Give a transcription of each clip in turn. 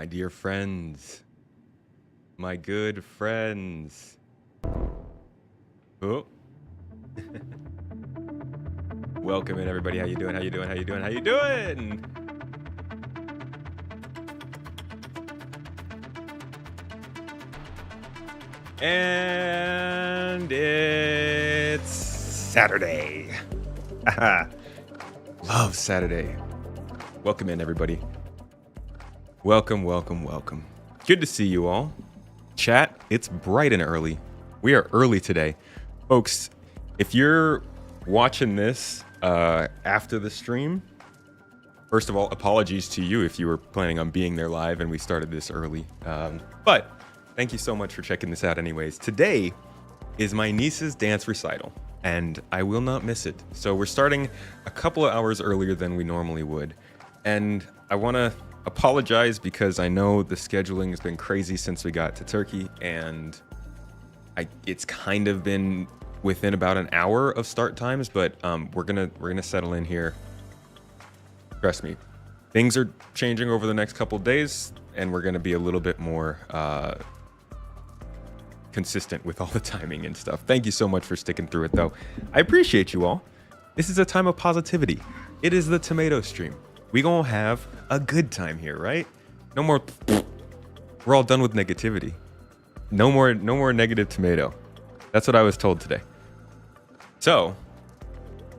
My dear friends, my good friends. Oh. Welcome in, everybody. How you doing? How you doing? How you doing? How you doing? And it's Saturday. Love Saturday. Welcome in, everybody. Welcome, welcome, welcome. Good to see you all. Chat, it's bright and early. We are early today. Folks, if you're watching this after the stream, first of all, apologies to you if you were planning on being there live and we started this early. But thank you so much for checking this out anyways. Today is my niece's dance recital, and I will not miss it. So we're starting a couple of hours earlier than we normally would. And I want to apologize because I know the scheduling has been crazy since we got to Turkey, and it's kind of been within about an hour of start times, but we're gonna settle in here. Trust me, things are changing over the next couple of days, and we're gonna be a little bit more consistent with all the timing and stuff. Thank you so much for sticking through it, though. I appreciate you all. This is a time of positivity. It is the tomato stream. We gonna have a good time here, right? No more. We're all done with negativity. No more negative tomato. That's what I was told today. So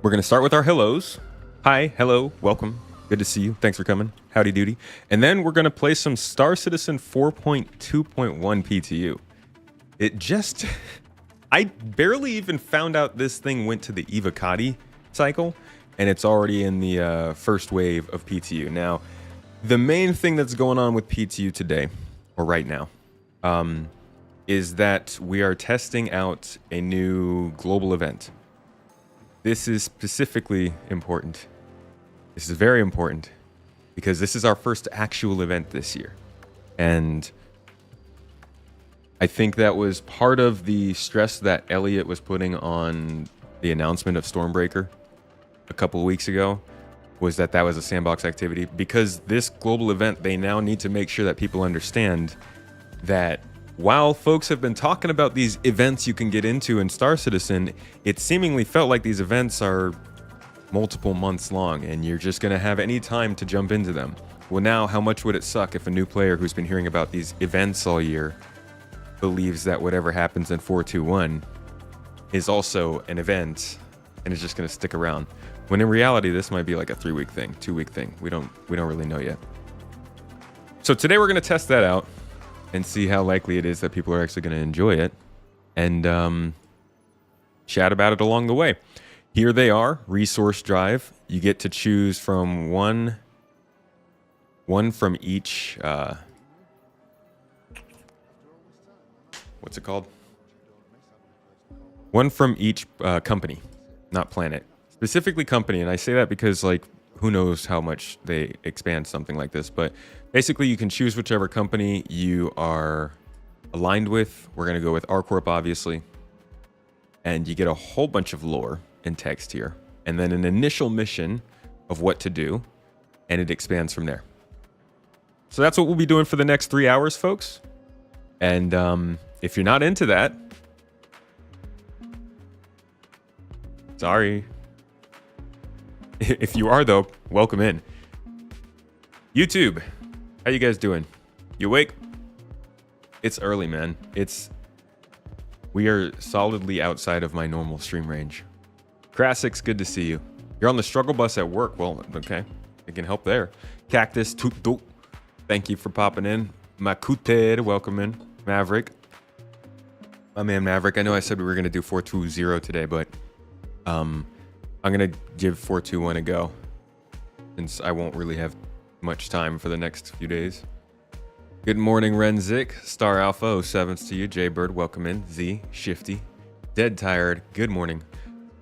we're gonna start with our hellos. Hi, hello, welcome. Good to see you. Thanks for coming. Howdy doody. And then we're gonna play some Star Citizen 4.2.1 PTU. I barely even found out this thing went to the Evocati cycle, and it's already in the first wave of PTU. Now, the main thing that's going on with PTU today, or right now, is that we are testing out a new global event. This is specifically important. This is very important because this is our first actual event this year. And I think that was part of the stress that Elliot was putting on the announcement of Stormbreaker a couple of weeks ago, was that was a sandbox activity. Because this global event, they now need to make sure that people understand that while folks have been talking about these events you can get into in Star Citizen, it seemingly felt like these events are multiple months long and you're just going to have any time to jump into them. Well, now how much would it suck if a new player who's been hearing about these events all year believes that whatever happens in 4.2.1 is also an event and is just going to stick around, when in reality this might be like a 3-week thing, 2-week thing. We don't really know yet. So today we're going to test that out and see how likely it is that people are actually going to enjoy it, and chat about it along the way. Here they are, resource drive. You get to choose from one from each what's it called? One from each company, not planet. Specifically company, and I say that because, like, who knows how much they expand something like this, but basically you can choose whichever company you are aligned with. We're going to go with R-Corp, obviously. And you get a whole bunch of lore and text here, and then an initial mission of what to do, and it expands from there. So that's what we'll be doing for the next 3 hours, folks. And if you're not into that, sorry. If you are, though, welcome in. YouTube, how you guys doing? You awake? It's early, man. We are solidly outside of my normal stream range. Krasik's, good to see you. You're on the struggle bus at work. Well, okay, it can help there. Cactus, thank you for popping in. Makute, welcome in. Maverick, my man Maverick. I know I said we were gonna do 4.2.0 today, but I'm gonna give 4.2.1 a go, since I won't really have much time for the next few days. Good morning, Renzik. Star Alpha 07s to you. Jaybird, welcome in. Z, Shifty, Dead Tired, good morning.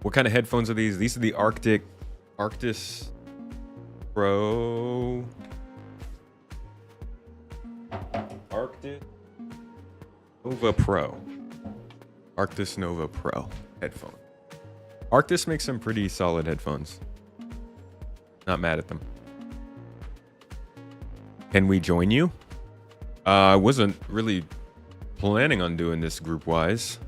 What kind of headphones are these? These are the Arctis Pro. Arctis Nova Pro. Arctis Nova Pro headphone. Arctis makes some pretty solid headphones. Not mad at them. Can we join you? I wasn't really planning on doing this group-wise.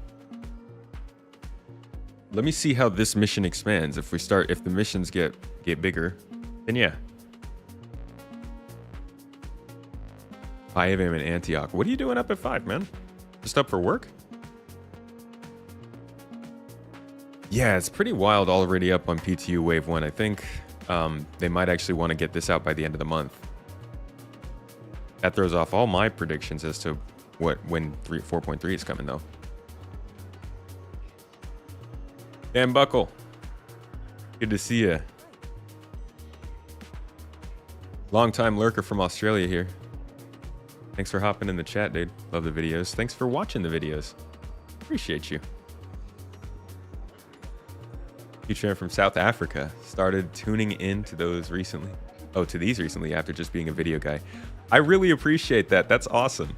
Let me see how this mission expands. If the missions get bigger, then yeah. I am in Antioch. What are you doing up at 5, man? Just up for work? Yeah, it's pretty wild already up on PTU Wave 1. I think they might actually want to get this out by the end of the month. That throws off all my predictions as to when 4.3 is coming, though. Dan Buckle, good to see you. Long-time lurker from Australia here. Thanks for hopping in the chat, dude. Love the videos. Thanks for watching the videos. Appreciate you. Future from South Africa. Started tuning in to those recently. Oh, to these recently after just being a video guy. I really appreciate that. That's awesome.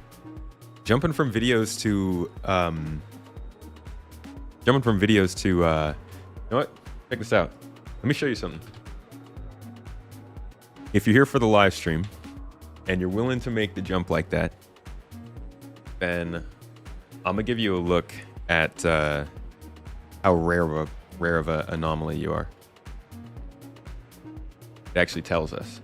Jumping from videos to you know what? Check this out. Let me show you something. If you're here for the live stream and you're willing to make the jump like that, then I'm gonna give you a look at how rare of an anomaly you are. It actually tells us.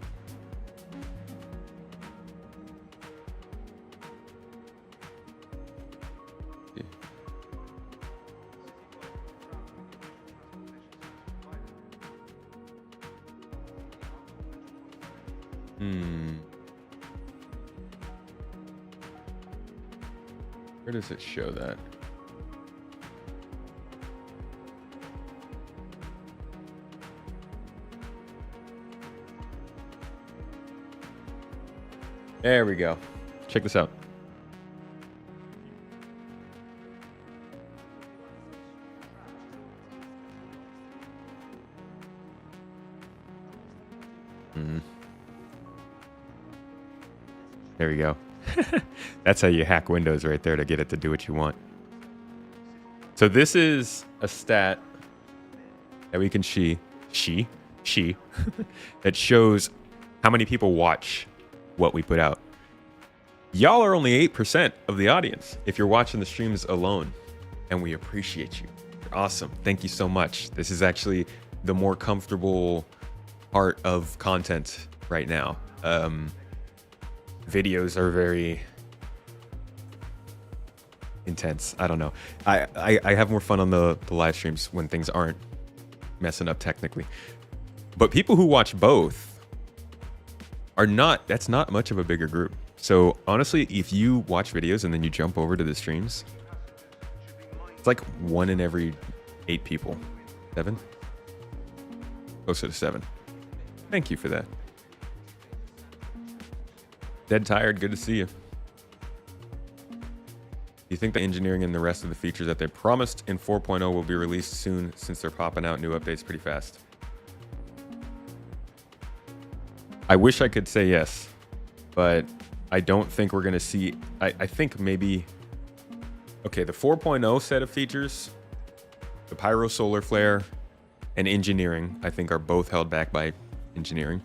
Where does it show that? There we go. Check this out. There we go. That's how you hack Windows right there to get it to do what you want. So this is a stat that we can that shows how many people watch what we put out. Y'all are only 8% of the audience if you're watching the streams alone, and we appreciate you. You're awesome. Thank you so much. This is actually the more comfortable part of content right now. Videos are very intense. I don't know. I have more fun on the live streams when things aren't messing up technically. But people who watch both are not, that's not much of a bigger group. So honestly, if you watch videos and then you jump over to the streams, it's like 1 in every 8 people. 7? Closer to 7. Thank you for that. Dead tired, good to see you. Do you think the engineering and the rest of the features that they promised in 4.0 will be released soon, since they're popping out new updates pretty fast? I wish I could say yes, but I don't think we're going to see... I think maybe... Okay, the 4.0 set of features, the Pyro Solar Flare, and engineering, I think are both held back by engineering.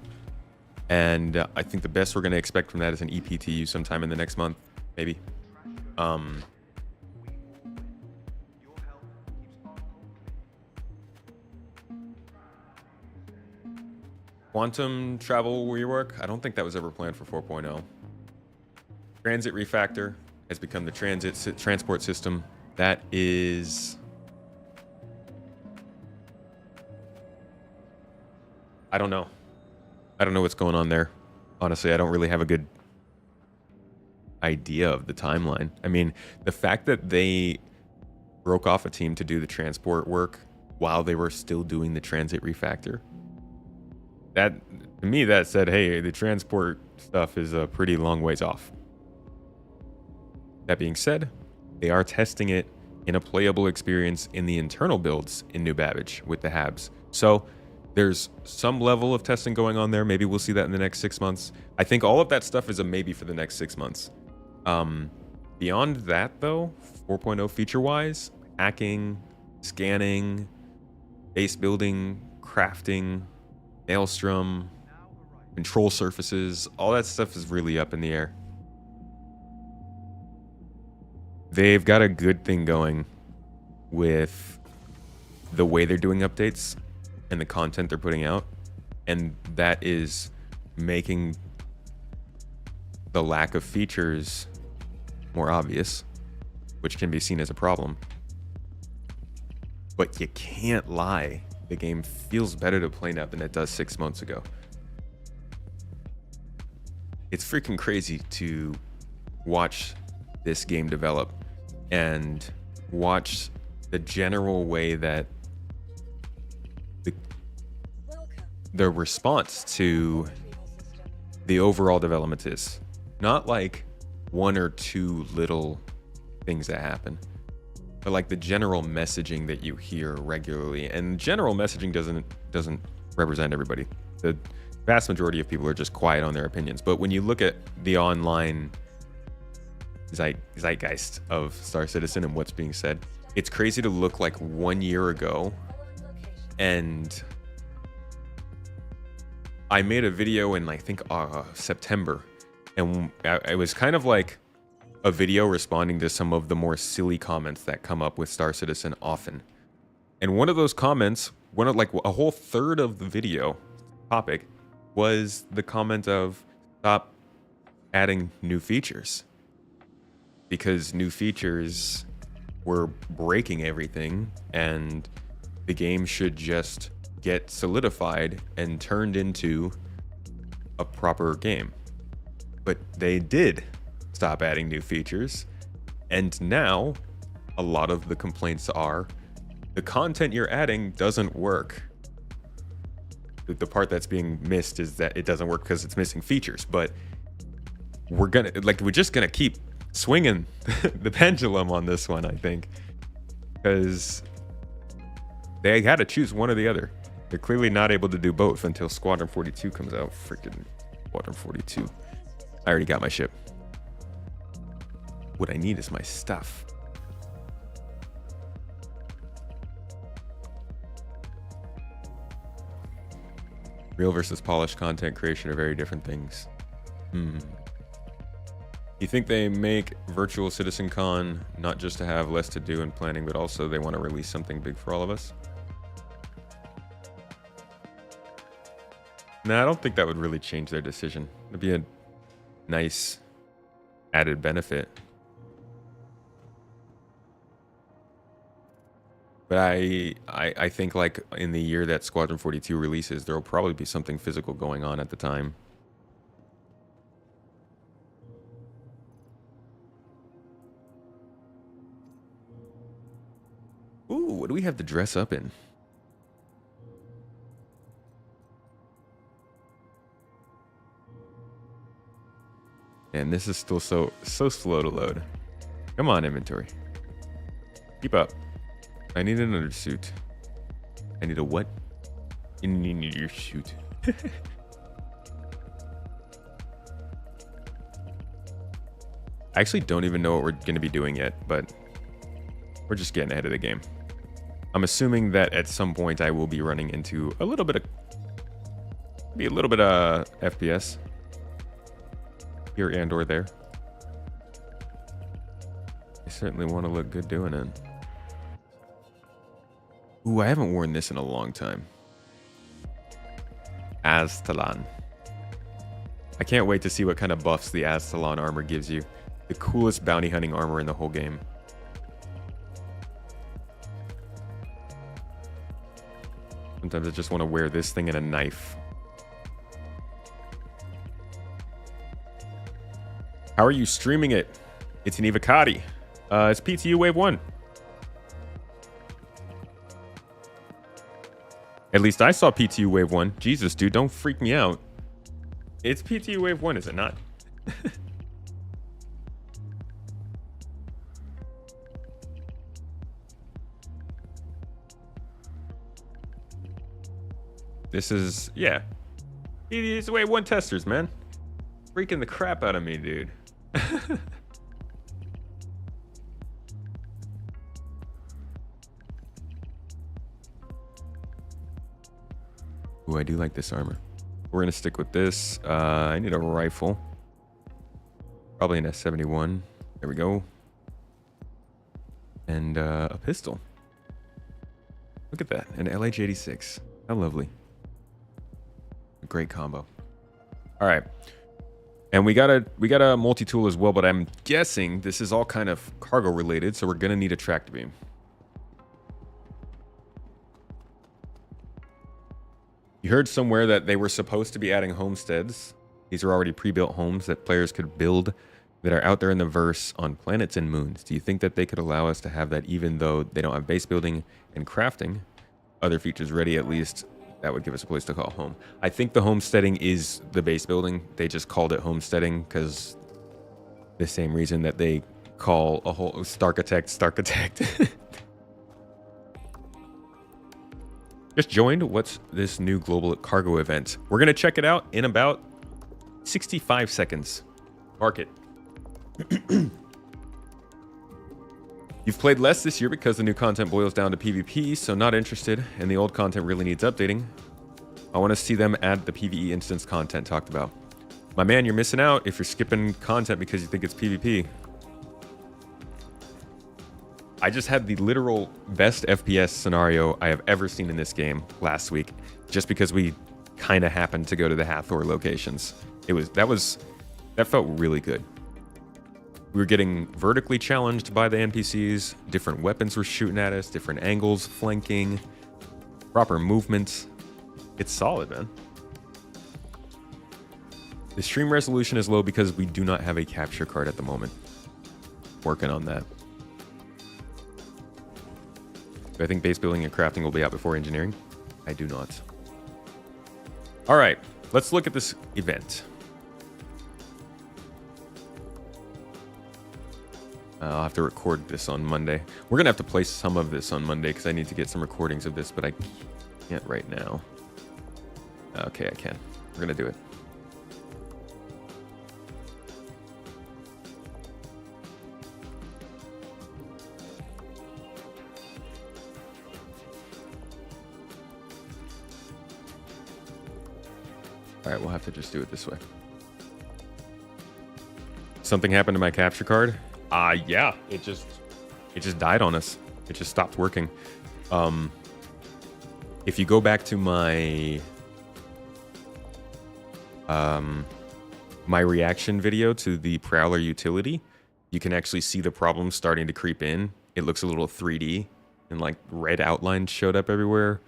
And I think the best we're going to expect from that is an ePTU sometime in the next month, maybe. Quantum travel rework, I don't think that was ever planned for 4.0. Transit refactor has become the transport system. That is... I don't know. I don't know what's going on there. Honestly, I don't really have a good idea of the timeline. I mean, the fact that they broke off a team to do the transport work while they were still doing the transit refactor, that, to me, that said, hey, the transport stuff is a pretty long ways off. That being said, they are testing it in a playable experience in the internal builds in New Babbage with the Habs. So there's some level of testing going on there. Maybe we'll see that in the next 6 months. I think all of that stuff is a maybe for the next 6 months. Beyond that, though, 4.0 feature-wise, hacking, scanning, base building, crafting, Maelstrom, control surfaces, all that stuff is really up in the air. they've got a good thing going with the way they're doing updates and the content they're putting out, and that is making the lack of features more obvious, which can be seen as a problem. But you can't lie, the game feels better to play now than it does 6 months ago. It's freaking crazy to watch this game develop and watch the general way that the response to the overall development is. Not like one or two little things that happen, but like the general messaging that you hear regularly. And general messaging doesn't represent everybody. The vast majority of people are just quiet on their opinions. But when you look at the online zeitgeist of Star Citizen and what's being said, it's crazy to look like 1 year ago. And I made a video in, I think, September, and it was kind of like a video responding to some of the more silly comments that come up with Star Citizen often. And one of those comments, like a whole third of the video topic, was the comment of stop adding new features, because new features were breaking everything, and the game should just get solidified and turned into a proper game. But they did stop adding new features, and now a lot of the complaints are the content you're adding doesn't work. The part that's being missed is that it doesn't work because it's missing features. But we're just gonna keep swinging the pendulum on this one, I think, because they had to choose one or the other. They're clearly not able to do both until Squadron 42 comes out. Freaking Squadron 42. I already got my ship. What I need is my stuff. Real versus polished content creation are very different things. You think they make Virtual Citizen Con not just to have less to do in planning, but also they want to release something big for all of us? No, I don't think that would really change their decision. It'd be a nice added benefit. But I think, like, in the year that Squadron 42 releases, there will probably be something physical going on at the time. Ooh, what do we have to dress up in? And this is still so slow to load. Come on, inventory. Keep up. I need another suit. I need a what? You need your suit. I actually don't even know what we're going to be doing yet, but we're just getting ahead of the game. I'm assuming that at some point I will be running into a little bit of FPS here and or there. I certainly want to look good doing it. Ooh, I haven't worn this in a long time. Aztalan. I can't wait to see what kind of buffs the Aztalan armor gives you. The coolest bounty hunting armor in the whole game. Sometimes I just want to wear this thing and a knife. How are you streaming it? It's an Ivacati. It's PTU Wave 1. At least I saw PTU Wave 1. Jesus, dude, don't freak me out. It's PTU Wave 1, is it not? This is, yeah. It's Wave 1 testers, man. Freaking the crap out of me, dude. Ooh, I do like this armor. We're gonna stick with this. I need a rifle. Probably an S71. There we go. and a pistol. Look at that, an LH-86. How lovely. A great combo. All right. And we got a multi-tool as well, but I'm guessing this is all kind of cargo related, so we're gonna need a tractor beam. You heard somewhere that they were supposed to be adding homesteads. These are already pre-built homes that players could build that are out there in the verse on planets and moons. Do you think that they could allow us to have that even though they don't have base building and crafting? Other features ready at least. That would give us a place to call home. I think the homesteading is the base building. They just called it homesteading because the same reason that they call a whole Starkitect. Just joined. What's this new global cargo event? We're going to check it out in about 65 seconds. Mark it. You've played less this year because the new content boils down to PvP, so not interested, and the old content really needs updating. I want to see them add the PvE instance content talked about. My man, you're missing out if you're skipping content because you think it's PvP. I just had the literal best FPS scenario I have ever seen in this game last week, just because we kind of happened to go to the Hatheror locations. That felt really good. We were getting vertically challenged by the NPCs. Different weapons were shooting at us, different angles, flanking, proper movements. It's solid, man. The stream resolution is low because we do not have a capture card at the moment. Working on that. Do I think base building and crafting will be out before engineering? I do not. All right, let's look at this event. I'll have to record this on Monday. We're going to have to place some of this on Monday because I need to get some recordings of this, but I can't right now. Okay, I can. We're going to do it. All right, we'll have to just do it this way. Something happened to my capture card. Yeah, it just died on us. It just stopped working. If you go back to my my reaction video to the Prowler utility, you can actually see the problem starting to creep in. It looks a little 3D and like red outlines showed up everywhere,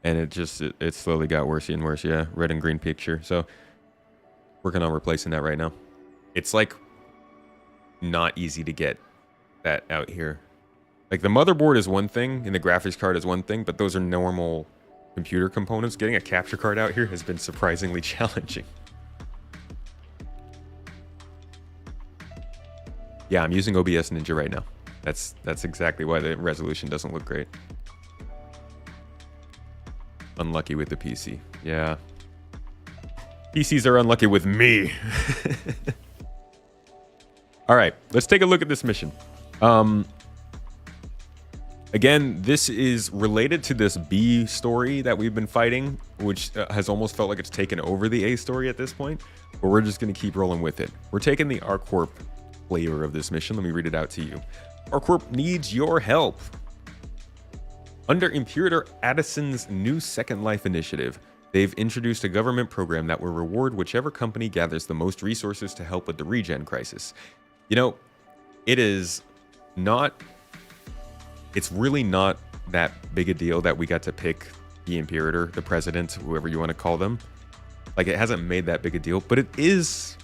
and it slowly got worse and worse. Yeah, red and green picture. So working on replacing that right now. It's like not easy to get that out here. Like the motherboard is one thing and the graphics card is one thing, but those are normal computer components. Getting a capture card out here has been surprisingly challenging. Yeah, I'm using OBS Ninja right now. That's exactly why the resolution doesn't look great. Unlucky with the PC. Yeah. PCs are unlucky with me. All right, let's take a look at this mission. Again, this is related to this B story that we've been fighting, which has almost felt like it's taken over the A story at this point, but we're just going to keep rolling with it. We're taking the ArcCorp flavor of this mission. Let me read it out to you. ArcCorp needs your help. Under Imperator Addison's new Second Life initiative, they've introduced a government program that will reward whichever company gathers the most resources to help with the regen crisis. You know, it's really not that big a deal that we got to pick the Imperator, the president, whoever you want to call them. Like, it hasn't made that big a deal, but it is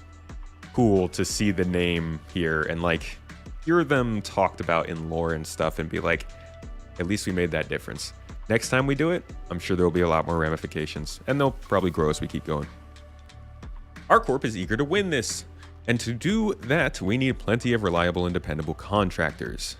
cool to see the name here and like hear them talked about in lore and stuff and be like, at least we made that difference. Next time we do it, I'm sure there'll be a lot more ramifications, and they'll probably grow as we keep going. ArcCorp is eager to win this. And to do that, we need plenty of reliable and dependable contractors.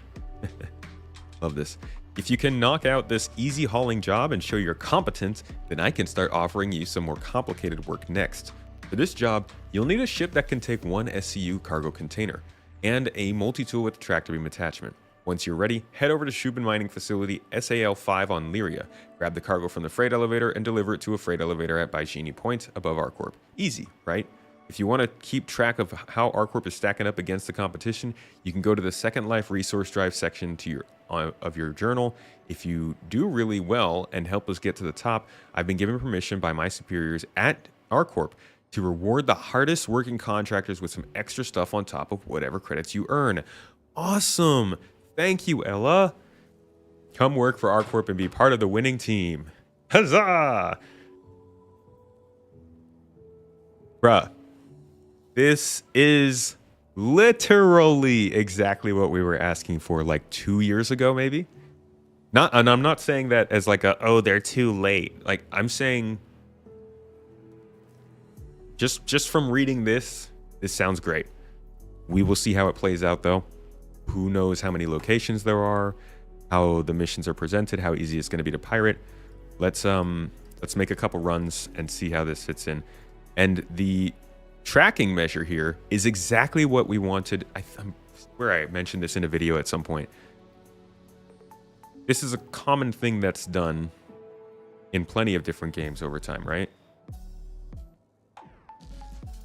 Love this. If you can knock out this easy hauling job and show you're competent, then I can start offering you some more complicated work next. For this job, you'll need a ship that can take one SCU cargo container and a multi-tool with a tractor beam attachment. Once you're ready, head over to Shubin Mining Facility SAL-5 on Lyria, grab the cargo from the freight elevator and deliver it to a freight elevator at Baishini Point above ArcCorp. Easy, right? If you want to keep track of how ArcCorp is stacking up against the competition, you can go to the Second Life resource drive section of your journal. If you do really well and help us get to the top, I've been given permission by my superiors at ArcCorp to reward the hardest working contractors with some extra stuff on top of whatever credits you earn. Awesome. Thank you, Ella. Come work for ArcCorp and be part of the winning team. Huzzah! Bruh. This is literally exactly what we were asking for like 2 years ago, maybe. And I'm not saying that as like oh, they're too late. Like, I'm saying just from reading this sounds great. We will see how it plays out though. Who knows how many locations there are, how the missions are presented, how easy it's going to be to pirate. Let's make a couple runs and see how this fits in. And the tracking measure here is exactly what we wanted. I swear I mentioned this in a video at some point. This is a common thing that's done in plenty of different games over time, right?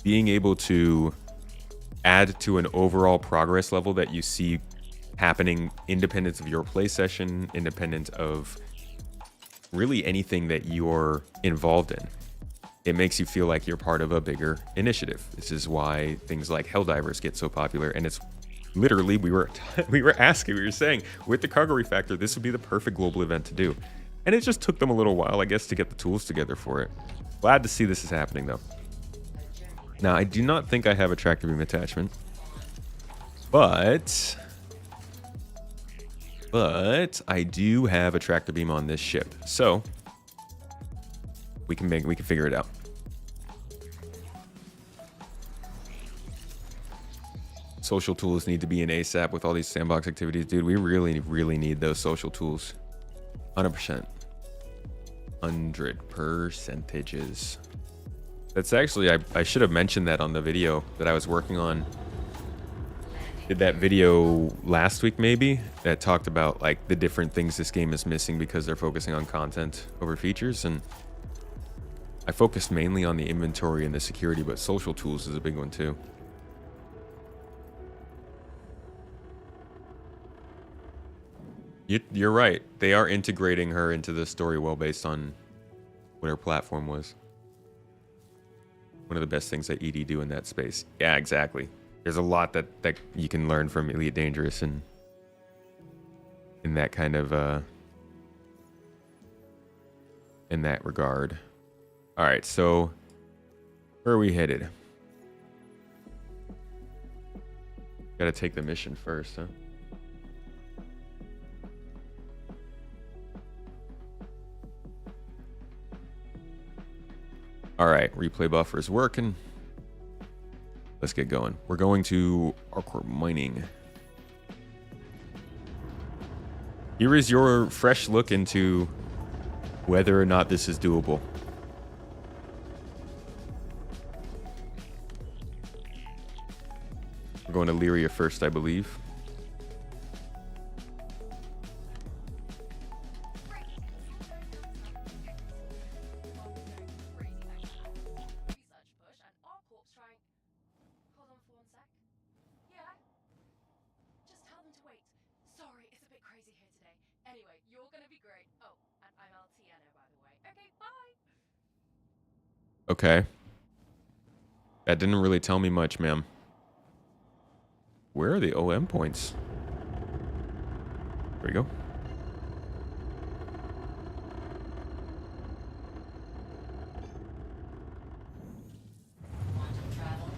Being able to add to an overall progress level that you see happening independent of your play session, independent of really anything that you're involved in. It makes you feel like you're part of a bigger initiative. This is why things like Helldivers get so popular. And it's literally, we were saying with the cargo refactor, this would be the perfect global event to do. And it just took them a little while, I guess, to get the tools together for it. Glad to see this is happening though. Now, I do not think I have a tractor beam attachment, but I do have a tractor beam on this ship. So we can figure it out. Social tools need to be in ASAP with all these sandbox activities. Dude, we really need those social tools. 100%. 100%. That's actually, I should have mentioned that on the video that I was working on. Did that video last week maybe that talked about like the different things this game is missing because they're focusing on content over features, and I focused mainly on the inventory and the security, but social tools is a big one too. You're right. They are integrating her into the story well based on what her platform was. One of the best things that ED do in that space. Yeah, exactly. There's a lot that you can learn from Elite Dangerous and in that kind of in that regard. All right, so where are we headed? Gotta take the mission first, huh? All right, replay buffer is working. Let's get going. We're going to ArcCorp Mining. Here is your fresh look into whether or not this is doable. We're going to Lyria first, I believe. Okay. That didn't really tell me much, ma'am. Where are the OM points? There we go.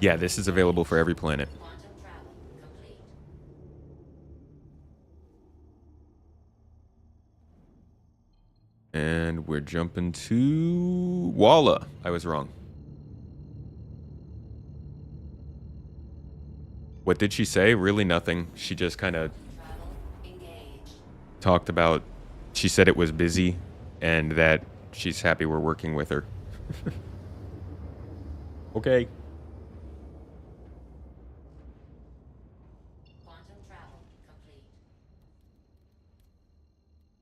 Yeah, this is available for every planet. And we're jumping to Walla. I was wrong. What did she say? Really nothing. She just kind of talked about, she said it was busy and that she's happy we're working with her. Okay.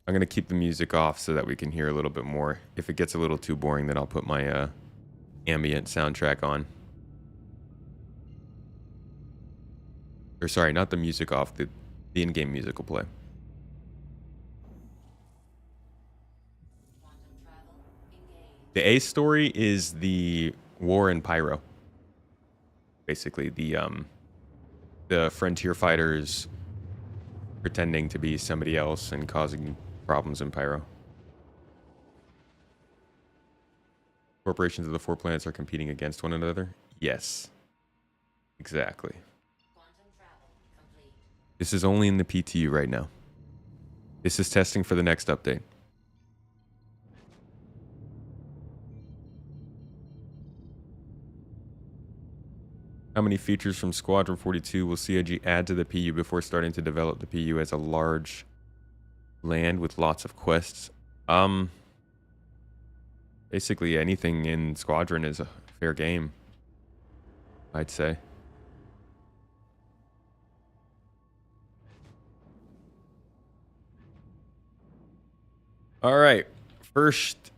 I'm going to keep the music off so that we can hear a little bit more. If it gets a little too boring, then I'll put my ambient soundtrack on. Or sorry, not the music off. The in-game music will play. The A story is the war in Pyro. Basically, the frontier fighters pretending to be somebody else and causing problems in Pyro. Corporations of the 4 planets are competing against one another? Yes. Exactly. This is only in the PTU right now. This is testing for the next update. How many features from Squadron 42 will CIG add to the PU before starting to develop the PU as a large land with lots of quests? Basically anything in Squadron is a fair game, I'd say. All right. First,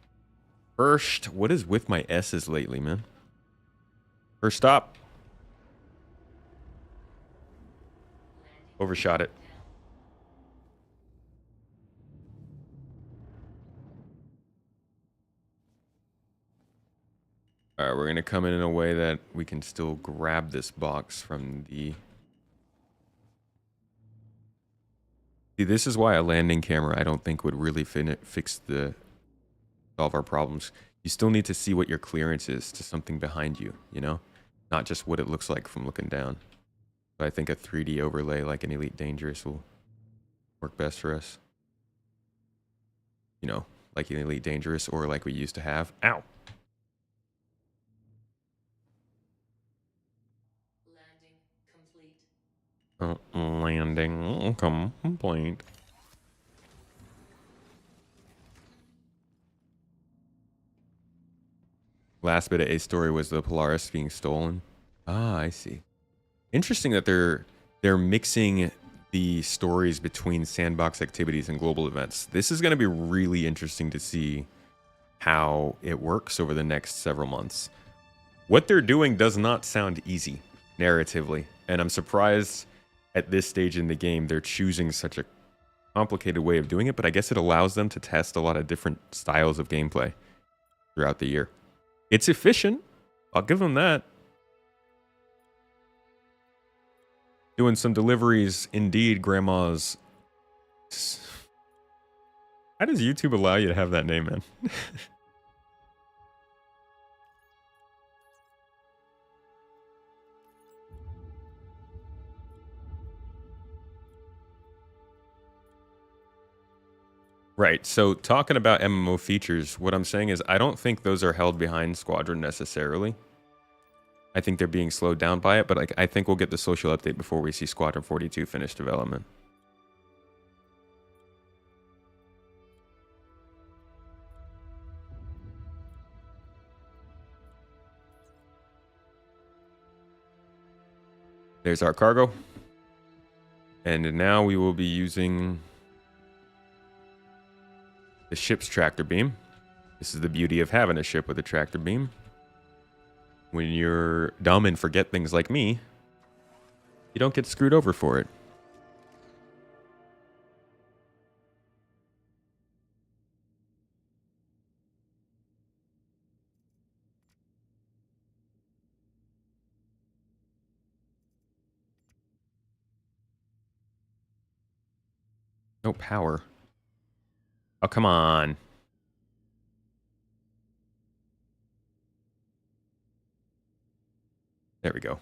what is with my S's lately, man? First stop. Overshot it. All right, we're going to come in a way that we can still grab this box from the... See, this is why a landing camera I don't think would really solve our problems. You still need to see what your clearance is to something behind you, you know? Not just what it looks like from looking down. But I think a 3D overlay like an Elite Dangerous will work best for us. You know, like an Elite Dangerous or like we used to have. Ow! Landing complete. Last bit of A story was the Polaris being stolen. Ah, I see. Interesting that they're mixing the stories between sandbox activities and global events. This is going to be really interesting to see how it works over the next several months. What they're doing does not sound easy narratively, and I'm surprised at this stage in the game they're choosing such a complicated way of doing it, but I guess it allows them to test a lot of different styles of gameplay throughout the year. It's efficient. I'll give them that. Doing some deliveries, indeed, grandma's. How does YouTube allow you to have that name, man? Right, so talking about MMO features, what I'm saying is I don't think those are held behind Squadron necessarily. I think they're being slowed down by it, but like I think we'll get the social update before we see Squadron 42 finish development. There's our cargo. And now we will be using the ship's tractor beam. This is the beauty of having a ship with a tractor beam. When you're dumb and forget things like me, you don't get screwed over for it. No power. Oh, come on. There we go.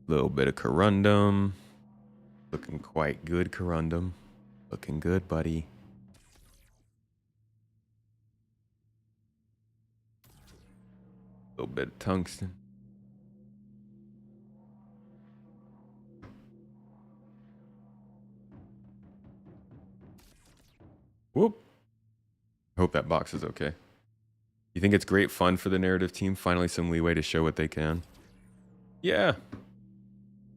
Little bit of corundum. Looking quite good, corundum. Looking good, buddy. Little bit of tungsten. Whoop. Hope that box is okay. You think it's great fun for the narrative team? Finally some leeway to show what they can. Yeah.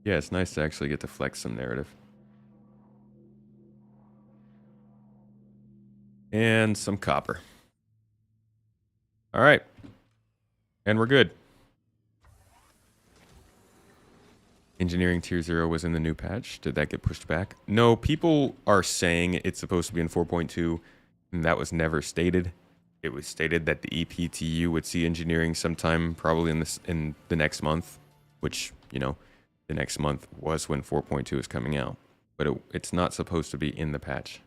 Yeah, it's nice to actually get to flex some narrative. And some copper. All right. And we're good. Engineering Tier 0 was in the new patch. Did that get pushed back? No, people are saying it's supposed to be in 4.2, and that was never stated. It was stated that the EPTU would see engineering sometime probably in the next month, which, you know, the next month was when 4.2 is coming out. But it's not supposed to be in the patch.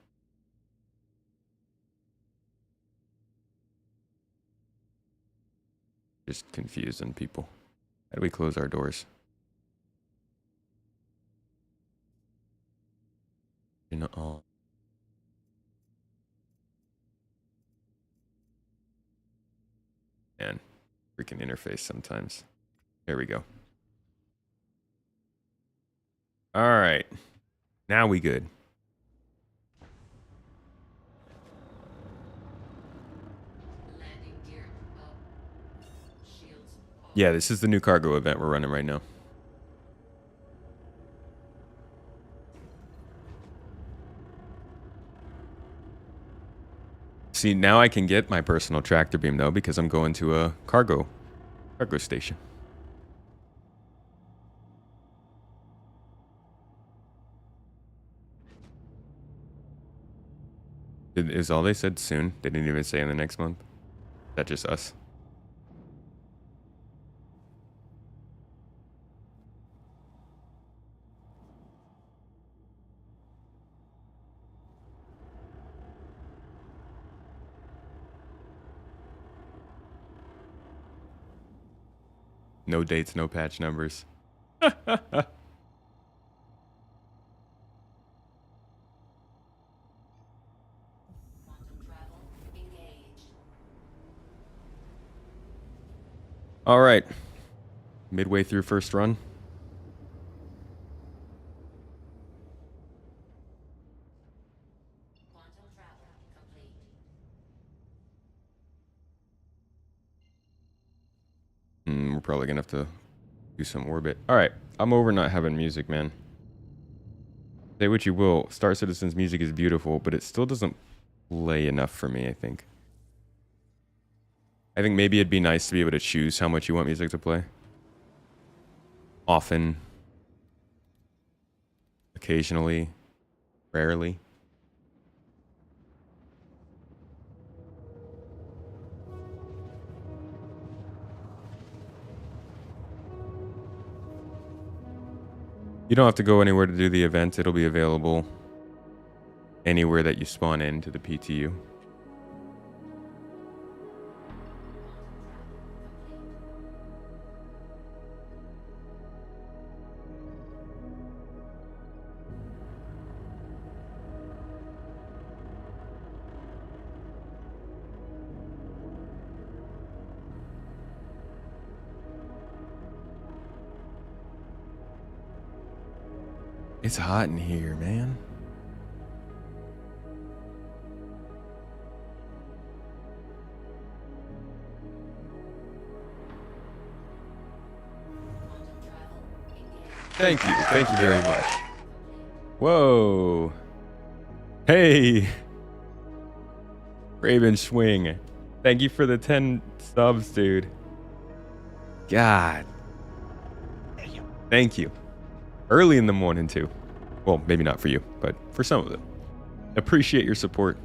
Just confusing people. How do we close our doors? You know, oh. Man, freaking interface sometimes. There we go. All right. Now we good. Yeah, this is the new cargo event we're running right now. See, now I can get my personal tractor beam though because I'm going to a cargo station. Is all they said soon? They didn't even say in the next month? Is that just us? No dates, no patch numbers. All right. Midway through first run. We're probably going to have to do some orbit. All right. I'm over not having music, man. Say what you will. Star Citizen's music is beautiful, but it still doesn't play enough for me, I think. I think maybe it'd be nice to be able to choose how much you want music to play. Often. Occasionally. Rarely. You don't have to go anywhere to do the event. It'll be available anywhere that you spawn into the PTU. It's hot in here, man. Thank you. Thank you very much. Whoa. Hey. Raven Swing. Thank you for the 10 subs, dude. God. Thank you. Early in the morning, too. Well, maybe not for you, but for some of them. Appreciate your support.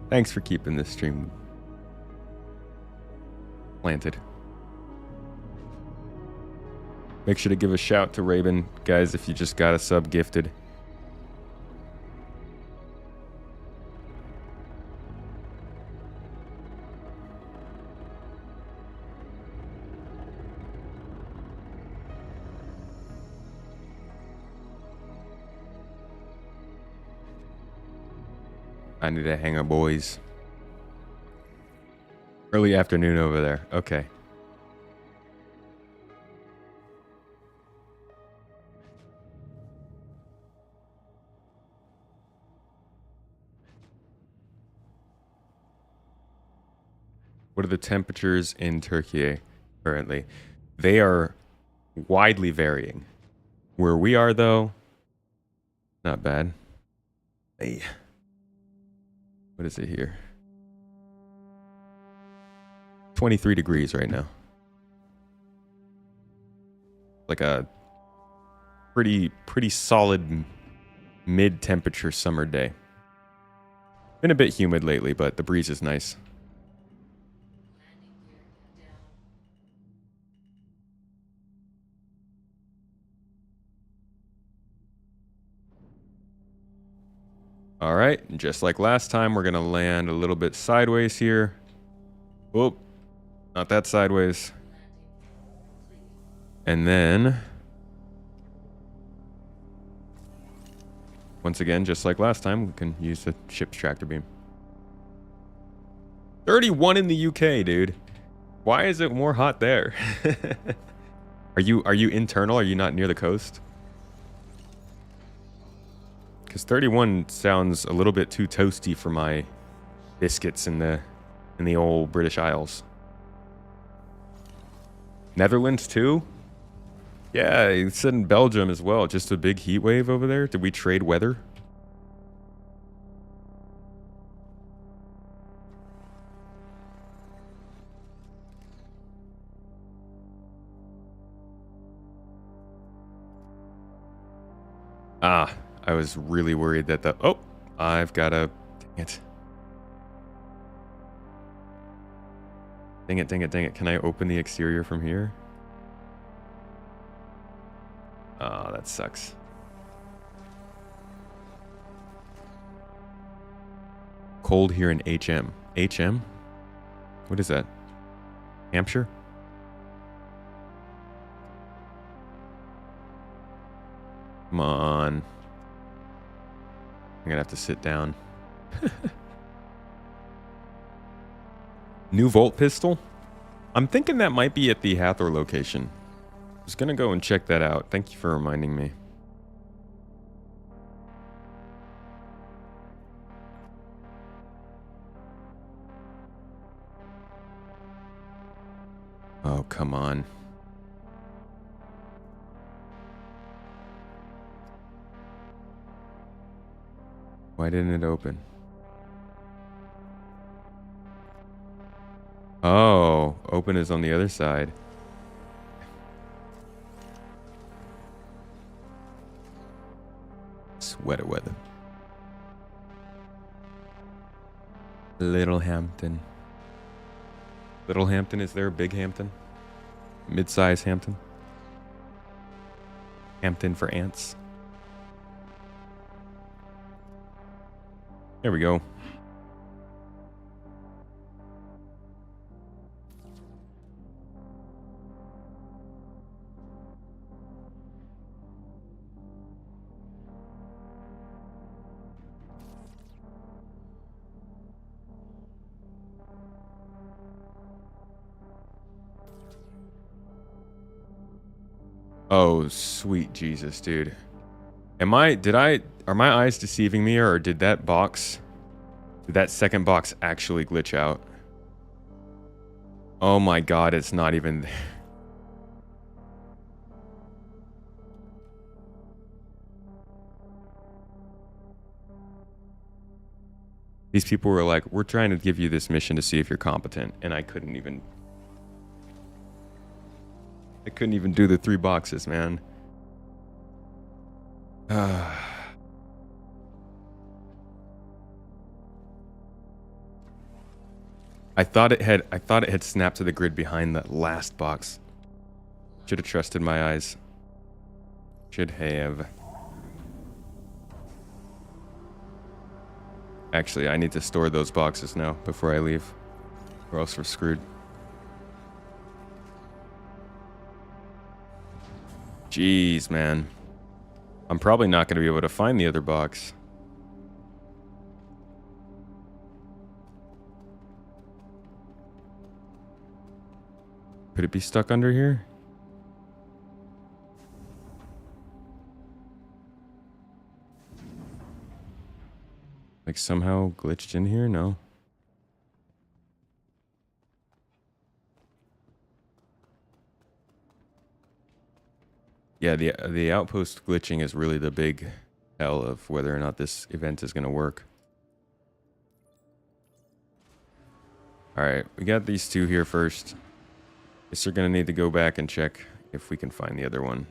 Thanks for keeping this stream planted. Make sure to give a shout to Raven, guys, if you just got a sub gifted. I need to hang up, boys. Early afternoon over there. Okay. What are the temperatures in Turkey currently? They are widely varying. Where we are, though, not bad. Hey. What is it here? 23 degrees right now. Like a pretty solid mid-temperature summer day. Been a bit humid lately, but the breeze is nice. All right, just like last time, we're gonna land a little bit sideways here. Whoop, not that sideways. And then, once again, just like last time, we can use the ship's tractor beam. 31 in the UK, dude. Why is it more hot there? Are you internal? Are you not near the coast? Because 31 sounds a little bit too toasty for my biscuits in the old British Isles. Netherlands too? Yeah, it said in Belgium as well. Just a big heat wave over there. Did we trade weather? Ah, I was really worried that the... Oh, I've got to... Dang it. Dang it, dang it, dang it. Can I open the exterior from here? Oh, that sucks. Cold here in HM. HM? What is that? Hampshire? Come on. I'm gonna have to sit down. New Volt pistol? I'm thinking that might be at the Hatheror location. I was gonna go and check that out. Thank you for reminding me. Oh, come on. Why didn't it open? Oh, open is on the other side. Sweater weather. Little Hampton. Little Hampton, is there a big Hampton? Mid-size Hampton? Hampton for ants. There we go. Oh, sweet Jesus, dude. Are my eyes deceiving me, or did that second box actually glitch out? Oh my God, it's not even there. These people were like, we're trying to give you this mission to see if you're competent, and I couldn't even do the 3 boxes, man. I thought it had snapped to the grid behind that last box. Should have trusted my eyes. Should have. Actually, I need to store those boxes now before I leave, or else we're screwed. Jeez, man. I'm probably not going to be able to find the other box. Could it be stuck under here? Like somehow glitched in here? No. Yeah, the outpost glitching is really the big tell of whether or not this event is going to work. Alright, we got these two here first. Guess we're gonna need to go back and check if we can find the other one.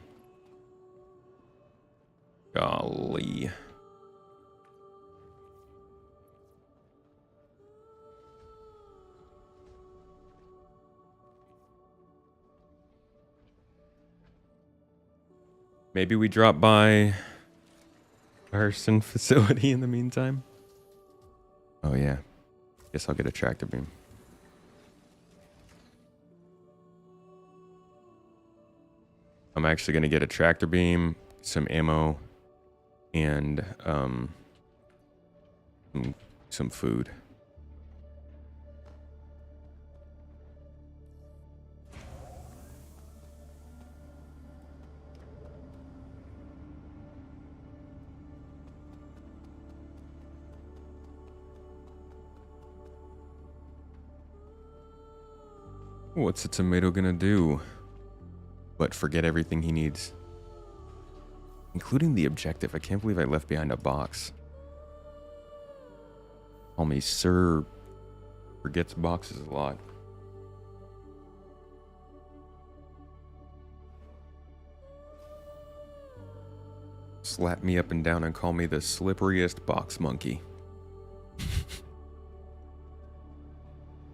Golly. Maybe we drop by Arson facility in the meantime. Oh yeah. Guess I'll get a tractor beam. I'm actually gonna get a tractor beam, some ammo, and some food. What's a tomato gonna do? But forget everything he needs. Including the objective. I can't believe I left behind a box. Call me Sir forgets boxes a lot. Slap me up and down and call me the slipperiest box monkey.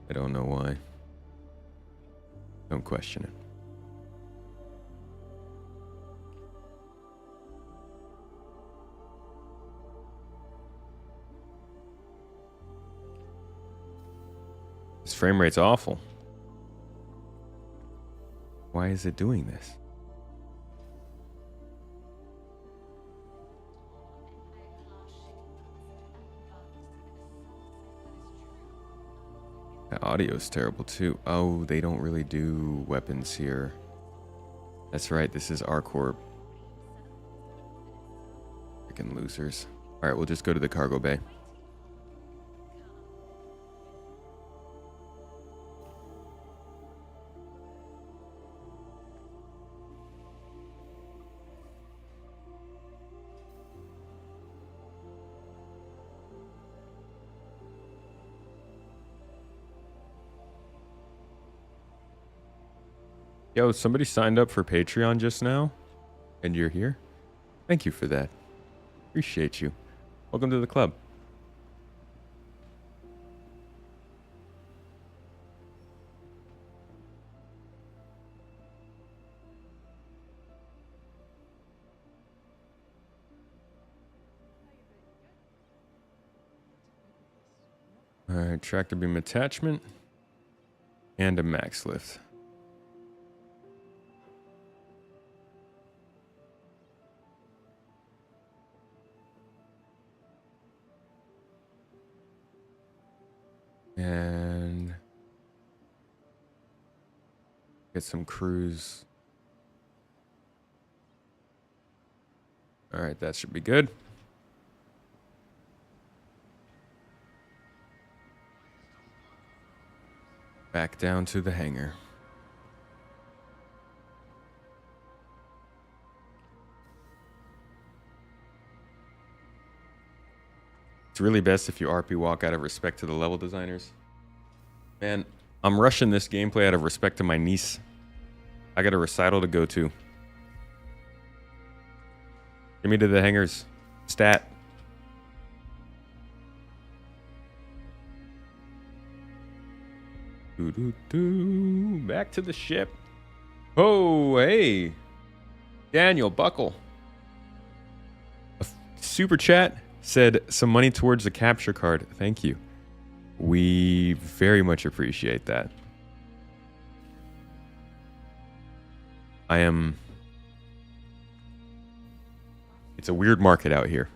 I don't know why. Don't question it. This frame rate's awful. Why is it doing this? The audio's terrible too. Oh, they don't really do weapons here. That's right, this is our corp. Freaking losers. Alright, we'll just go to the cargo bay. Yo, somebody signed up for Patreon just now, and you're here? Thank you for that. Appreciate you. Welcome to the club. Alright, tractor beam attachment, and a max lift. And get some crews. All right, that should be good. Back down to the hangar. It's really best if you RP walk out of respect to the level designers. Man, I'm rushing this gameplay out of respect to my niece. I got a recital to go to. Get me to the hangars. Stat. Back to the ship. Oh, hey. Daniel Buckle. A super chat said some money towards the capture card. Thank you. We very much appreciate that. It's a weird market out here.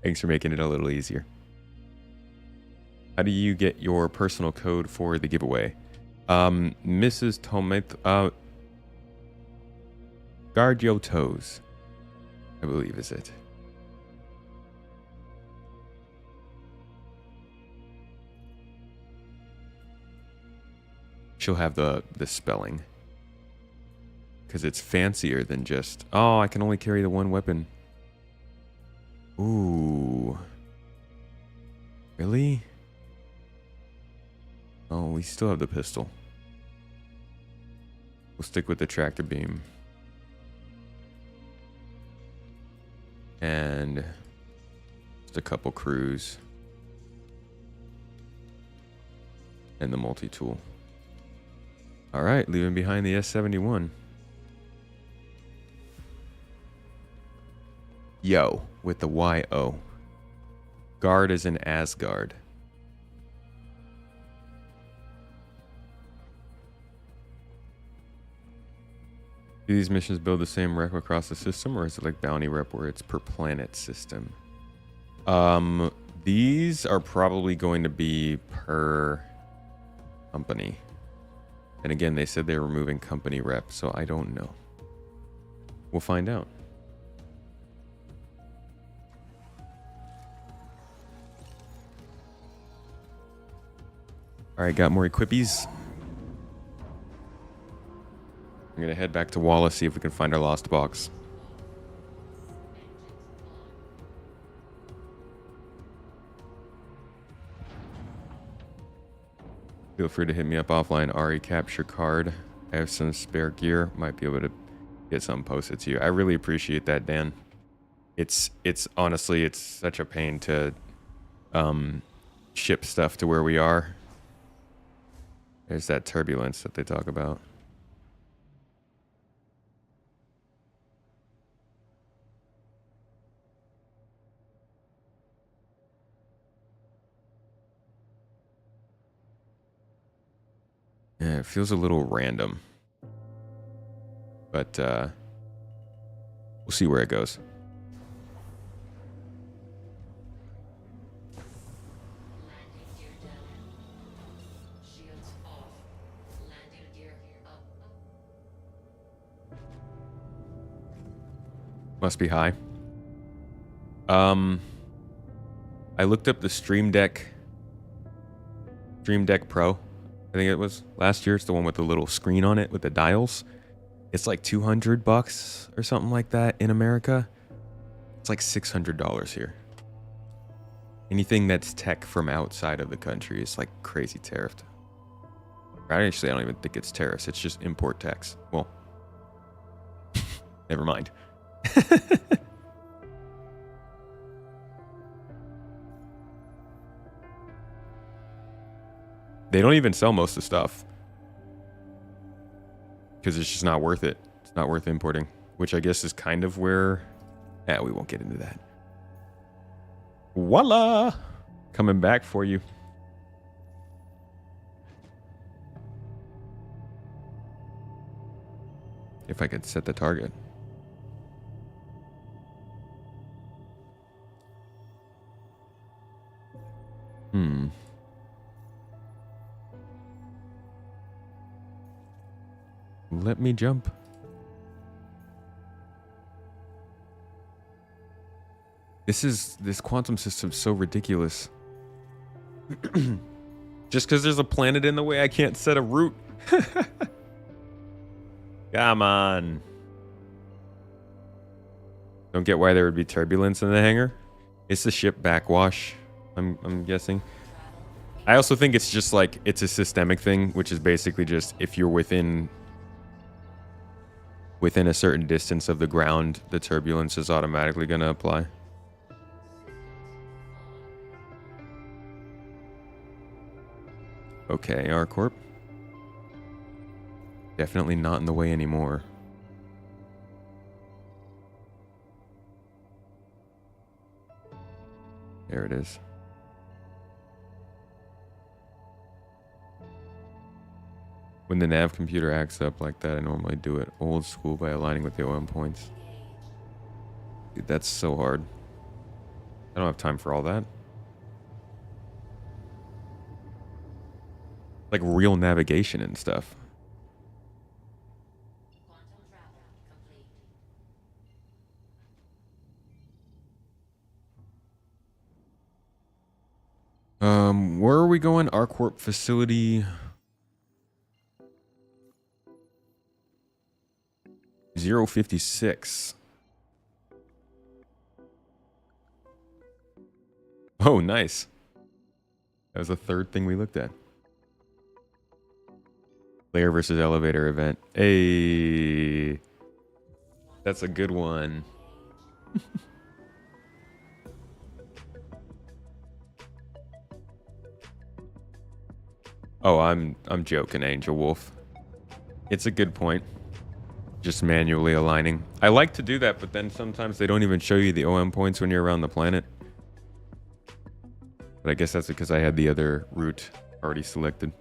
Thanks for making it a little easier. How do you get your personal code for the giveaway? Mrs. Tomato, guard your toes, I believe is it. She'll have the spelling. Because it's fancier than just, oh, I can only carry the one weapon. Ooh. Really? Oh, we still have the pistol. We'll stick with the tractor beam. And just a couple crews. And the multi-tool. All right, leaving behind the S71. Yo, with the YO. Guard is in Asgard. Do these missions build the same rep across the system, or is it like bounty rep where it's per planet system? These are probably going to be per company. And again, they said they were moving company rep, so I don't know. We'll find out. All right, got more equippies. I'm gonna head back to Wallace, see if we can find our lost box. Feel free to hit me up offline, RE capture card. I have some spare gear. Might be able to get something posted to you. I really appreciate that, Dan. It's honestly, it's such a pain to ship stuff to where we are. There's that turbulence that they talk about. Yeah, it feels a little random. But we'll see where it goes. Must be high. I looked up the Stream Deck Pro. I think it was last year. It's the one with the little screen on it with the dials. It's like $200 or something like that in America. It's like $600 here. Anything that's tech from outside of the country is like crazy tariffed. I don't even think it's tariffs. It's just import tax. Well, never mind. They don't even sell most of the stuff because it's just not worth it. It's not worth importing, which I guess is kind of where... Yeah, we won't get into that. Voila! Coming back for you. If I could set the target. Let me jump. This quantum system's so ridiculous. Just because there's a planet in the way, I can't set a route. Come on. Don't get why there would be turbulence in the hangar. It's the ship backwash, I'm guessing. I also think it's just like, it's a systemic thing, which is basically just if you're within a certain distance of the ground, the turbulence is automatically going to apply. Okay, R-Corp. Definitely not in the way anymore. There it is. When the nav computer acts up like that, I normally do it old school by aligning with the OM points. Dude, that's so hard. I don't have time for all that. Like real navigation and stuff. Where are we going? R-Corp facility 056. Oh, nice. That was the third thing we looked at. Player versus elevator event. Hey, that's a good one. Oh, I'm joking, Angel Wolf. It's a good point. Just manually aligning. I like to do that, but then sometimes they don't even show you the OM points when you're around the planet. But I guess that's because I had the other route already selected.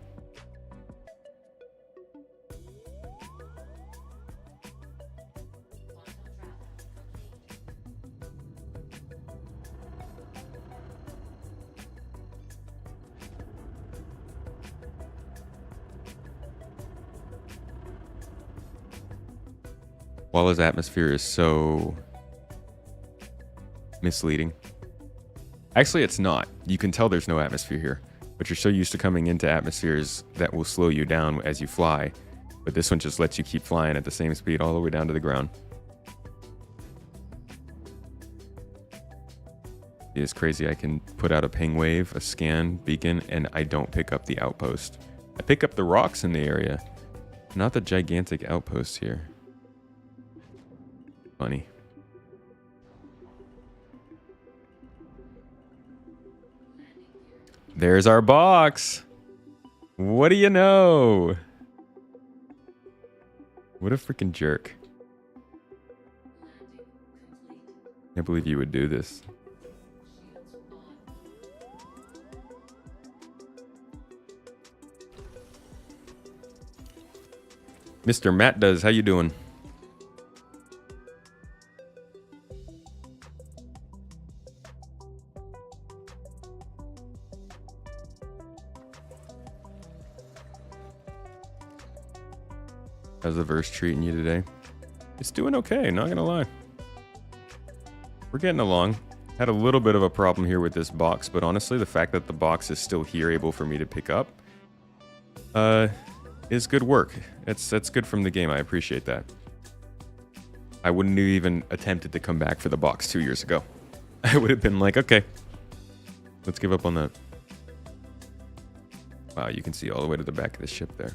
Walla's atmosphere is so misleading. Actually, it's not. You can tell there's no atmosphere here, but you're so used to coming into atmospheres that will slow you down as you fly. But this one just lets you keep flying at the same speed all the way down to the ground. It is crazy. I can put out a ping wave, a scan beacon, and I don't pick up the outpost. I pick up the rocks in the area, not the gigantic outpost here. Funny. There's our box. What do you know? What a freaking jerk. Can't believe you would do this. Mr. Matt does. How you doing? How's the verse treating you today? It's doing okay, not gonna lie. We're getting along. Had a little bit of a problem here with this box, but honestly, the fact that the box is still here, able for me to pick up, is good work. That's good from the game. I appreciate that. I wouldn't have even attempted to come back for the box 2 years ago. I would have been like, okay, let's give up on that. Wow, you can see all the way to the back of the ship there.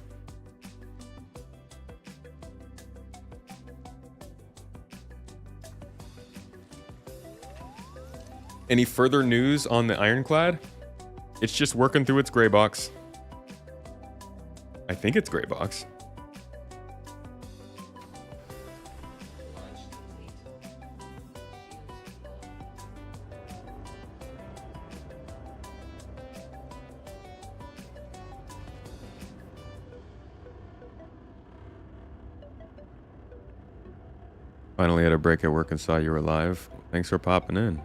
Any further news on the Ironclad? It's just working through its gray box. I think it's gray box. Finally had a break at work and saw you were live. Thanks for popping in.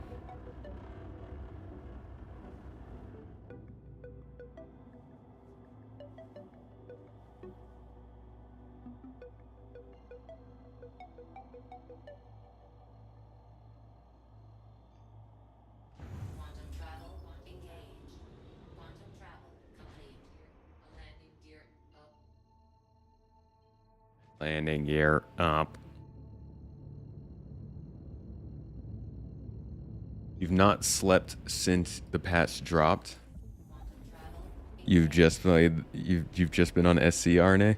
Landing gear up. You've not slept since the patch dropped. You've just played. You've just been on SC RNA.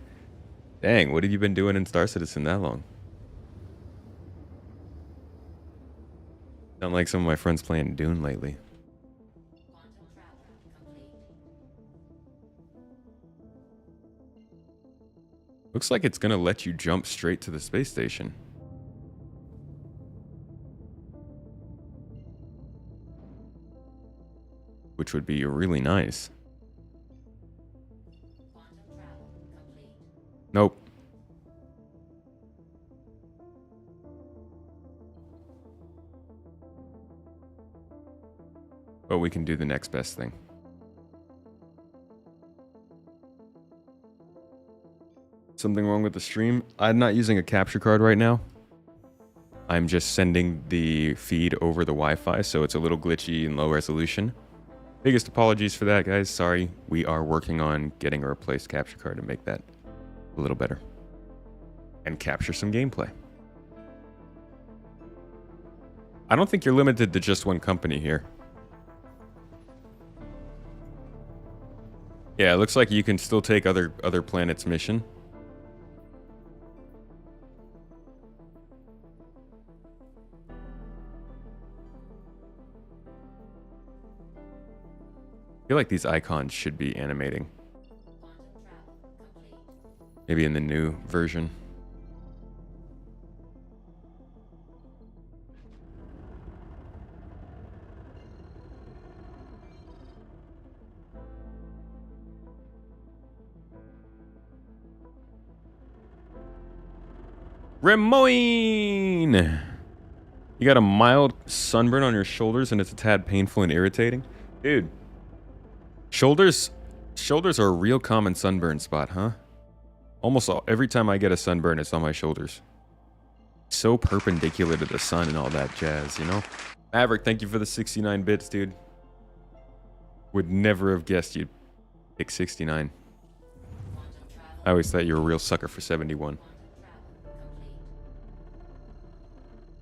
Dang, what have you been doing in Star Citizen that long? Sound like some of my friends playing Dune lately. Looks like it's gonna let you jump straight to the space station. Which would be really nice. Nope. But we can do the next best thing. Something wrong with the stream? I'm not using a capture card right now. I'm just sending the feed over the Wi-Fi, so it's a little glitchy and low resolution. Biggest apologies for that, guys. Sorry. We are working on getting a replaced capture card to make that a little better. And capture some gameplay. I don't think you're limited to just one company here. Yeah, it looks like you can still take other planets' mission. I feel like these icons should be animating. Maybe in the new version. Remoine! You got a mild sunburn on your shoulders and it's a tad painful and irritating? Dude. Shoulders are a real common sunburn spot, huh? Almost every time I get a sunburn, it's on my shoulders. So perpendicular to the sun and all that jazz, you know? Maverick, thank you for the 69 bits, dude. Would never have guessed you'd pick 69. I always thought you were a real sucker for 71.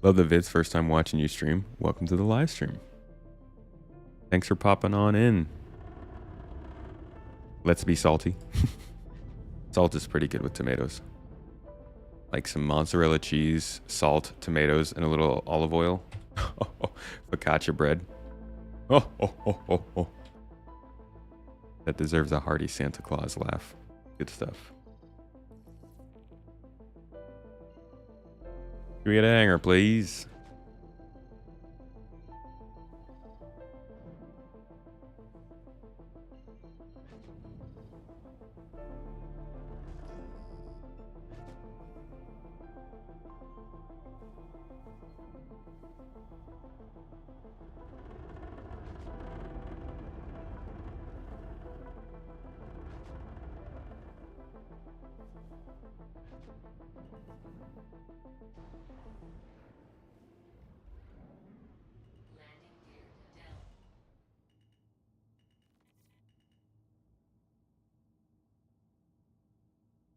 Love the vids, first time watching you stream. Welcome to the live stream. Thanks for popping on in. Let's be salty. Salt is pretty good with tomatoes. Like some mozzarella cheese, salt, tomatoes, and a little olive oil. Focaccia bread. Oh. That deserves a hearty Santa Claus laugh. Good stuff. Can we get a hanger, please?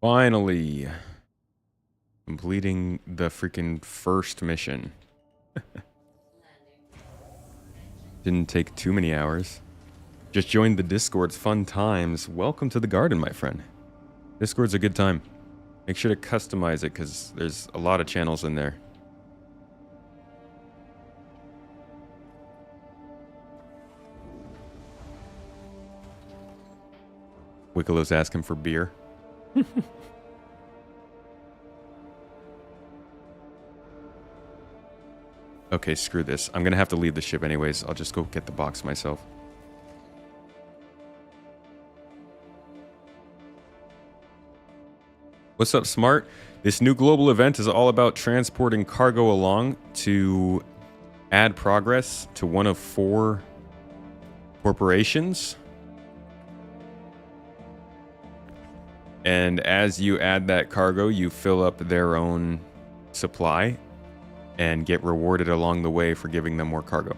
Finally, completing the freaking first mission. Didn't take too many hours. Just joined the Discord's fun times. Welcome to the garden, my friend. Discord's a good time. Make sure to customize it because there's a lot of channels in there. Wickelow's asking for beer. Okay, screw this. I'm gonna have to leave the ship anyways. I'll just go get the box myself. What's up, Smart? This new global event is all about transporting cargo along to add progress to one of 4 corporations. And as you add that cargo, you fill up their own supply and get rewarded along the way for giving them more cargo.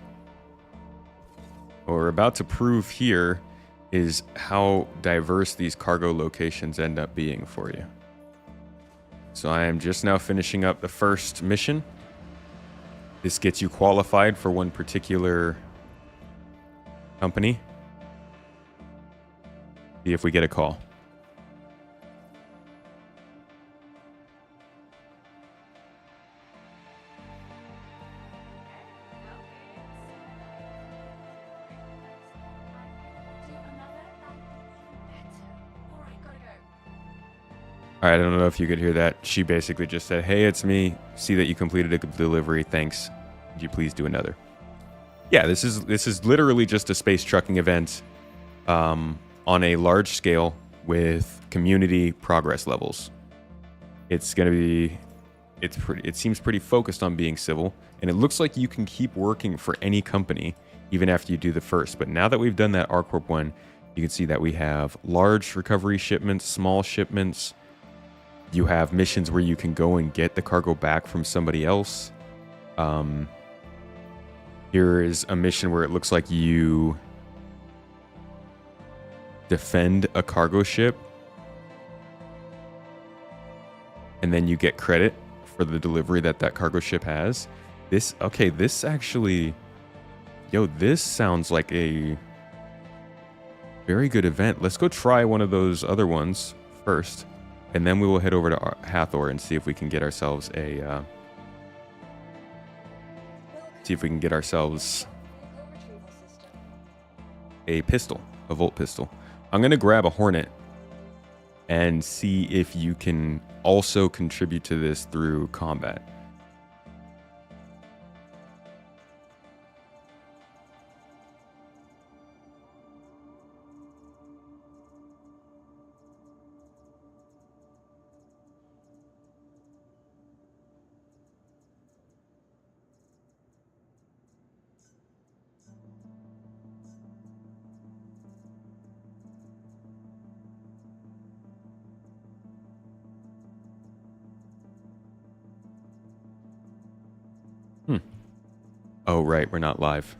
What we're about to prove here is how diverse these cargo locations end up being for you. So I am just now finishing up the first mission. This gets you qualified for one particular company. See if we get a call. Alright, I don't know if you could hear that. She basically just said, hey, it's me. See that you completed a delivery. Thanks. Could you please do another? Yeah, this is literally just a space trucking event on a large scale with community progress levels. It's going to be... It seems pretty focused on being civil, and it looks like you can keep working for any company even after you do the first. But now that we've done that R-Corp one, you can see that we have large recovery shipments, small shipments. You have missions where you can go and get the cargo back from somebody else. Here is a mission where it looks like you defend a cargo ship. And then you get credit for the delivery that cargo ship has. This actually... Yo, this sounds like a Very good event. Let's go try one of those other ones first, and then we will head over to Hatheror and see if we can get ourselves a pistol, a Volt pistol. I'm gonna grab a Hornet and see if you can also contribute to this through combat. Oh, right, we're not live.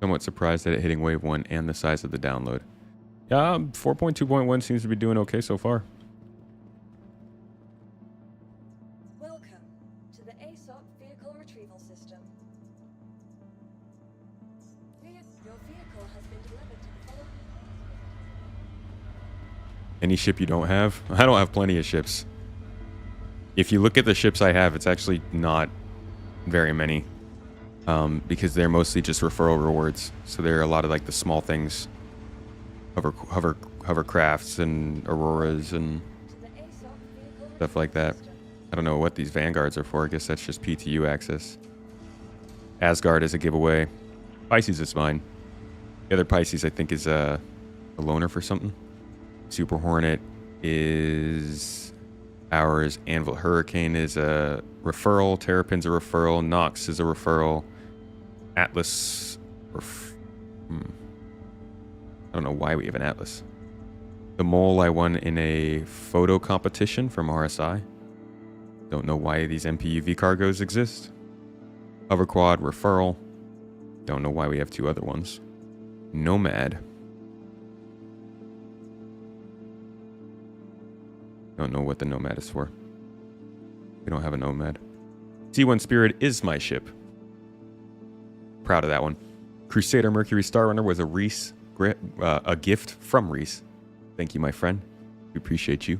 Somewhat surprised at it hitting wave 1 and the size of the download. Yeah, 4.2.1 seems to be doing okay so far. Welcome to the ASOP vehicle retrieval system. Your vehicle has been delivered to the following. Any ship you don't have? I don't have plenty of ships. If you look at the ships I have, it's actually not very many. Because they're mostly just referral rewards. So there are a lot of like the small things. Hovercrafts and Auroras and stuff like that. I don't know what these Vanguards are for. I guess that's just PTU access. Asgard is a giveaway. Pisces is mine. The other Pisces I think is a loaner for something. Super Hornet is ours. Anvil Hurricane is a referral. Terrapin's a referral. Nox is a referral. Atlas. I don't know why we have an Atlas. The Mole I won in a photo competition from RSI. Don't know why these MPUV cargoes exist. Hoverquad, referral. Don't know why we have two other ones. Nomad. Don't know what the Nomad is for. We don't have a Nomad. C1 Spirit is my ship. Proud of that one. Crusader Mercury Star Runner was a gift from Reese. Thank you, my friend. We appreciate you.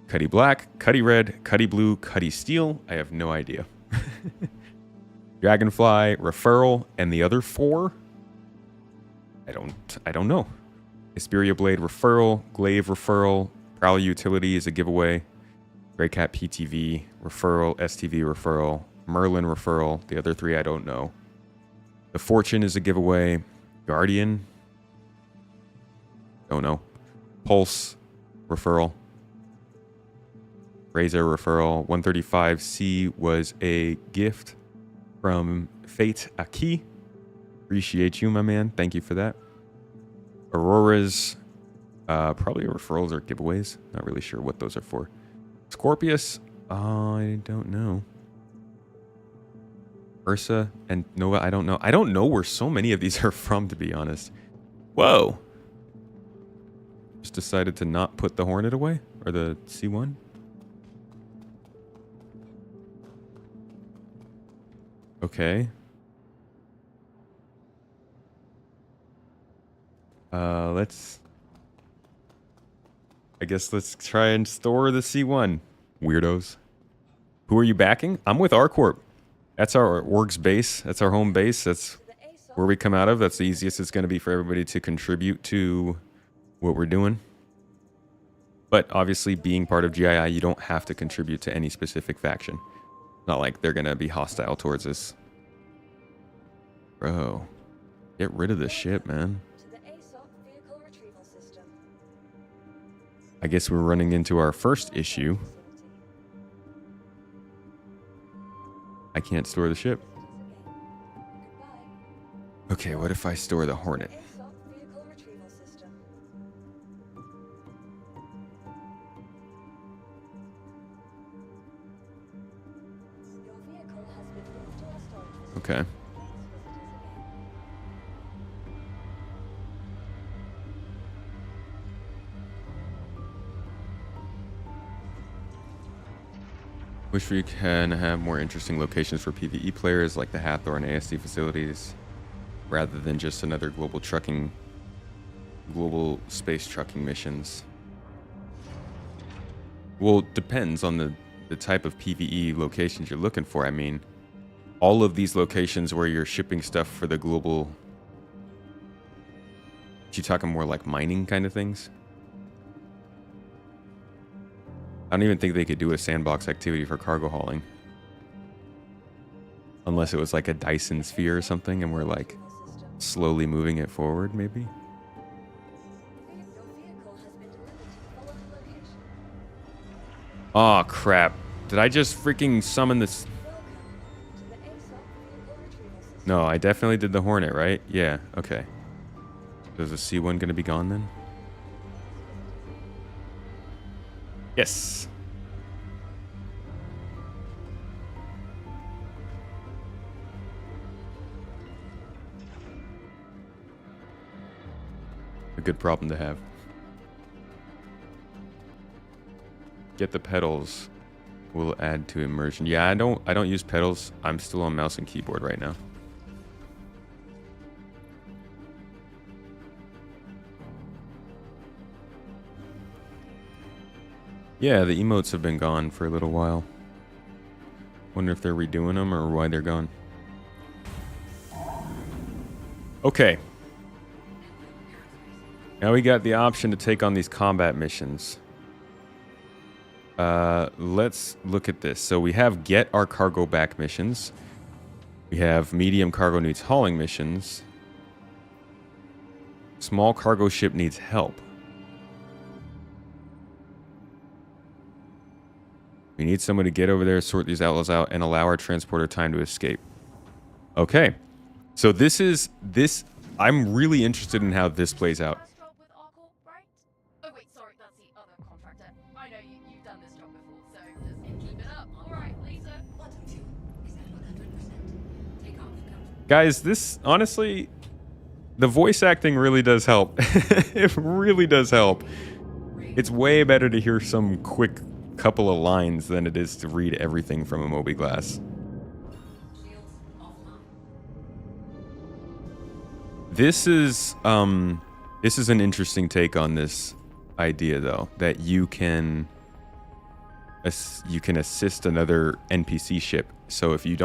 Cuddy Black, Cuddy Red, Cuddy Blue, Cuddy Steel. I have no idea. Dragonfly, Referral, and the other four? I don't know. Hesperia Blade, Referral, Glaive, Referral, Prowl Utility is a giveaway. Greycat PTV, Referral, STV, Referral, Merlin, Referral. The other three I don't know. The Fortune is a giveaway. Guardian. Don't know. Pulse. Referral. Razor Referral. 135C was a gift from Fate Aki. Appreciate you, my man. Thank you for that. Auroras. Probably referrals or giveaways. Not really sure what those are for. Scorpius. I don't know. Ursa and Nova, I don't know. I don't know where so many of these are from, to be honest. Whoa. Just decided to not put the Hornet away? Or the C1? Okay. I guess let's try and store the C1. Weirdos. Who are you backing? I'm with R-Corp. That's our org's base. That's our home base. That's where we come out of. That's the easiest it's going to be for everybody to contribute to what we're doing. But obviously, being part of GII, you don't have to contribute to any specific faction. Not like they're going to be hostile towards us. Bro, get rid of this shit, man. I guess we're running into our first issue. I can't store the ship. Okay, what if I store the Hornet? Okay. Wish we can have more interesting locations for PvE players like the Hatheror and ASD facilities, rather than just another global space trucking missions. Well, it depends on the type of PvE locations you're looking for. I mean, all of these locations where you're shipping stuff for the global... You talking more like mining kind of things? I don't even think they could do a sandbox activity for cargo hauling. Unless it was like a Dyson sphere or something and we're like slowly moving it forward, maybe? Oh crap. Did I just freaking summon this? No, I definitely did the Hornet, right? Yeah, okay. So is the C1 gonna be gone then? Yes. A good problem to have. Get the pedals. Will add to immersion. Yeah, I don't use pedals. I'm still on mouse and keyboard right now. Yeah, the emotes have been gone for a little while. Wonder if they're redoing them or why they're gone. Okay. Now we got the option to take on these combat missions. Let's look at this. So we have get our cargo back missions. We have medium cargo needs hauling missions. Small cargo ship needs help. We need someone to get over there, sort these outlaws out, and allow our transporter time to escape. Okay. So I'm really interested in how this plays out. Guys, this, honestly, the voice acting really does help. It really does help. It's way better to hear some quick couple of lines than it is to read everything from a mobiGlas. This is an interesting take on this idea, though, that you can assist another NPC ship. So if you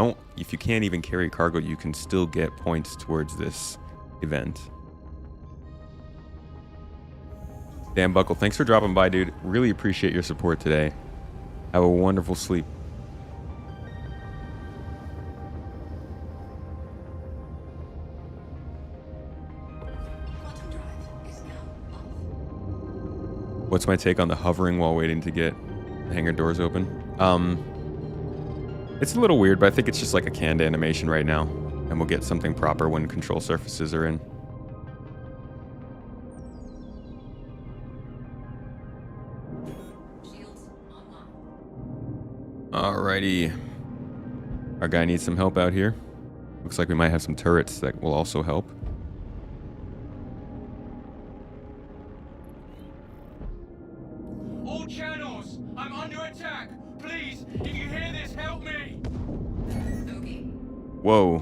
can't even carry cargo, you can still get points towards this event. Dan Buckle, thanks for dropping by, dude. Really appreciate your support today. Have a wonderful sleep. What's my take on the hovering while waiting to get the hangar doors open? It's a little weird, but I think it's just like a canned animation right now. And we'll get something proper when control surfaces are in. Alrighty. Our guy needs some help out here. Looks like we might have some turrets that will also help. All channels! I'm under attack! Please, if you hear this, help me! Whoa.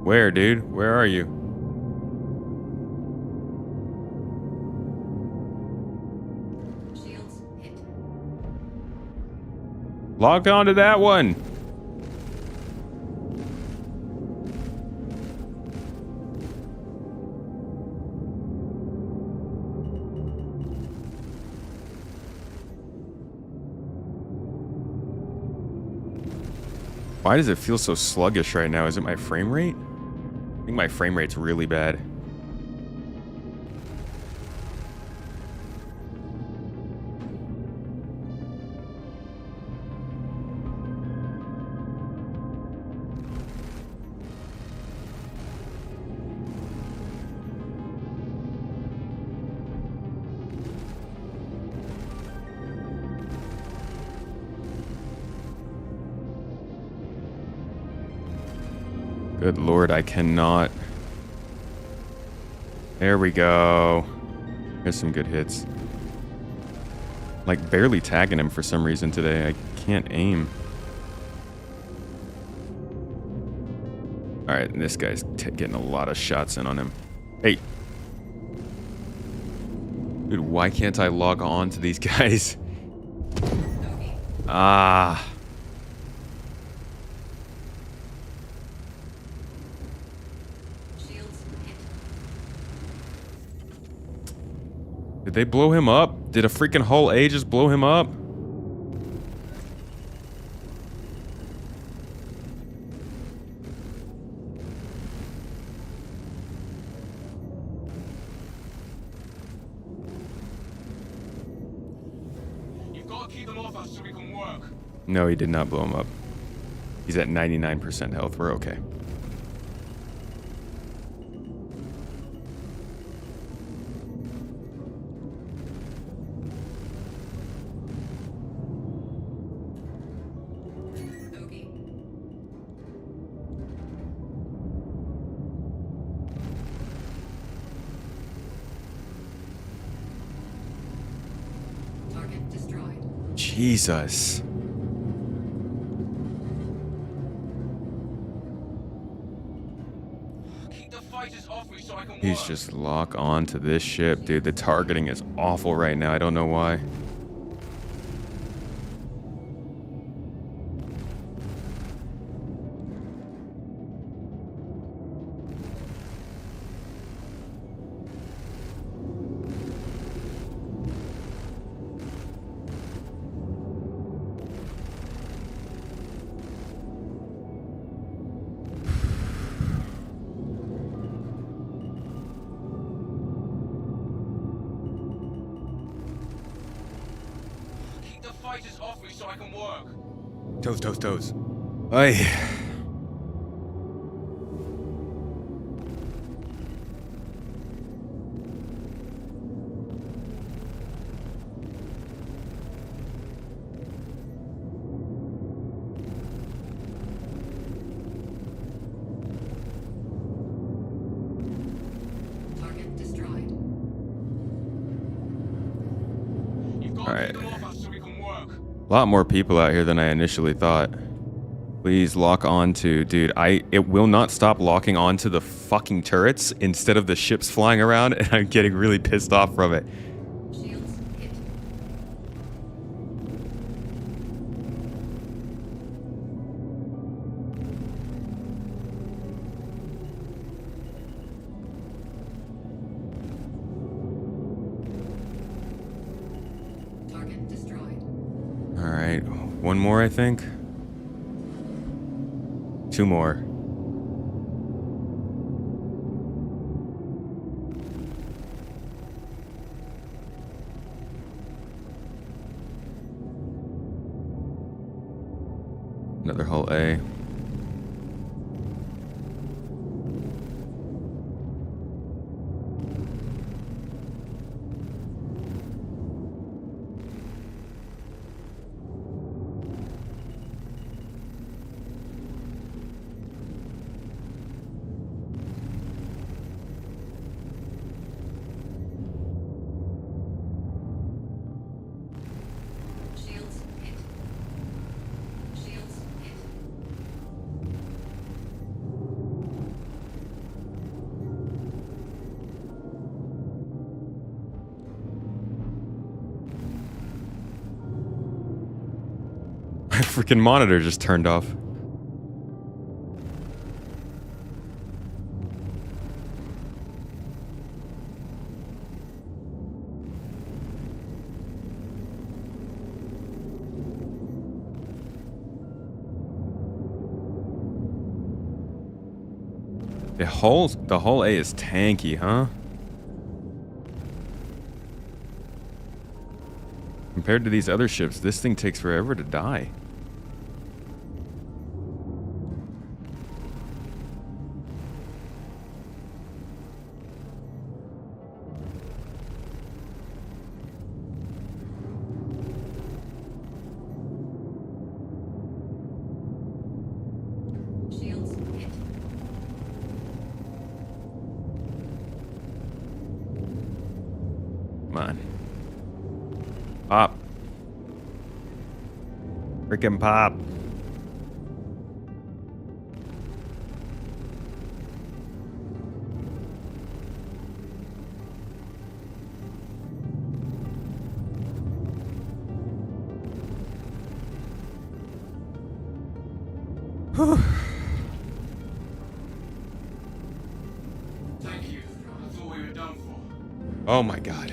Where, dude? Where are you? Shields hit. Logged onto that one. Why does it feel so sluggish right now? Is it my frame rate? I think my frame rate's really bad. Good lord, I cannot. There we go. There's some good hits. like barely tagging him for some reason today. I can't aim. Alright, this guy's getting a lot of shots in on him. Hey. Dude, why can't I log on to these guys? Ah. Did they blow him up? Did a freaking hull A just blow him up? You've got to keep them off us so we can work. No, he did not blow him up. He's at 99% health. We're okay. Jesus. Keep the fighters off me so I can He's work. just lock on to this ship, dude. The targeting is awful right now. I don't know why. Keep the fighters off me so I can work. Toes, toes, toes. Ay. Target destroyed. You've got All to right. keep them off us so we can work. A lot more people out here than I initially thought. Please lock on to, dude, it will not stop locking onto the fucking turrets instead of the ships flying around, and I'm getting really pissed off from it. Shields hit. Target destroyed. All right, one more, I think. Two more. Another hull A. Shields hit. Shields hit. My freaking monitor just turned off. The hull A is tanky, huh? Compared to these other ships, this thing takes forever to die. Shields hit. Come on. Up. Freaking pop. Thank you. I thought we were done for. Oh my god.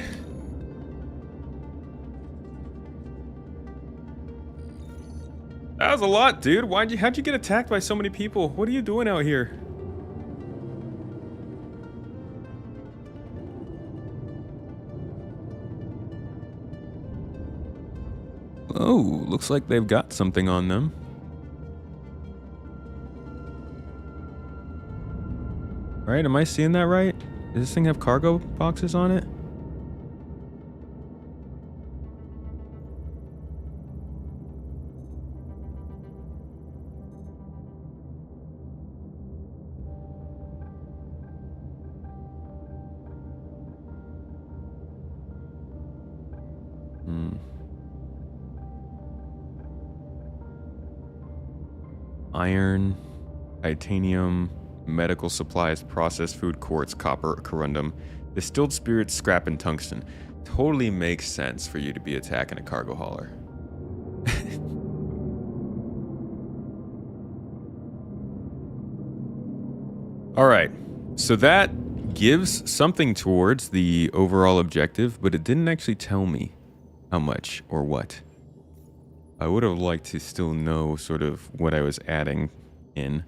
That was a lot, dude. How'd you get attacked by so many people? What are you doing out here? Oh, looks like they've got something on them. Right, am I seeing that right? Does this thing have cargo boxes on it? Iron, titanium, medical supplies, processed food, quartz, copper, corundum, distilled spirits, scrap, and tungsten. Totally makes sense for you to be attacking a cargo hauler. All right, so that gives something towards the overall objective, but it didn't actually tell me how much or what. I would have liked to still know sort of what I was adding in.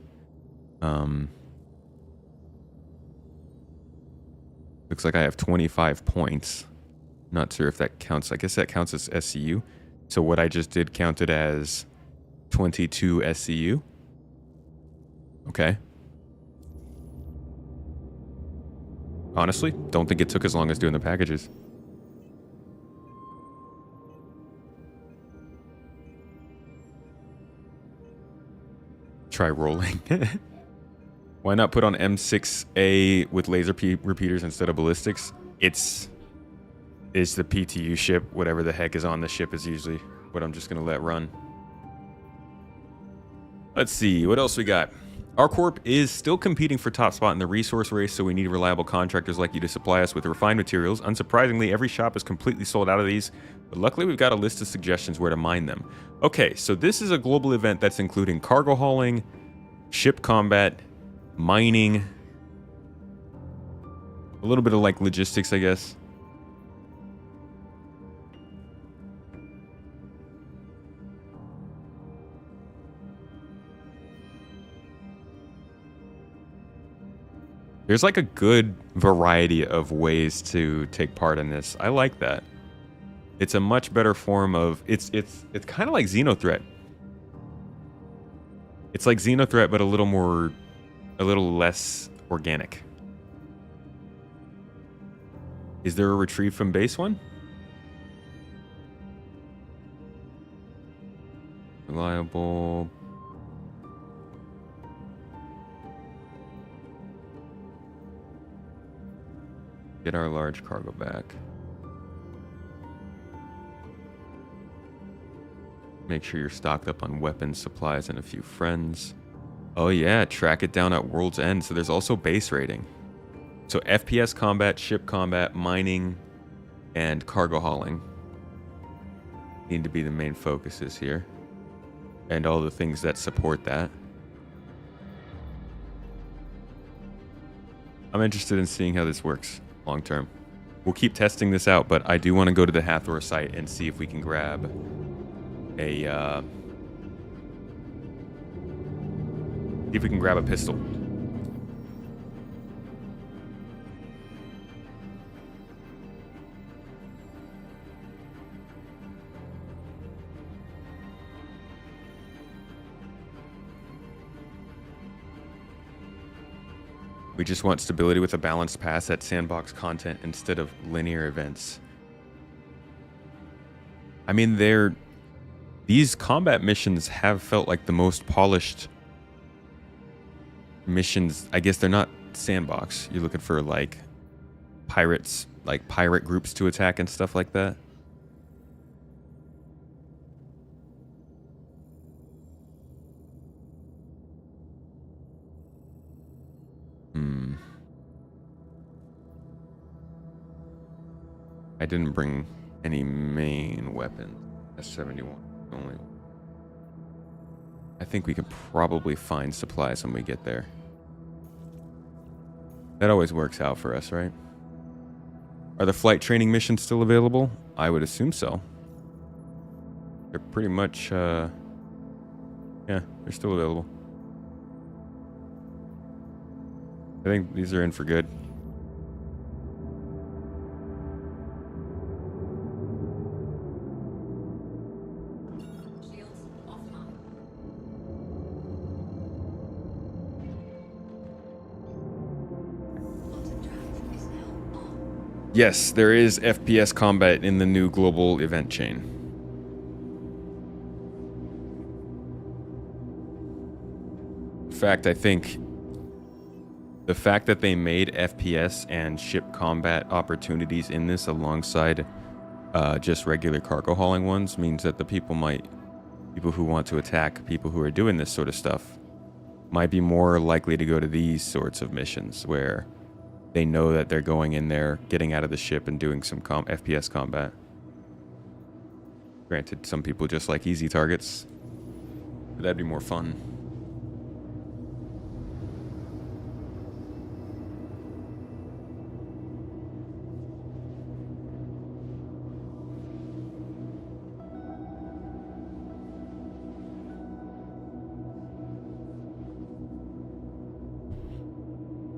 Looks like I have 25 points. Not sure if that counts. I guess that counts as SCU. So what I just did counted as 22 SCU. Okay. Honestly, don't think it took as long as doing the packages. Try rolling. Why not put on M6A with laser repeaters instead of ballistics? It's the PTU ship. Whatever the heck is on the ship is usually what I'm just going to let run. Let's see. What else we got? Our corp is still competing for top spot in the resource race, so we need reliable contractors like you to supply us with refined materials. Unsurprisingly, every shop is completely sold out of these, but luckily we've got a list of suggestions where to mine them. Okay, so this is a global event that's including cargo hauling, ship combat, mining, a little bit of like logistics, I guess. There's like a good variety of ways to take part in this. I like that. It's a much better form of it's kind of like Xenothreat. It's like Xenothreat, but a little less organic. Is there a retrieve from base one? Reliable. Get our large cargo back. Make sure you're stocked up on weapons, supplies, and a few friends. Oh yeah, track it down at World's End. So there's also base rating. So FPS combat, ship combat, mining, and cargo hauling need to be the main focuses here. And all the things that support that. I'm interested in seeing how this works long term. We'll keep testing this out, but I do want to go to the Hatheror site and see if we can grab a pistol. We just want stability with a balanced pass at sandbox content instead of linear events. I mean, these combat missions have felt like the most polished missions. I guess they're not sandbox. You're looking for like pirates, like pirate groups to attack and stuff like that. I didn't bring any main weapons. S71 only. I think we can probably find supplies when we get there. That always works out for us, right? Are the flight training missions still available? I would assume so. They're pretty much, yeah, they're still available. I think these are in for good. Shields offline. Quantum drive is now on. Yes, there is FPS combat in the new global event chain. In fact, I think the fact that they made FPS and ship combat opportunities in this alongside just regular cargo hauling ones means that the people who want to attack people who are doing this sort of stuff might be more likely to go to these sorts of missions where they know that they're going in there, getting out of the ship and doing some FPS combat. Granted, some people just like easy targets, but that'd be more fun.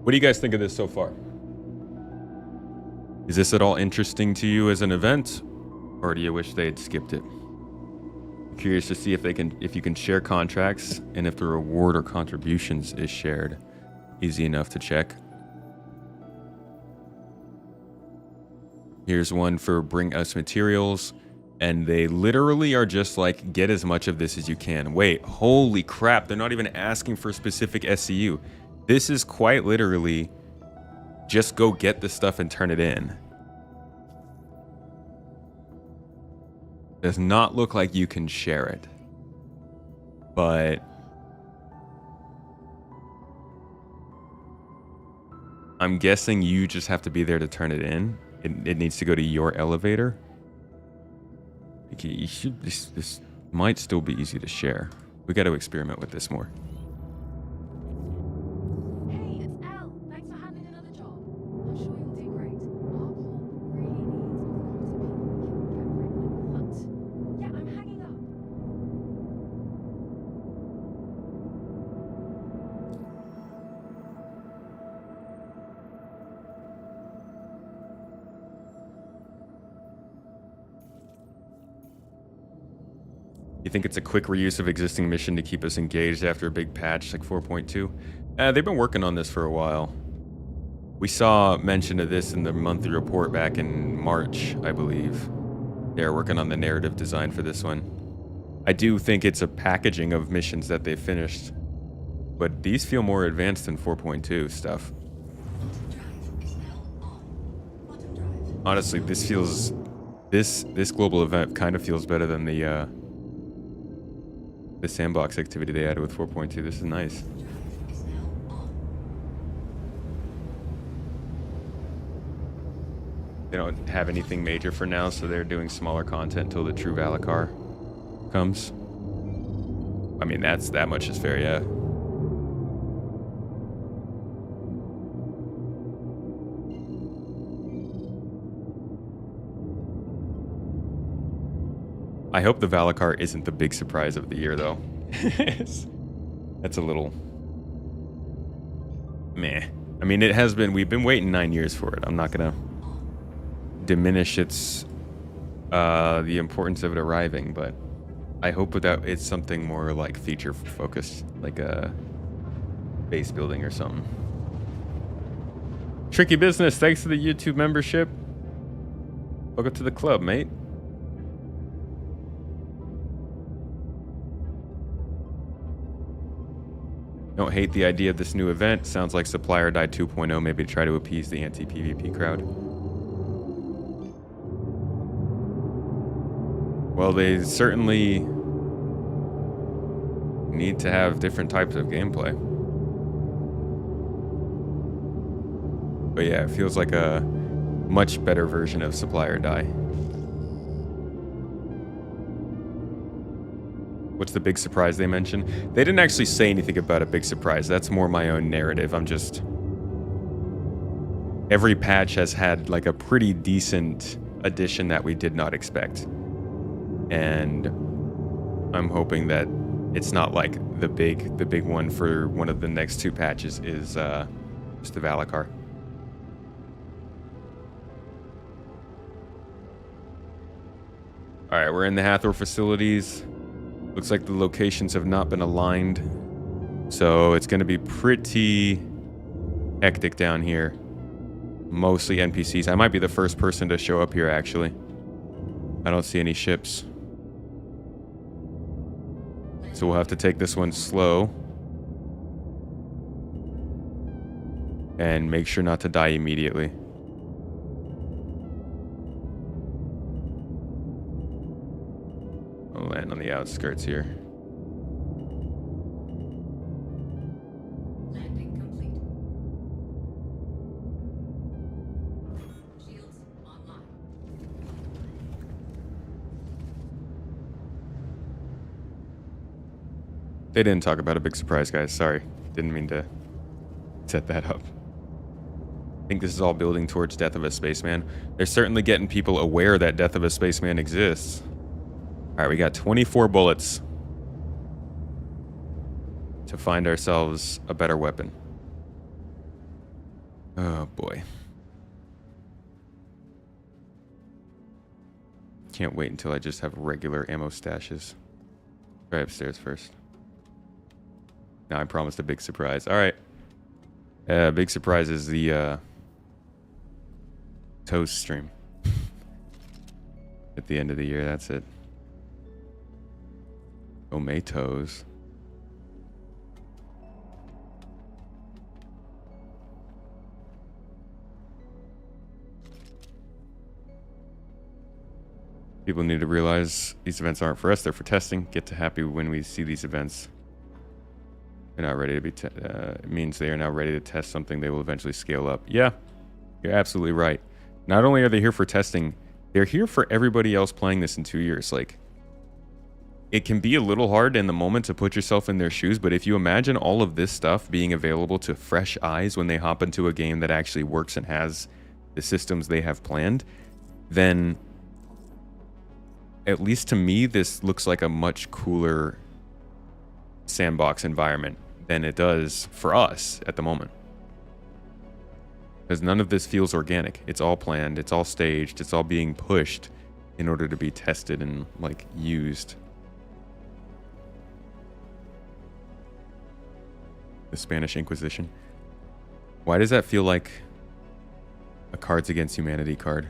What do you guys think of this so far? Is this at all interesting to you as an event, or do you wish they had skipped it? I'm curious to see if you can share contracts and if the reward or contributions is shared. Easy enough to check. Here's one for bring us materials, and they literally are just like, get as much of this as you can. Wait, holy crap, they're not even asking for a specific SCU. This is quite literally just go get the stuff and turn it in. Does not look like you can share it. But I'm guessing you just have to be there to turn it in. It needs to go to your elevator. Okay, this might still be easy to share. We got to experiment with this more. Hey, it's Elle. Thanks for handling another job. I'm sure you'll do great. Our corp really needs all the kinds of people we can get pregnant. But yeah, I'm hanging up. You think it's a quick reuse of existing mission to keep us engaged after a big patch like 4.2? They've been working on this for a while. We saw mention of this in the monthly report back in March, I believe. They're working on the narrative design for this one. I do think it's a packaging of missions that they finished, but these feel more advanced than 4.2 stuff. Quantum drive is now on. Quantum drive. Honestly, this feels... This global event kind of feels better than the sandbox activity they added with 4.2. This is nice. Drive is now on. They don't have anything major for now, so they're doing smaller content until the true Valakar comes. I mean, that much is fair, yeah. I hope the Valakar isn't the big surprise of the year, though. That's a little meh. I mean, it has been. We've been waiting 9 years for it. I'm not gonna diminish its the importance of it arriving, but I hope that it's something more like feature focused, like a base building or something. Tricky Business, thanks for the YouTube membership. Welcome to the club, mate. Don't hate the idea of this new event. Sounds like Supplier Died 2.0, maybe to try to appease the anti-PvP crowd. Well, they certainly need to have different types of gameplay. But yeah, it feels like a much better version of supply or die. What's the big surprise they mentioned? They didn't actually say anything about a big surprise. That's more my own narrative. I'm just... Every patch has had like a pretty decent addition that we did not expect. And I'm hoping that it's not like the big one for one of the next 2 patches is just the Valakar. Alright, we're in the Hatheror facilities. Looks like the locations have not been aligned. So it's going to be pretty hectic down here. Mostly NPCs. I might be the first person to show up here, actually. I don't see any ships. So we'll have to take this one slow. And make sure not to die immediately. I'll land on the outskirts here. Landing complete. Shields online. They didn't talk about a big surprise, guys. Sorry. Didn't mean to set that up. I think this is all building towards Death of a Spaceman. They're certainly getting people aware that Death of a Spaceman exists. Alright, we got 24 bullets to find ourselves a better weapon. Oh boy. Can't wait until I just have regular ammo stashes. Try upstairs first. Now I promised a big surprise. Alright. Big surprise is the toast stream. At the end of the year, that's it. Tomatoes. People need to realize these events aren't for us, they're for testing. Get to happy when we see these events. They're not ready to be, it means they are now ready to test something they will eventually scale up. Yeah, you're absolutely right. Not only are they here for testing, they're here for everybody else playing this in 2 years. Like, it can be a little hard in the moment to put yourself in their shoes, but if you imagine all of this stuff being available to fresh eyes when they hop into a game that actually works and has the systems they have planned, then at least to me, this looks like a much cooler sandbox environment than it does for us at the moment. Because none of this feels organic. It's all planned, it's all staged, it's all being pushed in order to be tested and, like, used. The Spanish Inquisition. Why does that feel like a Cards Against Humanity card?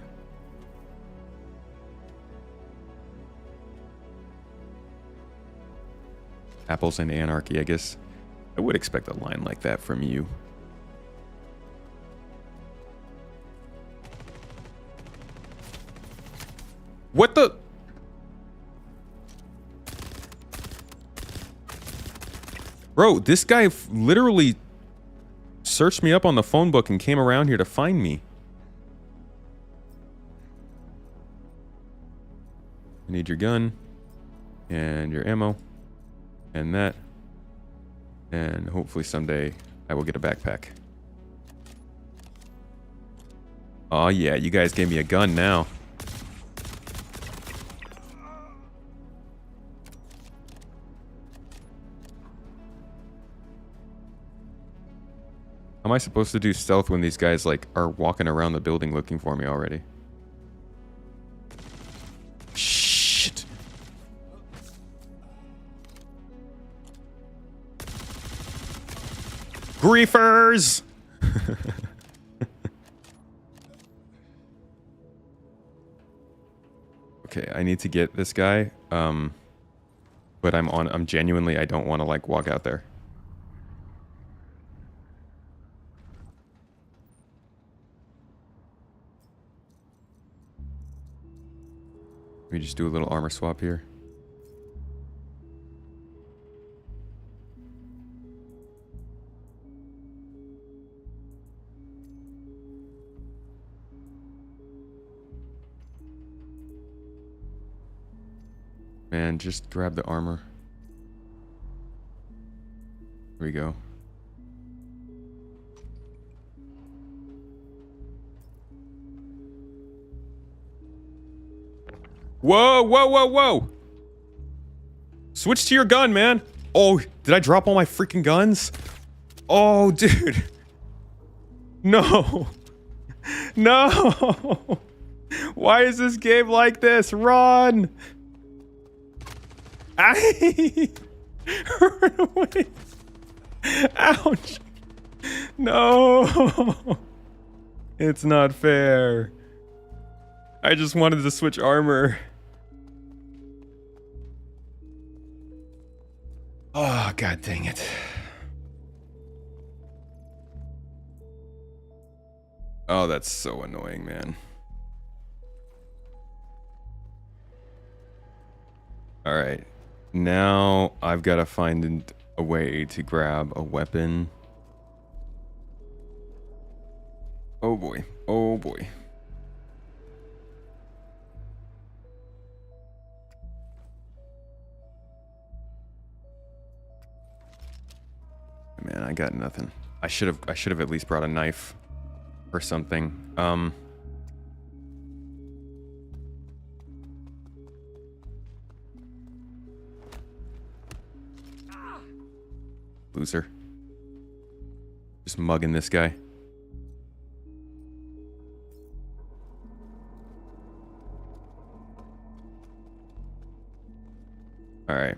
Apples and Anarchy, I guess. I would expect a line like that from you. What the? Bro, this guy literally searched me up on the phone book and came around here to find me. I need your gun and your ammo and that, and hopefully someday I will get a backpack. Oh yeah, you guys gave me a gun now. How am I supposed to do stealth when these guys, like, are walking around the building looking for me already? Shit. Griefers! Okay, I need to get this guy. But I'm genuinely, I don't want to, like, walk out there. Let me just do a little armor swap here. man. Just grab the armor. Here we go. Whoa, whoa, whoa, whoa! Switch to your gun, man! Oh, did I drop all my freaking guns? Oh, dude. No. No! Why is this game like this? Run! Aye! Run away! Ouch! No! It's not fair. I just wanted to switch armor. Oh, god dang it. Oh, that's so annoying, man. Alright. Now I've got to find a way to grab a weapon. Oh boy. Oh boy. Man, I got nothing. I should have at least brought a knife or something. Loser. Just mugging this guy. Alright.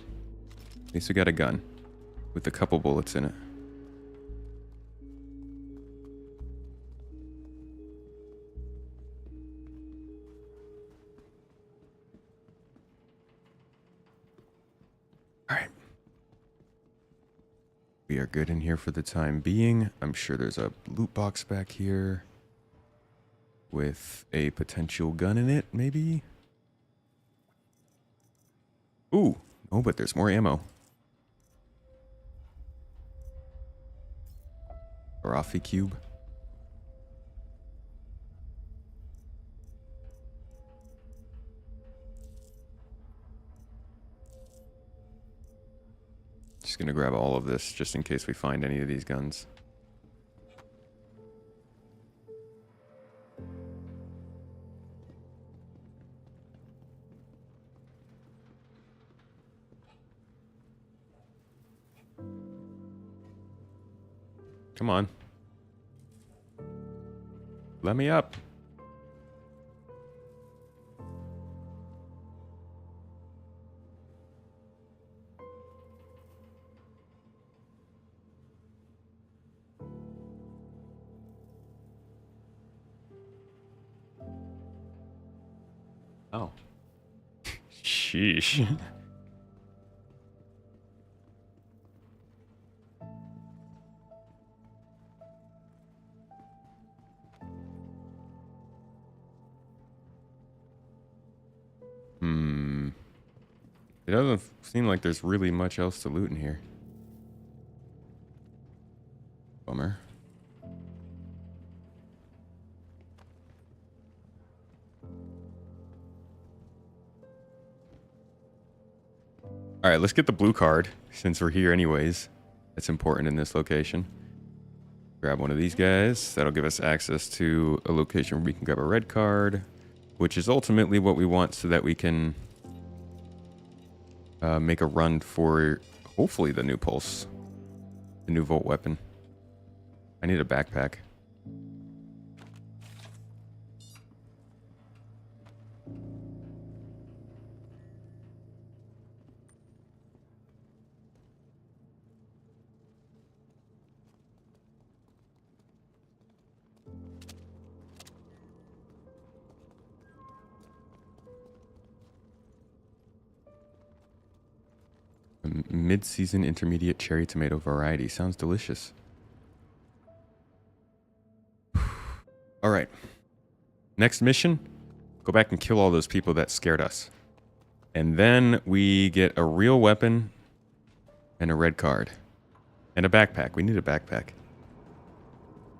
At least we got a gun. With a couple bullets in it. Alright. We are good in here for the time being. I'm sure there's a loot box back here. With a potential gun in it, maybe? Ooh. Oh, but there's more ammo. Rafi cube. Just gonna grab all of this just in case we find any of these guns. Come on. Let me up. Oh. Sheesh. It doesn't seem like there's really much else to loot in here. Bummer. Alright, let's get the blue card, since we're here anyways. That's important in this location. Grab one of these guys. That'll give us access to a location where we can grab a red card, which is ultimately what we want so that we can make a run for, hopefully, the new pulse. The new Volt weapon. I need a backpack. Mid-season intermediate cherry tomato variety. Sounds delicious. All right. Next mission. Go back and kill all those people that scared us. And then we get a real weapon and a red card. And a backpack. We need a backpack.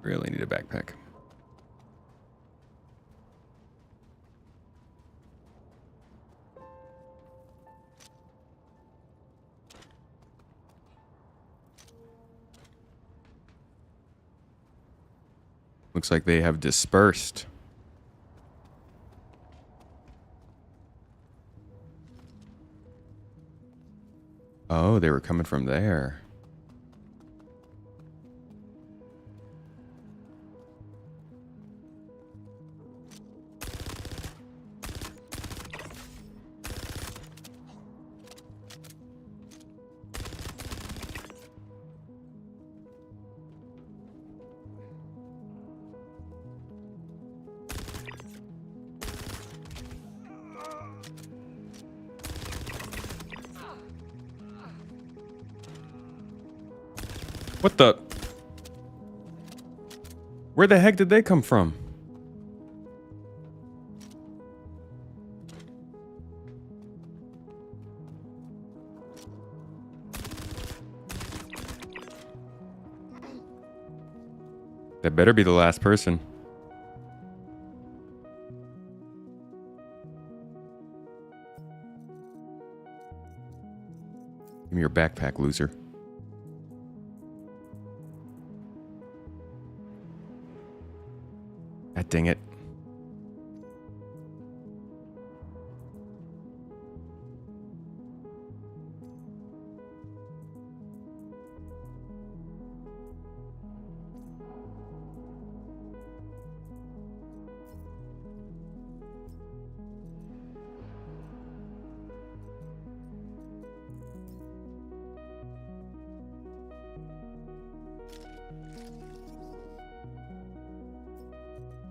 Really need a backpack. Looks like they have dispersed. Oh, they were coming from there. What the? Where the heck did they come from? That better be the last person. Give me your backpack, loser. God dang it.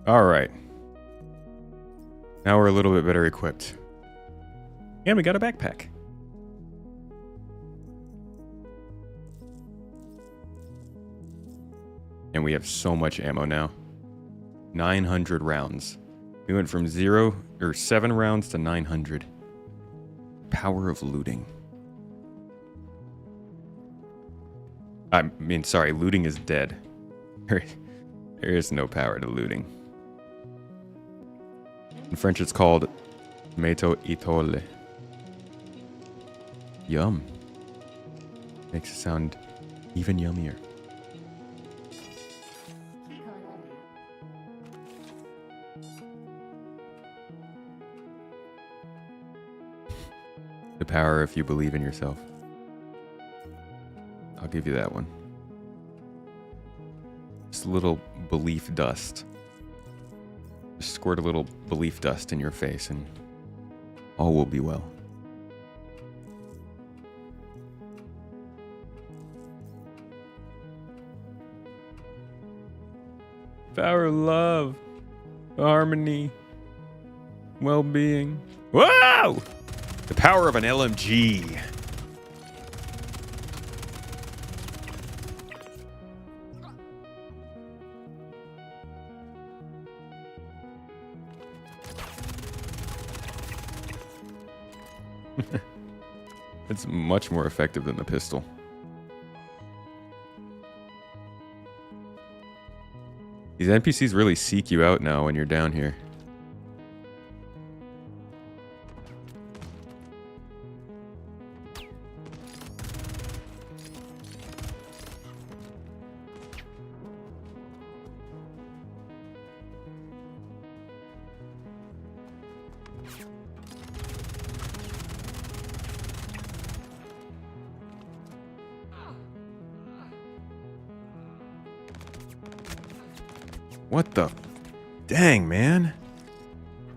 All right. Now we're a little bit better equipped. And we got a backpack. And we have so much ammo now. 900 rounds. We went from 7 rounds to 900. Power of looting. I mean, sorry, looting is dead. There is no power to looting. In French, it's called tomato itole. Yum. Makes it sound even yummier. The power if you believe in yourself. I'll give you that one. Just a little belief dust. Just squirt a little belief dust in your face and all will be well. Power of love, harmony, well-being. Whoa! The power of an LMG. It's much more effective than the pistol. These NPCs really seek you out now when you're down here. What the? Dang, man.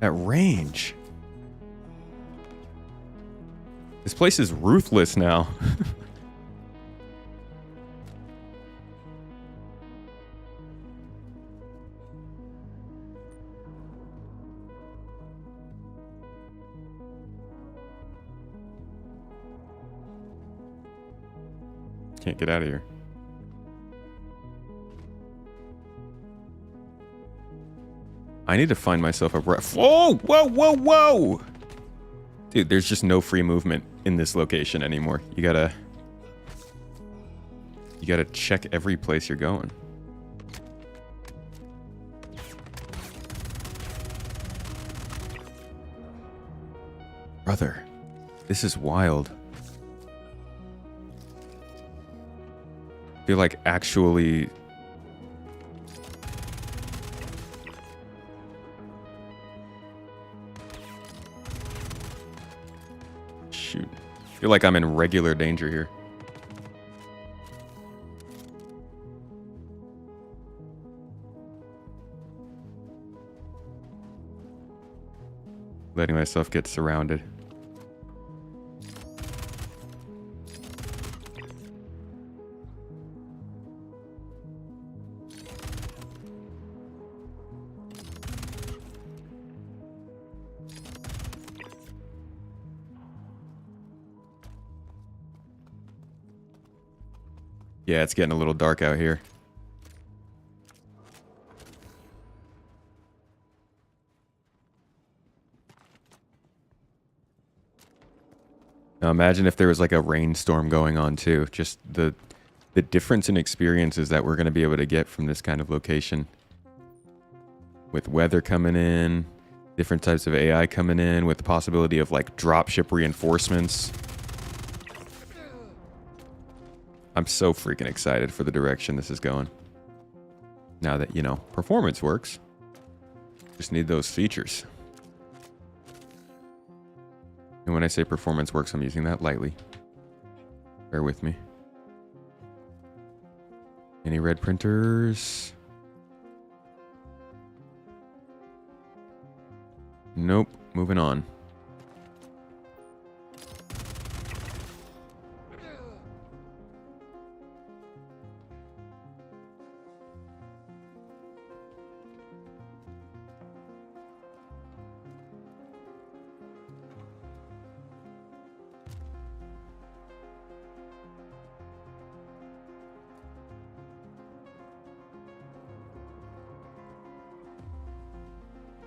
That range. This place is ruthless now. Can't get out of here. I need to find myself a ref. Whoa, whoa, whoa, whoa! Dude, there's just no free movement in this location anymore. You gotta check every place you're going. Brother, this is wild. I feel like actually feel like I'm in regular danger here. Letting myself get surrounded. Yeah, it's getting a little dark out here. Now imagine if there was like a rainstorm going on too. Just the difference in experiences that we're going to be able to get from this kind of location. With weather coming in, different types of AI coming in, with the possibility of like dropship reinforcements. I'm so freaking excited for the direction this is going. Now that, you know, performance works. Just need those features. And when I say performance works, I'm using that lightly. Bear with me. Any red printers? Nope. Moving on.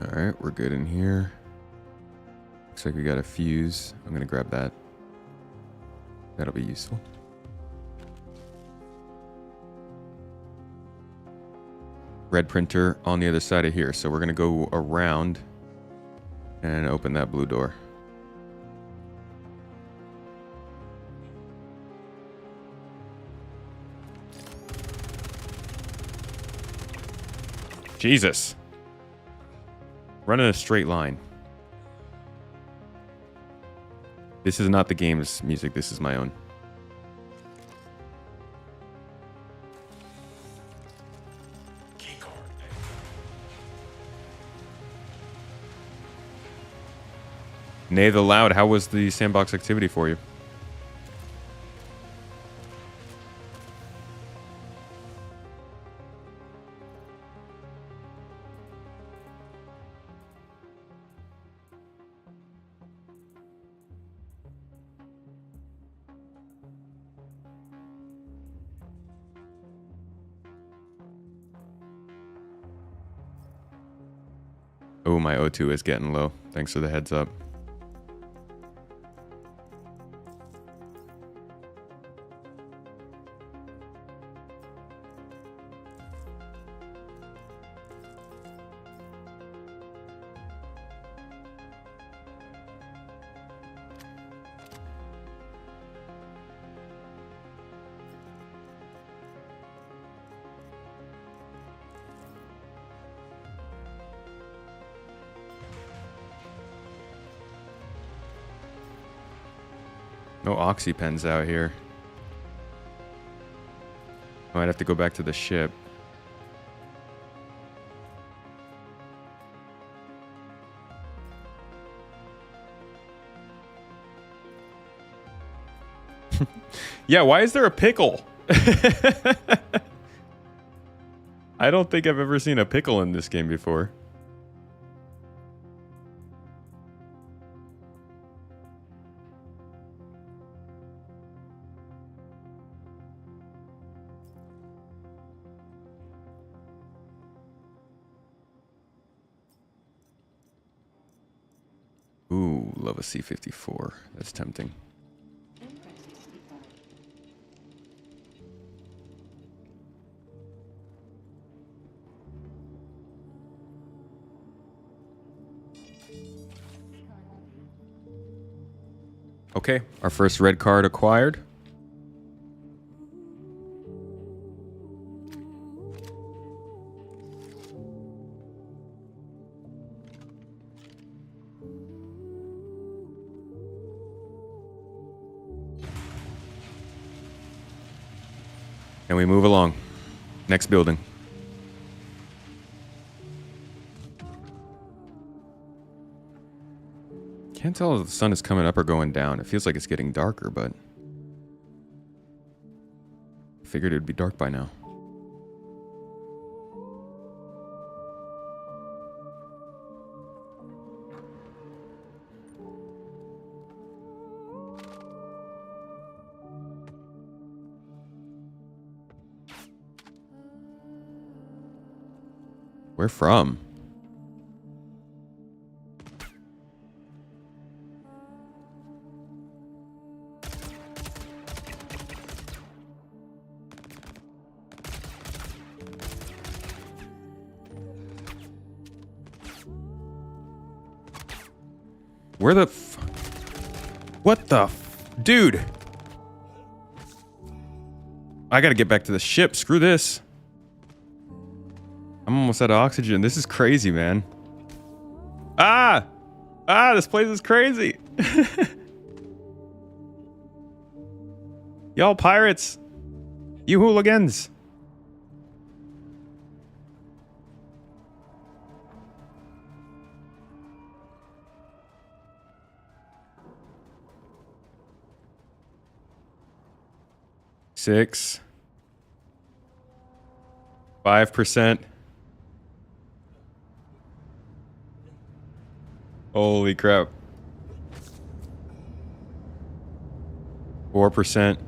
Alright, we're good in here. Looks like we got a fuse. I'm gonna grab that. That'll be useful. Red printer on the other side of here. So we're gonna go around and open that blue door. Jesus. Run in a straight line. This is not the game's music. This is my own. Nay the Loud, how was the sandbox activity for you? Oh, my O2 is getting low. Thanks for the heads up. No oxy pens out here. I might have to go back to the ship. Yeah, why is there a pickle? I don't think I've ever seen a pickle in this game before. Ooh, love a C-54. That's tempting. Okay, our first red card acquired. And we move along. Next building. Can't tell if the sun is coming up or going down. It feels like it's getting darker, but I figured it would be dark by now. Where from? Where the f... What the f... Dude! I gotta get back to the ship. Screw this. I'm almost out of oxygen. This is crazy, man. Ah! Ah, this place is crazy. Y'all pirates. You hooligans. Six. 5%. Holy crap. 4%.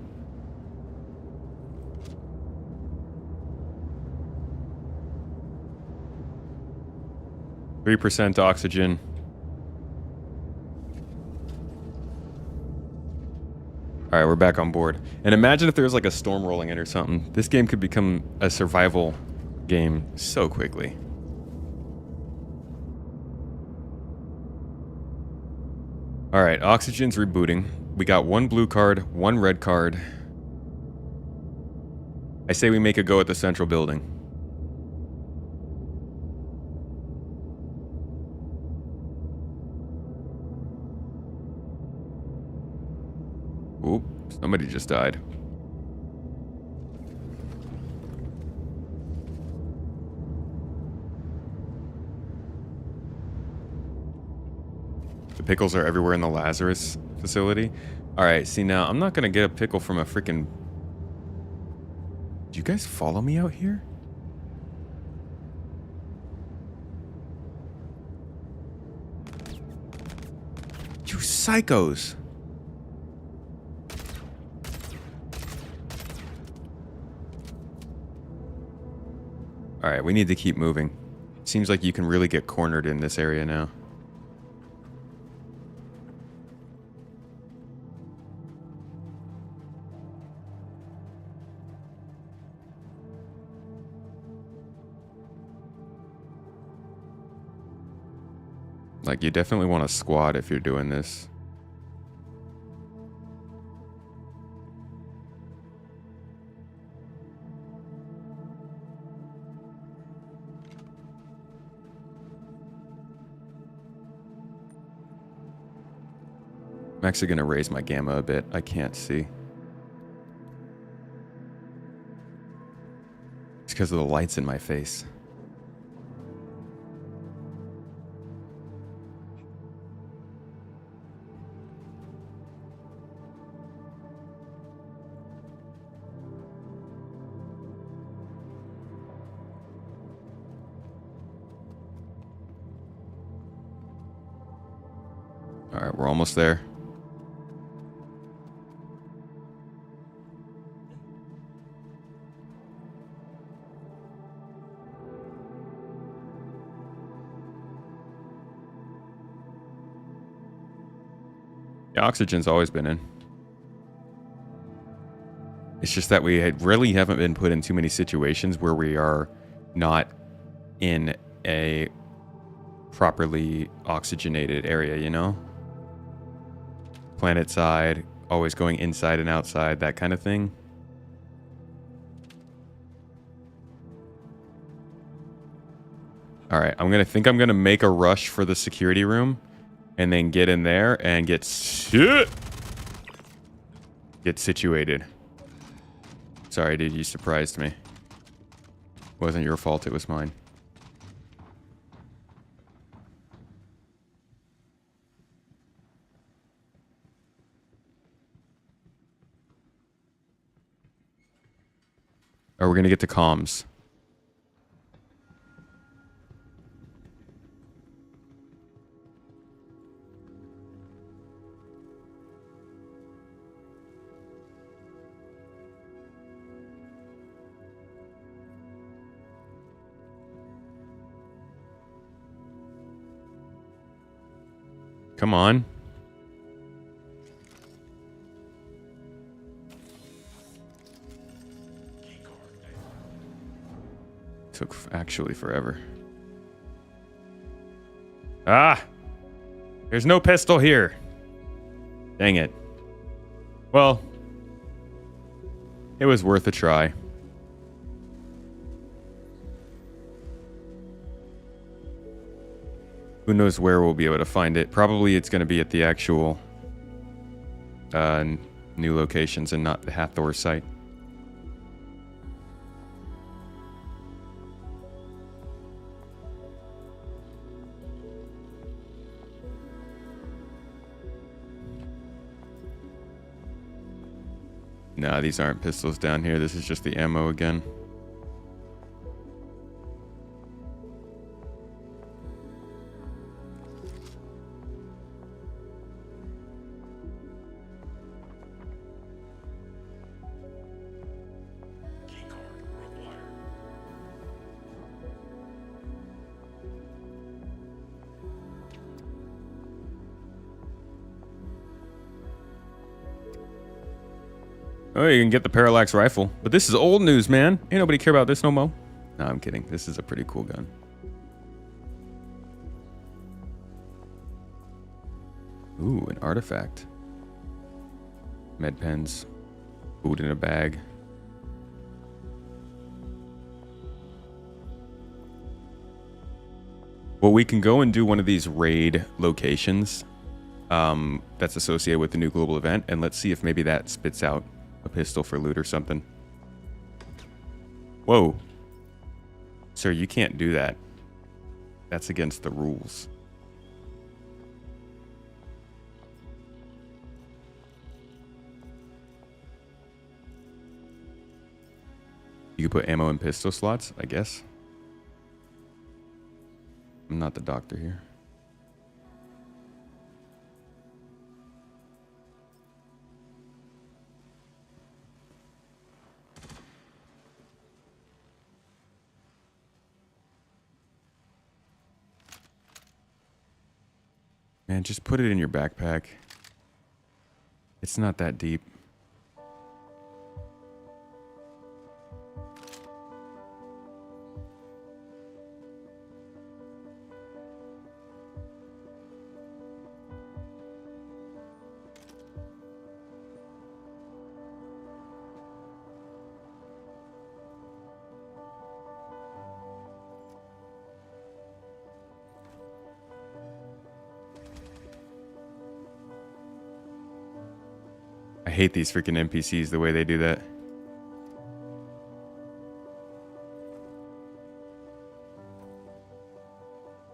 % oxygen. All right, we're back on board. And imagine if there was like a storm rolling in or something. This game could become a survival game so quickly. All right, oxygen's rebooting. We got one blue card, one red card. I say we make a go at the central building. Oop, somebody just died. The pickles are everywhere in the Lazarus facility. Alright, see now, I'm not gonna get a pickle from a freaking... Do you guys follow me out here? You psychos! Alright, we need to keep moving. Seems like you can really get cornered in this area now. Like, you definitely want a squad if you're doing this. I'm actually going to raise my gamma a bit. I can't see. It's because of the lights in my face. All right, we're almost there. The oxygen's always been in. It's just that we really haven't been put in too many situations where we are not in a properly oxygenated area, you know? Planet side, always going inside and outside, that kind of thing. All right, I'm gonna make a rush for the security room, and then get in there and get situated. Sorry, dude, you surprised me. Wasn't your fault, it was mine. Are we gonna get to comms? Come on. Took actually forever. Ah! There's no pistol here. Dang it. Well, it was worth a try. Who knows where we'll be able to find it. Probably it's going to be at the actual new locations and not the Hatheror site. Nah, these aren't pistols down here. This is just the ammo again. Oh, you can get the parallax rifle. But this is old news, man. Ain't nobody care about this no more. No, I'm kidding. This is a pretty cool gun. Ooh, an artifact. Med pens. Food in a bag. Well, we can go and do one of these raid locations that's associated with the new global event, and let's see if maybe that spits out a pistol for loot or something. Whoa. Sir, you can't do that. That's against the rules. You could put ammo in pistol slots, I guess. I'm not the doctor here. Man, just put it in your backpack. It's not that deep. I hate these freaking NPCs, the way they do that.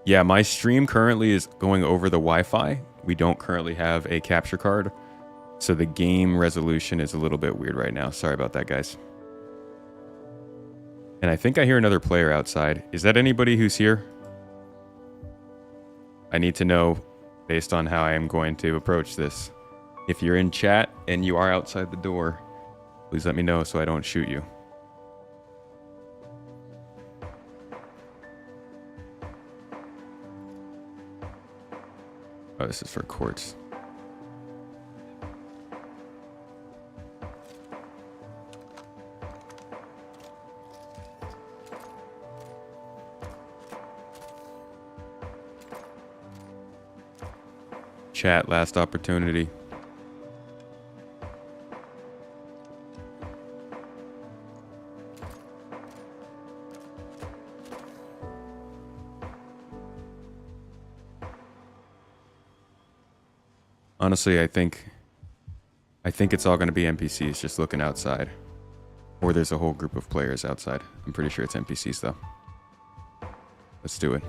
Yeah, my stream currently is going over the Wi-Fi. We don't currently have a capture card, so the game resolution is a little bit weird right now. Sorry about that, guys. And I think I hear another player outside. Is that anybody who's here? I need to know based on how I am going to approach this. If you're in chat and you are outside the door, please let me know so I don't shoot you. Oh, this is for quartz. Chat, last opportunity. Honestly, I think it's all going to be NPCs just looking outside. Or there's a whole group of players outside. I'm pretty sure it's NPCs though. Let's do it.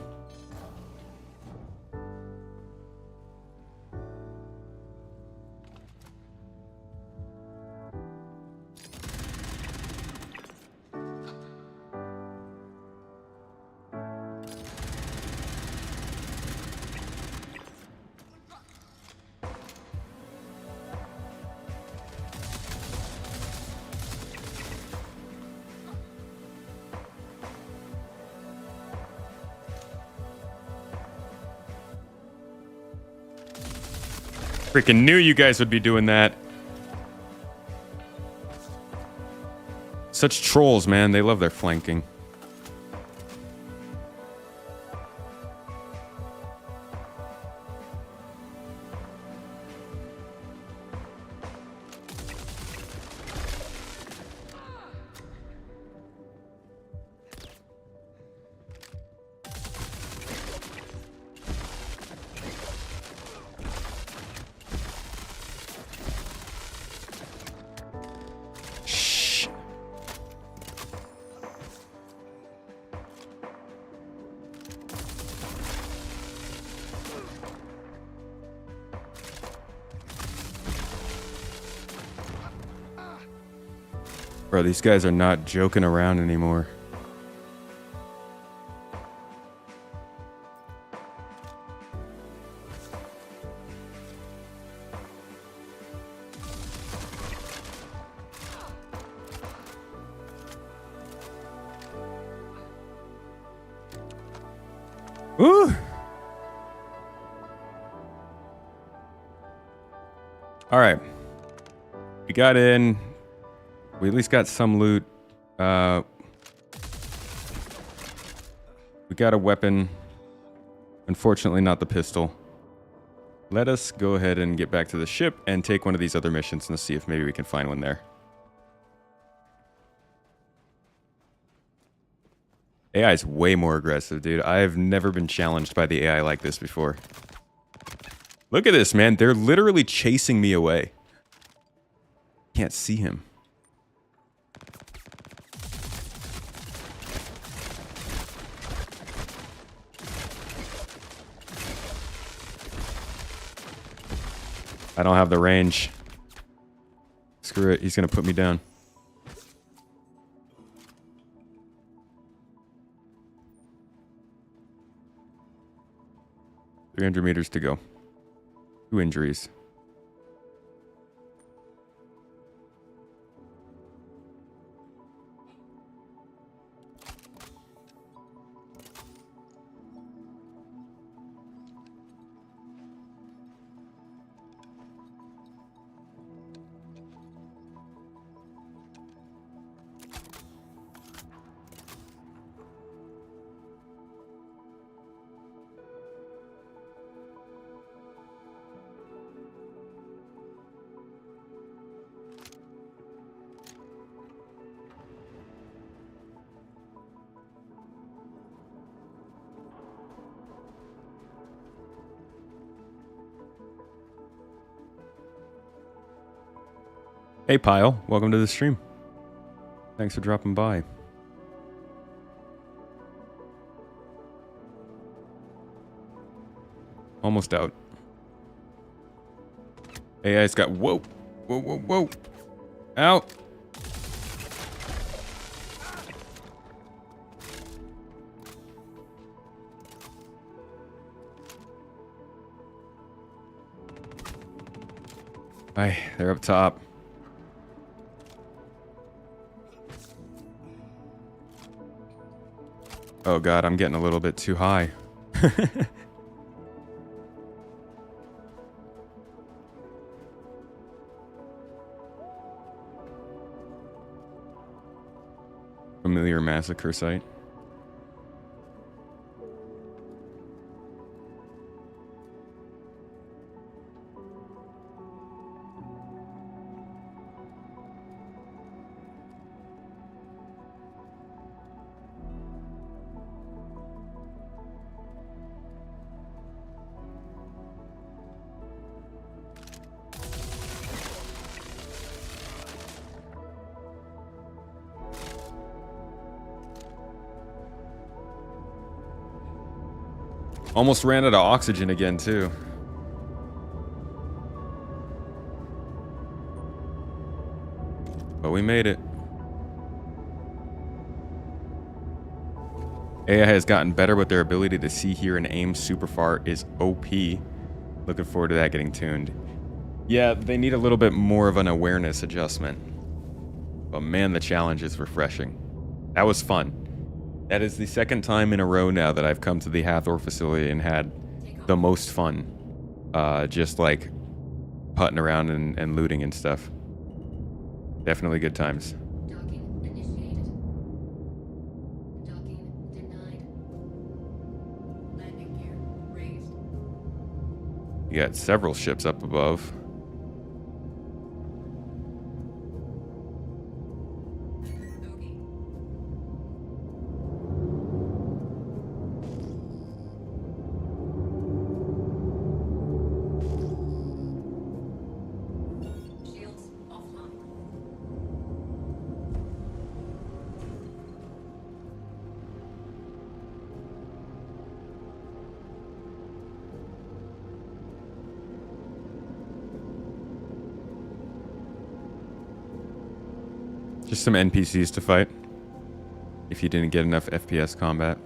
Freaking knew you guys would be doing that. Such trolls, man. They love their flanking. Bro, these guys are not joking around anymore. Woo! All right. We got in. We at least got some loot. We got a weapon. Unfortunately, not the pistol. Let us go ahead and get back to the ship and take one of these other missions and see if maybe we can find one there. AI is way more aggressive, dude. I have never been challenged by the AI like this before. Look at this, man. They're literally chasing me away. Can't see him. I don't have the range. Screw it. He's going to put me down. $300 meters to go. 2 injuries. Hey, Pyle. Welcome to the stream. Thanks for dropping by. Almost out. AI's got... Whoa. Whoa, whoa, whoa. Out. Aye, they're up top. Oh god, I'm getting a little bit too high. Familiar massacre site. Almost ran out of oxygen again, too. But we made it. AI has gotten better, but their ability to see, hear, and aim super far is OP. Looking forward to that getting tuned. Yeah, they need a little bit more of an awareness adjustment. But man, the challenge is refreshing. That was fun. That is the second time in a row now that I've come to the Hatheror facility and had the most fun. Just like putting around and looting and stuff. Definitely good times. Docking initiated. Docking denied. Landing gear raised. You got several ships up above. Bogey. Shields offline. Just some NPCs to fight. If you didn't get enough FPS combat.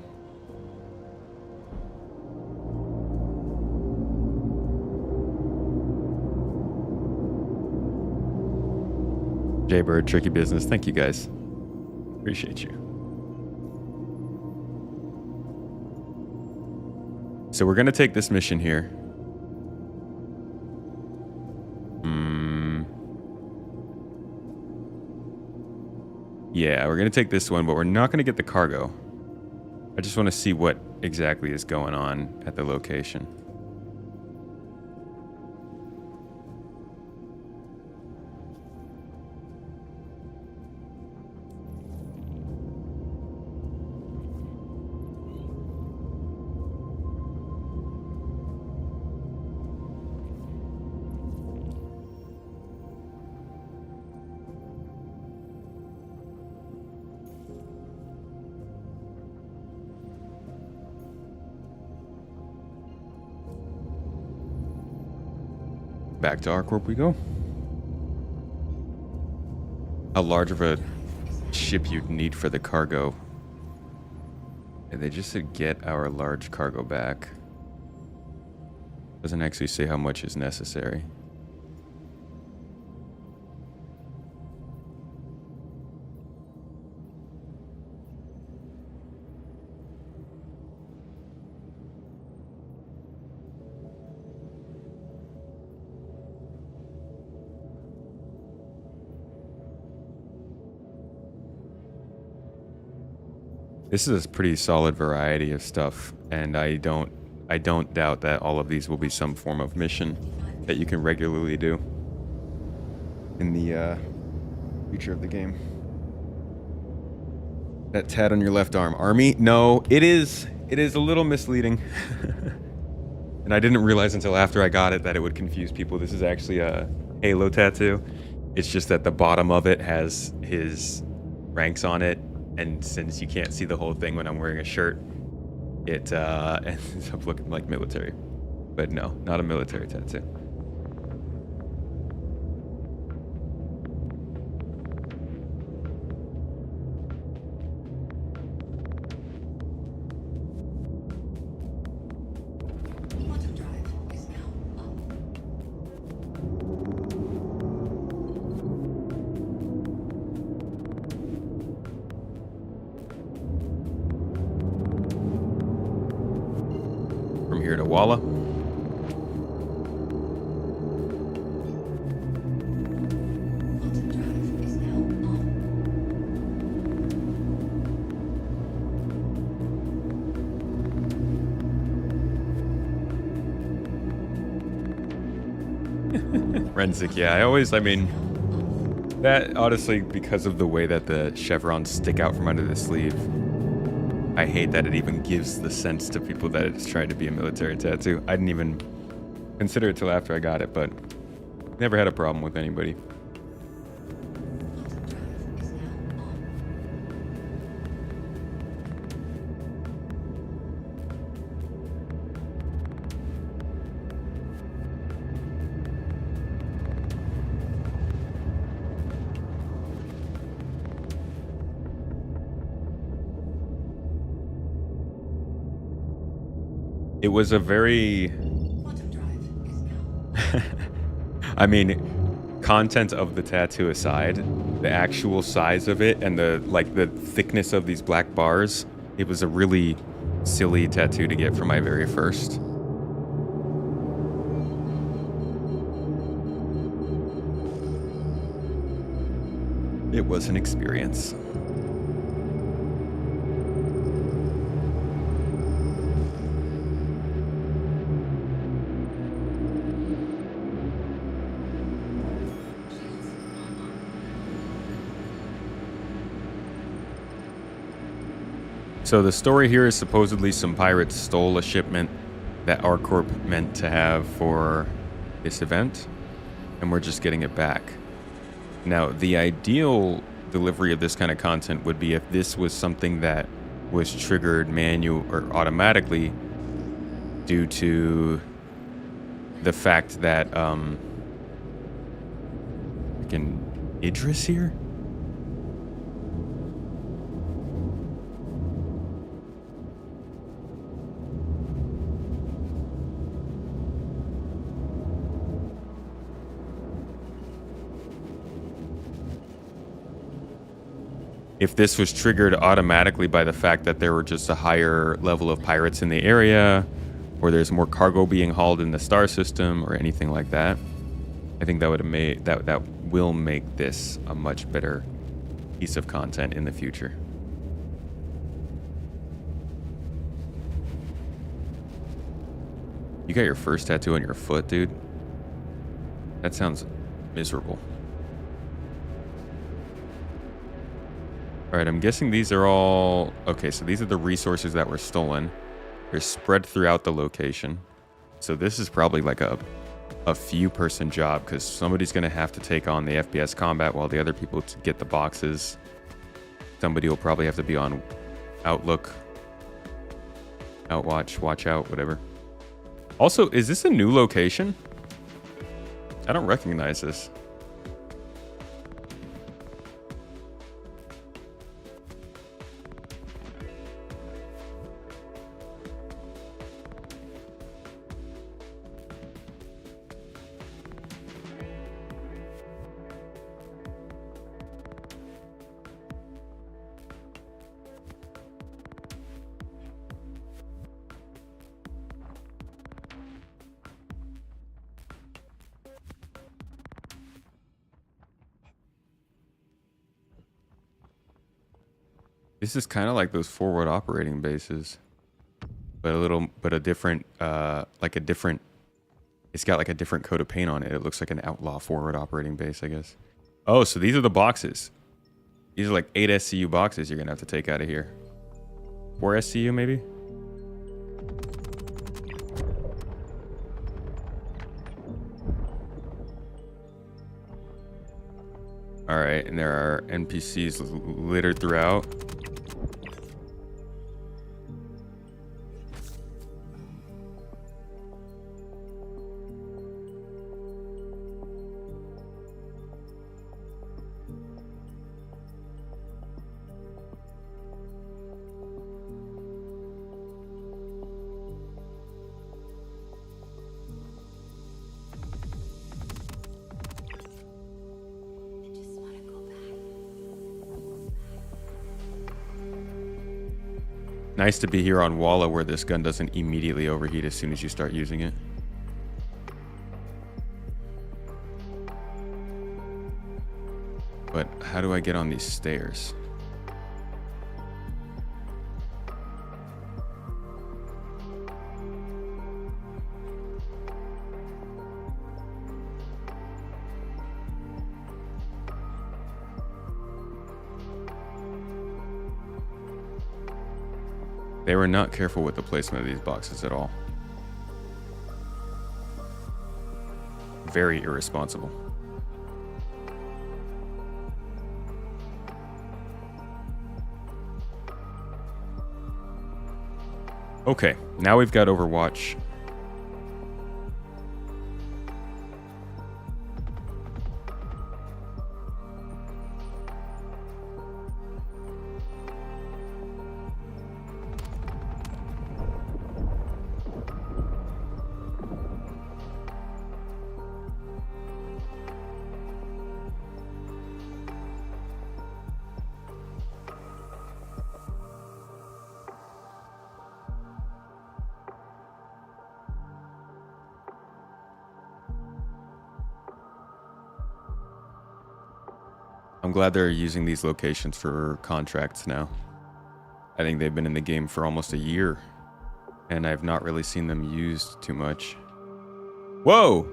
Jaybird, Tricky Business, thank you guys. Appreciate you. So we're gonna take this mission here. Yeah, we're gonna take this one, but we're not gonna get the cargo. I just want to see what exactly is going on at the location. Back to ArcCorp we go. How large of a ship you'd need for the cargo? And they just said get our large cargo back. Doesn't actually say how much is necessary. This is a pretty solid variety of stuff, and I don't doubt that all of these will be some form of mission that you can regularly do in the future of the game. That tat on your left arm, Army? No, it is a little misleading. And I didn't realize until after I got it that it would confuse people. This is actually a Halo tattoo. It's just that the bottom of it has his ranks on it. And since you can't see the whole thing when I'm wearing a shirt, it ends up looking like military. But no, not a military tattoo. Quantum drive is now up. From here to Walla. Quantum drive is now on. Rensic, yeah. That honestly, because of the way that the chevrons stick out from under the sleeve, I hate that it even gives the sense to people that it's trying to be a military tattoo. I didn't even consider it till after I got it, but never had a problem with anybody. Quantum drive is now on. It was a very, Quantum drive is now I mean, content of the tattoo aside, the actual size of it and the thickness of these black bars, it was a really silly tattoo to get for my very first. It was an experience. So the story here is supposedly some pirates stole a shipment that our corp meant to have for this event, and we're just getting it back. Now, the ideal delivery of this kind of content would be if this was something that was triggered manual or automatically due to the fact that freaking Idris here? If this was triggered automatically by the fact that there were just a higher level of pirates in the area, or there's more cargo being hauled in the star system, or anything like that, I think that would have made that will make this a much better piece of content in the future. You got your first tattoo on your foot, dude? That sounds miserable. All right, I'm guessing these are all... Okay, so these are the resources that were stolen. They're spread throughout the location. So this is probably like a few-person job, because somebody's going to have to take on the FPS combat while the other people get the boxes. Somebody will probably have to be on Outlook, Outwatch, Watch Out, whatever. Also, is this a new location? I don't recognize this. This is kind of like those forward operating bases, but a different, it's got like a different coat of paint on it. It looks like an outlaw forward operating base, I guess. Oh, so these are the boxes. These are like 8 SCU boxes you're gonna have to take out of here. 4 SCU maybe? All right, and there are NPCs littered throughout. I just want to go back. Nice to be here on Walla where this gun doesn't immediately overheat as soon as you start using it. But how do I get on these stairs? They were not careful with the placement of these boxes at all. Very irresponsible. Okay, now we've got Overwatch. I'm glad they're using these locations for contracts now. I think they've been in the game for almost a year, and I've not really seen them used too much. Whoa!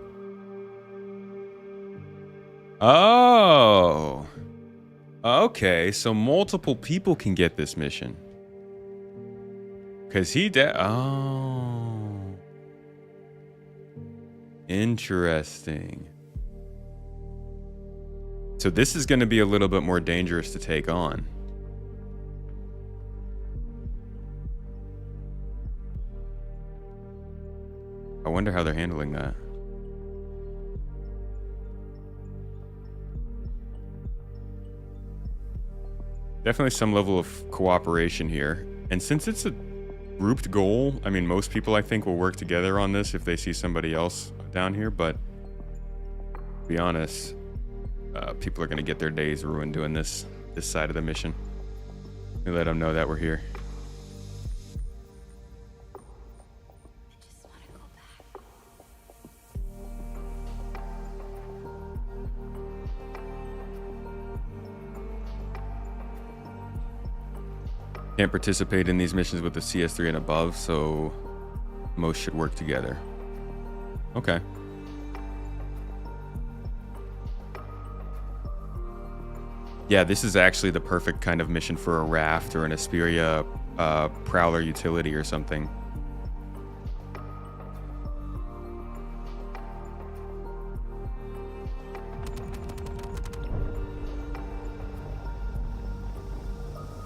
Oh! Okay, so multiple people can get this mission. Because oh. Interesting. So this is going to be a little bit more dangerous to take on. I wonder how they're handling that. Definitely some level of cooperation here. And since it's a grouped goal, I mean, most people I think will work together on this if they see somebody else down here, but to be honest, people are going to get their days ruined doing this side of the mission. We let them know that we're here. Can't participate in these missions with the CS3 and above, so most should work together. Okay. Yeah, this is actually the perfect kind of mission for a raft or an Asperia Prowler utility or something.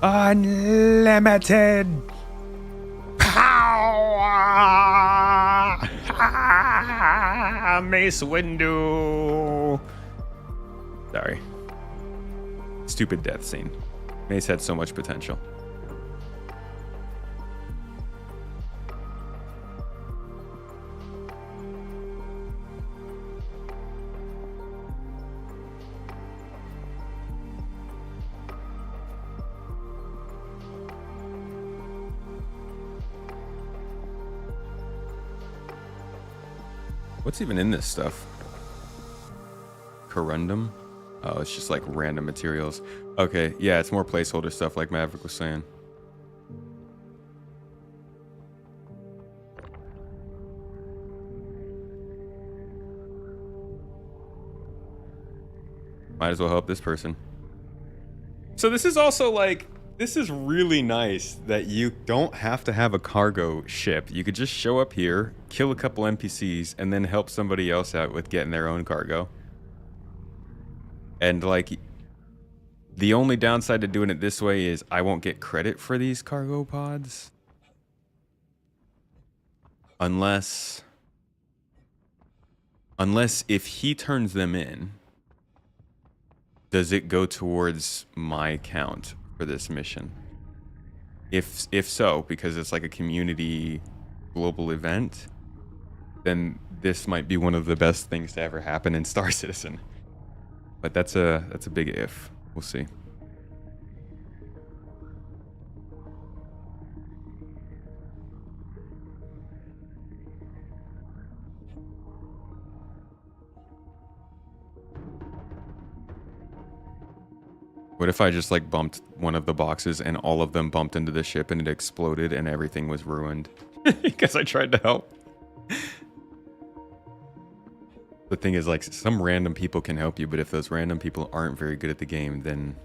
Unlimited power! Mace Windu! Sorry. Stupid death scene. Mace had so much potential. What's even in this stuff? Corundum? Oh, it's just like random materials. Okay, yeah, it's more placeholder stuff like Maverick was saying. Might as well help this person. So this is also like, this is really nice that you don't have to have a cargo ship. You could just show up here, kill a couple NPCs, and then help somebody else out with getting their own cargo. And like, the only downside to doing it this way is I won't get credit for these cargo pods. Unless if he turns them in, does it go towards my count for this mission? If so, because it's like a community global event, then this might be one of the best things to ever happen in Star Citizen. But that's a big if. We'll see. What if I just like bumped one of the boxes and all of them bumped into the ship and it exploded and everything was ruined because I tried to help? The thing is, like, some random people can help you, but if those random people aren't very good at the game, then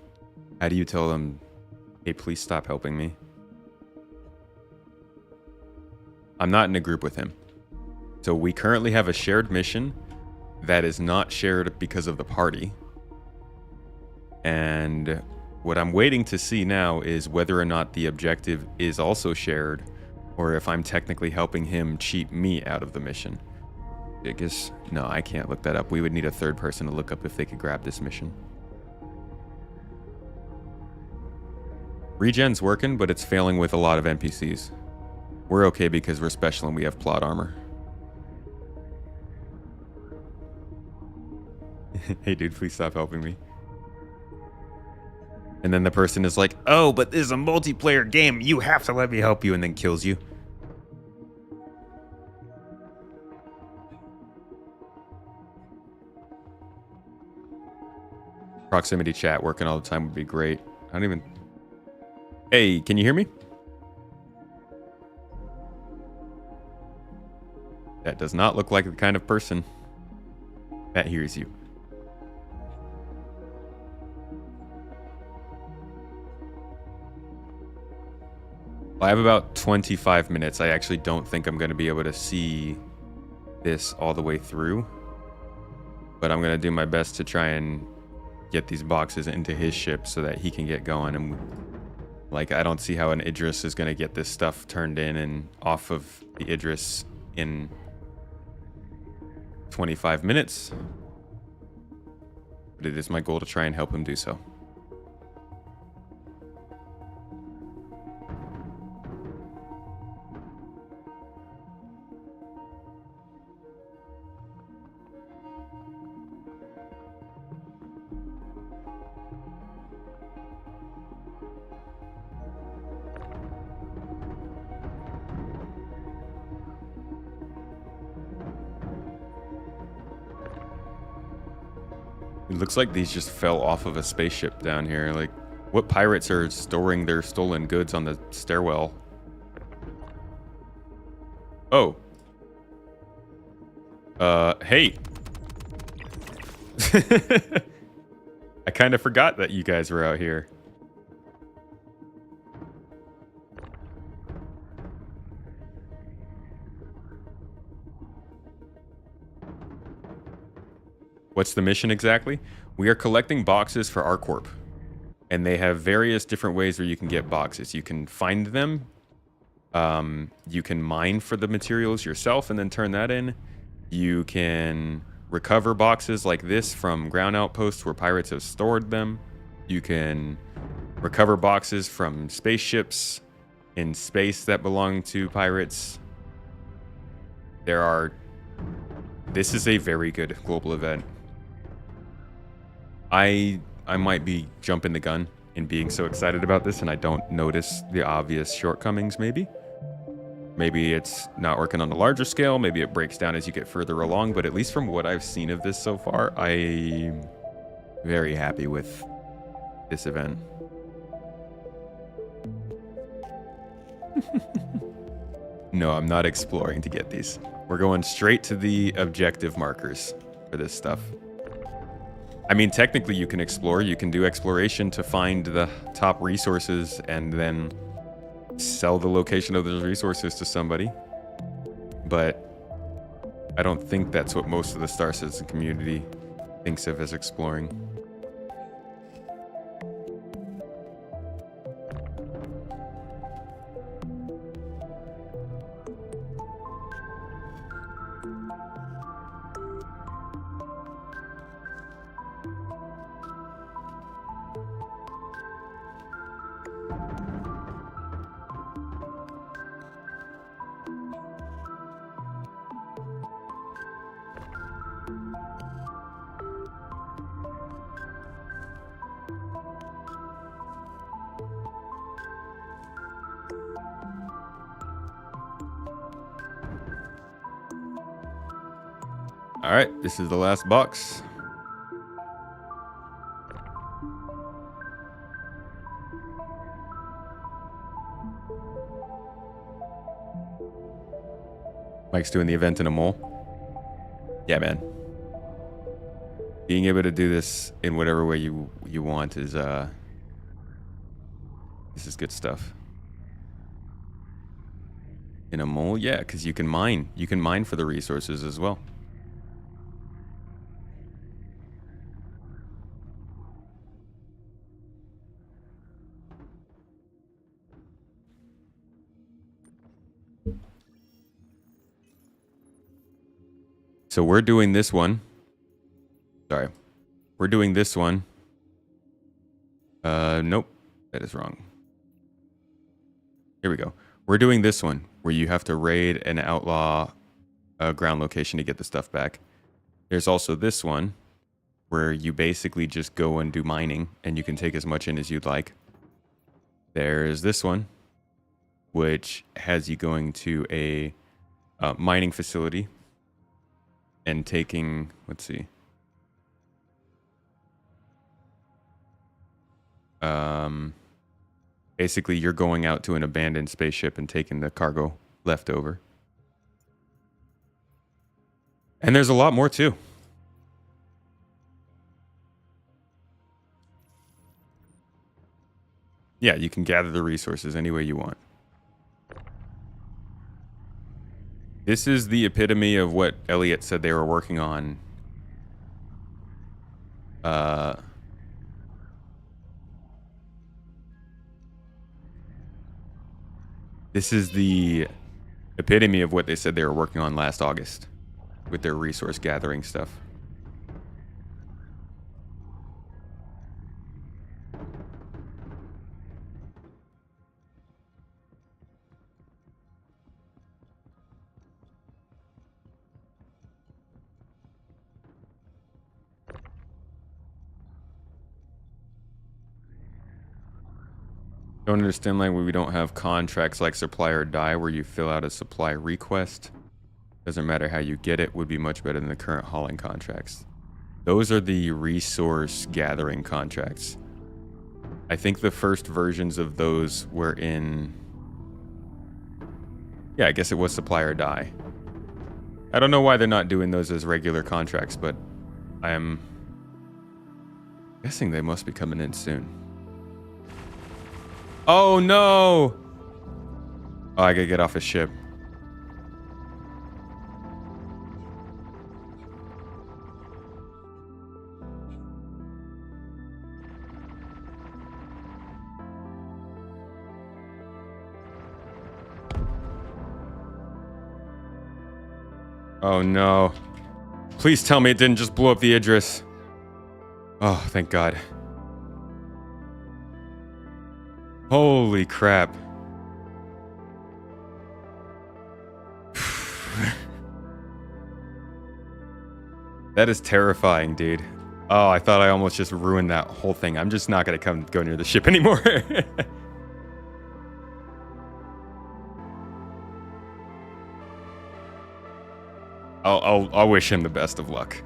how do you tell them, hey, please stop helping me? I'm not in a group with him. So we currently have a shared mission that is not shared because of the party. And what I'm waiting to see now is whether or not the objective is also shared, or if I'm technically helping him cheat me out of the mission. I guess, no, I can't look that up. We would need a third person to look up if they could grab this mission. Regen's working, but it's failing with a lot of NPCs. We're okay because we're special and we have plot armor. Hey dude, please stop helping me. And then the person is like, oh, but this is a multiplayer game. You have to let me help you, and then kills you. Proximity chat working all the time would be great. I don't even... Hey, can you hear me? That does not look like the kind of person that hears you. I have about 25 minutes. I actually don't think I'm going to be able to see this all the way through. But I'm going to do my best to try and get these boxes into his ship so that he can get going. And like, I don't see how an Idris is going to get this stuff turned in and off of the Idris in 25 minutes. But it is my goal to try and help him do so. It looks like these just fell off of a spaceship down here. Like, what pirates are storing their stolen goods on the stairwell? Oh. Hey. I kind of forgot that you guys were out here. What's the mission exactly? We are collecting boxes for our corp. And they have various different ways where you can get boxes. You can find them. You can mine for the materials yourself and then turn that in. You can recover boxes like this from ground outposts where pirates have stored them. You can recover boxes from spaceships in space that belong to pirates. This is a very good global event. I might be jumping the gun in being so excited about this and I don't notice the obvious shortcomings maybe. Maybe it's not working on a larger scale, maybe it breaks down as you get further along, but at least from what I've seen of this so far, I'm very happy with this event. No, I'm not exploring to get these. We're going straight to the objective markers for this stuff. I mean, technically you can explore. You can do exploration to find the top resources and then sell the location of those resources to somebody. But I don't think that's what most of the Star Citizen community thinks of as exploring. All right, this is the last box. Mike's doing the event in a mole. Yeah, man. Being able to do this in whatever way you want is this is good stuff. In a mole, yeah, because you can mine. You can mine for the resources as well. So we're doing this one. Sorry. We're doing this one. Nope. That is wrong. Here we go. We're doing this one where you have to raid an outlaw ground location to get the stuff back. There's also this one where you basically just go and do mining and you can take as much in as you'd like. There's this one, which has you going to a mining facility and taking, let's see. Basically, you're going out to an abandoned spaceship and taking the cargo left over. And there's a lot more too. Yeah, you can gather the resources any way you want. This is the epitome of what Elliot said they were working on. This is the epitome of what they said they were working on last August with their resource gathering stuff. Don't understand like we don't have contracts like supply or die where you fill out a supply request. Doesn't matter how you get it, would be much better than the current hauling contracts. Those are the resource gathering contracts. I think the first versions of those were in... Yeah, I guess it was supply or die. I don't know why they're not doing those as regular contracts, but I am guessing they must be coming in soon. Oh no! Oh, I gotta get off a ship. Oh no. Please tell me it didn't just blow up the Idris. Oh, thank God. Holy crap. That is terrifying, dude. Oh, I thought I almost just ruined that whole thing. I'm just not gonna go near the ship anymore. I'll wish him the best of luck.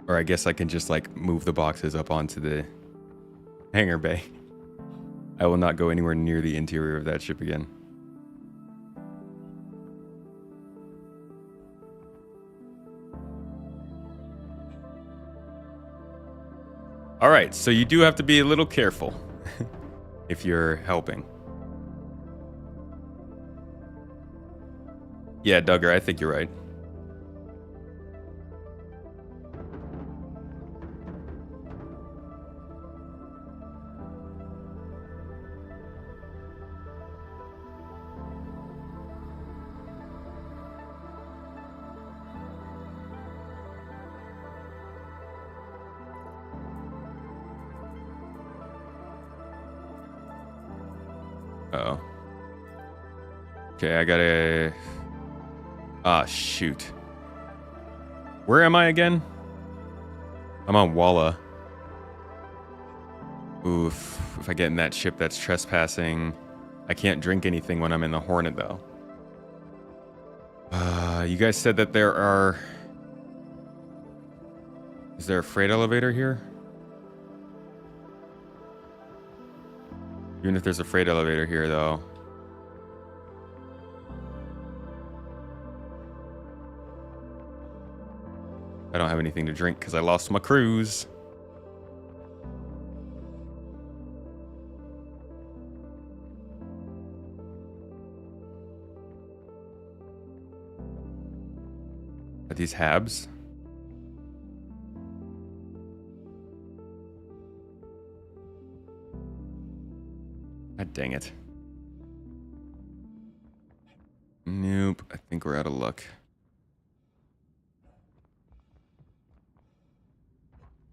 Or I guess I can just like move the boxes up onto the hangar bay. I will not go anywhere near the interior of that ship again. All right, so you do have to be a little careful if you're helping. Yeah, Duggar, I think you're right. Uh-oh. Okay, I gotta... Ah, shoot. Where am I again? I'm on Walla. Oof. If I get in that ship, that's trespassing. I can't drink anything when I'm in the Hornet, though. You guys said that there are... Is there a freight elevator here? Even if there's a freight elevator here, though. I don't have anything to drink because I lost my cruise. Are these Habs? God dang it. Nope, I think we're out of luck.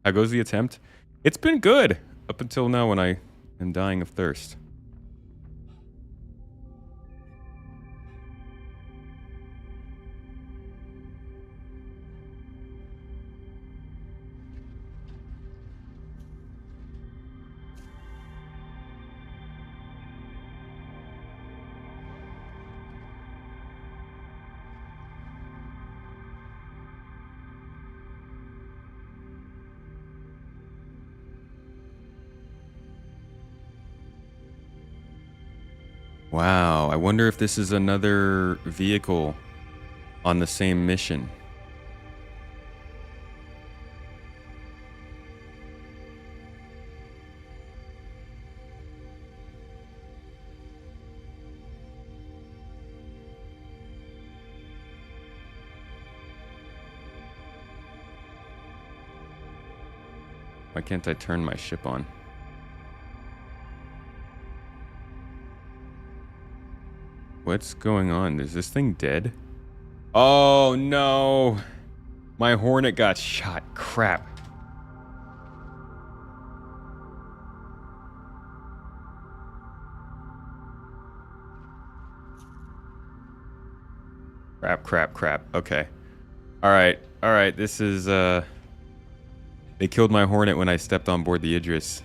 How goes the attempt? It's been good up until now when I am dying of thirst. Wow, I wonder if this is another vehicle on the same mission. Why can't I turn my ship on? What's going on? Is this thing dead? Oh no! My Hornet got shot. Crap. Crap. Okay. Alright. This is, They killed my Hornet when I stepped on board the Idris.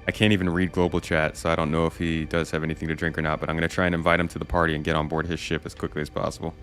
I can't even read global chat, so I don't know if he does have anything to drink or not, but I'm going to try and invite him to the party and get on board his ship as quickly as possible.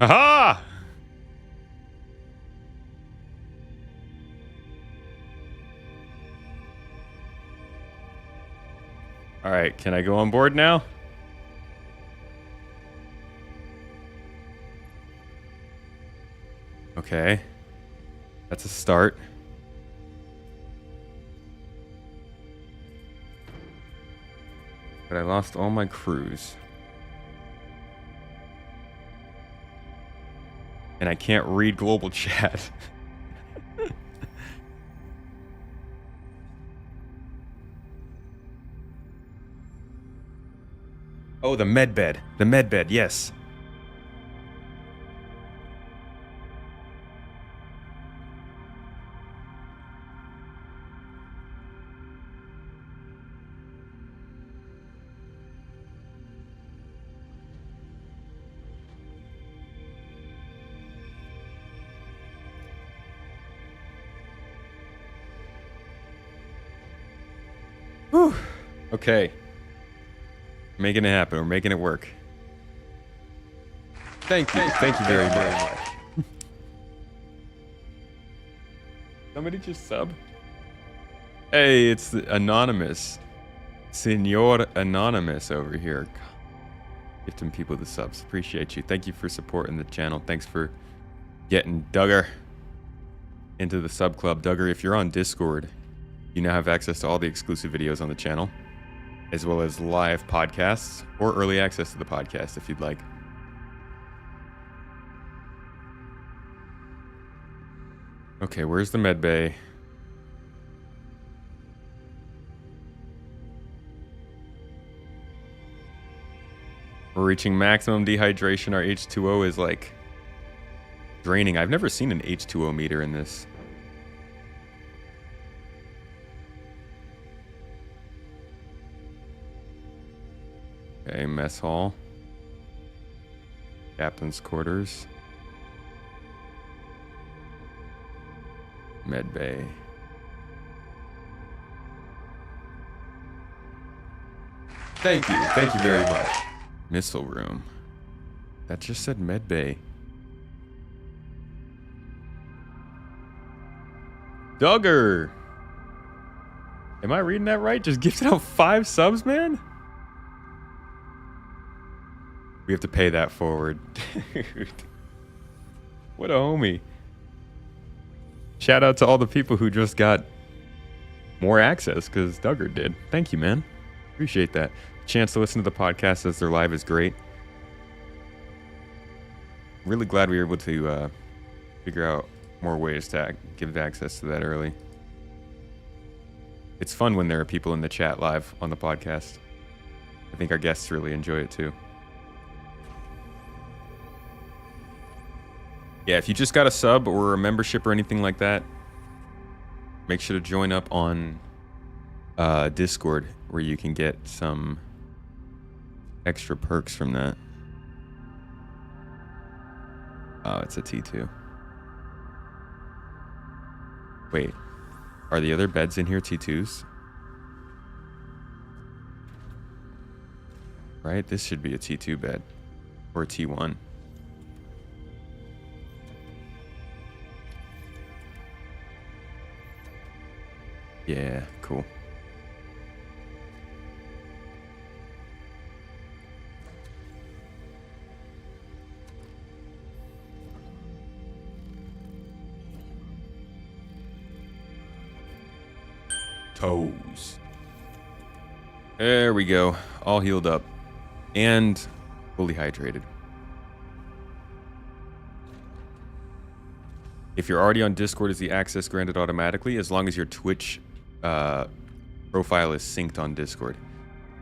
Aha! All right, can I go on board now? Okay. That's a start. But I lost all my crews. And I can't read global chat. Oh, the med bed. The med bed, yes. Whew. Okay. Making it happen. We're making it work. Thank you. Thank you very much. Somebody just sub. Hey, it's the Anonymous. Senor Anonymous over here. Gifting people the subs. Appreciate you. Thank you for supporting the channel. Thanks for getting Duggar into the sub club. Duggar, if you're on Discord, you now have access to all the exclusive videos on the channel, as well as live podcasts or early access to the podcast if you'd like. Okay, where's the med bay? We're reaching maximum dehydration. Our H2O is like draining. I've never seen an H2O meter in this. Okay, mess hall. Captain's quarters. Med bay. Thank you very much. Missile room. That just said med bay. Duggar! Am I reading that right? Just gifted out 5 subs, man? We have to pay that forward. Dude. What a homie. Shout out to all the people who just got more access because Duggar did. Thank you, man. Appreciate that. Chance to listen to the podcast as they're live is great. Really glad we were able to figure out more ways to give access to that early. It's fun when there are people in the chat live on the podcast. I think our guests really enjoy it too. Yeah, if you just got a sub or a membership or anything like that, make sure to join up on Discord where you can get some extra perks from that. Oh, it's a T2. Wait, are the other beds in here T2s? Right, this should be a T2 bed or a T1. Yeah, cool. Toes. There we go. All healed up. And fully hydrated. If you're already on Discord, is the access granted automatically as long as your Twitch profile is synced on Discord?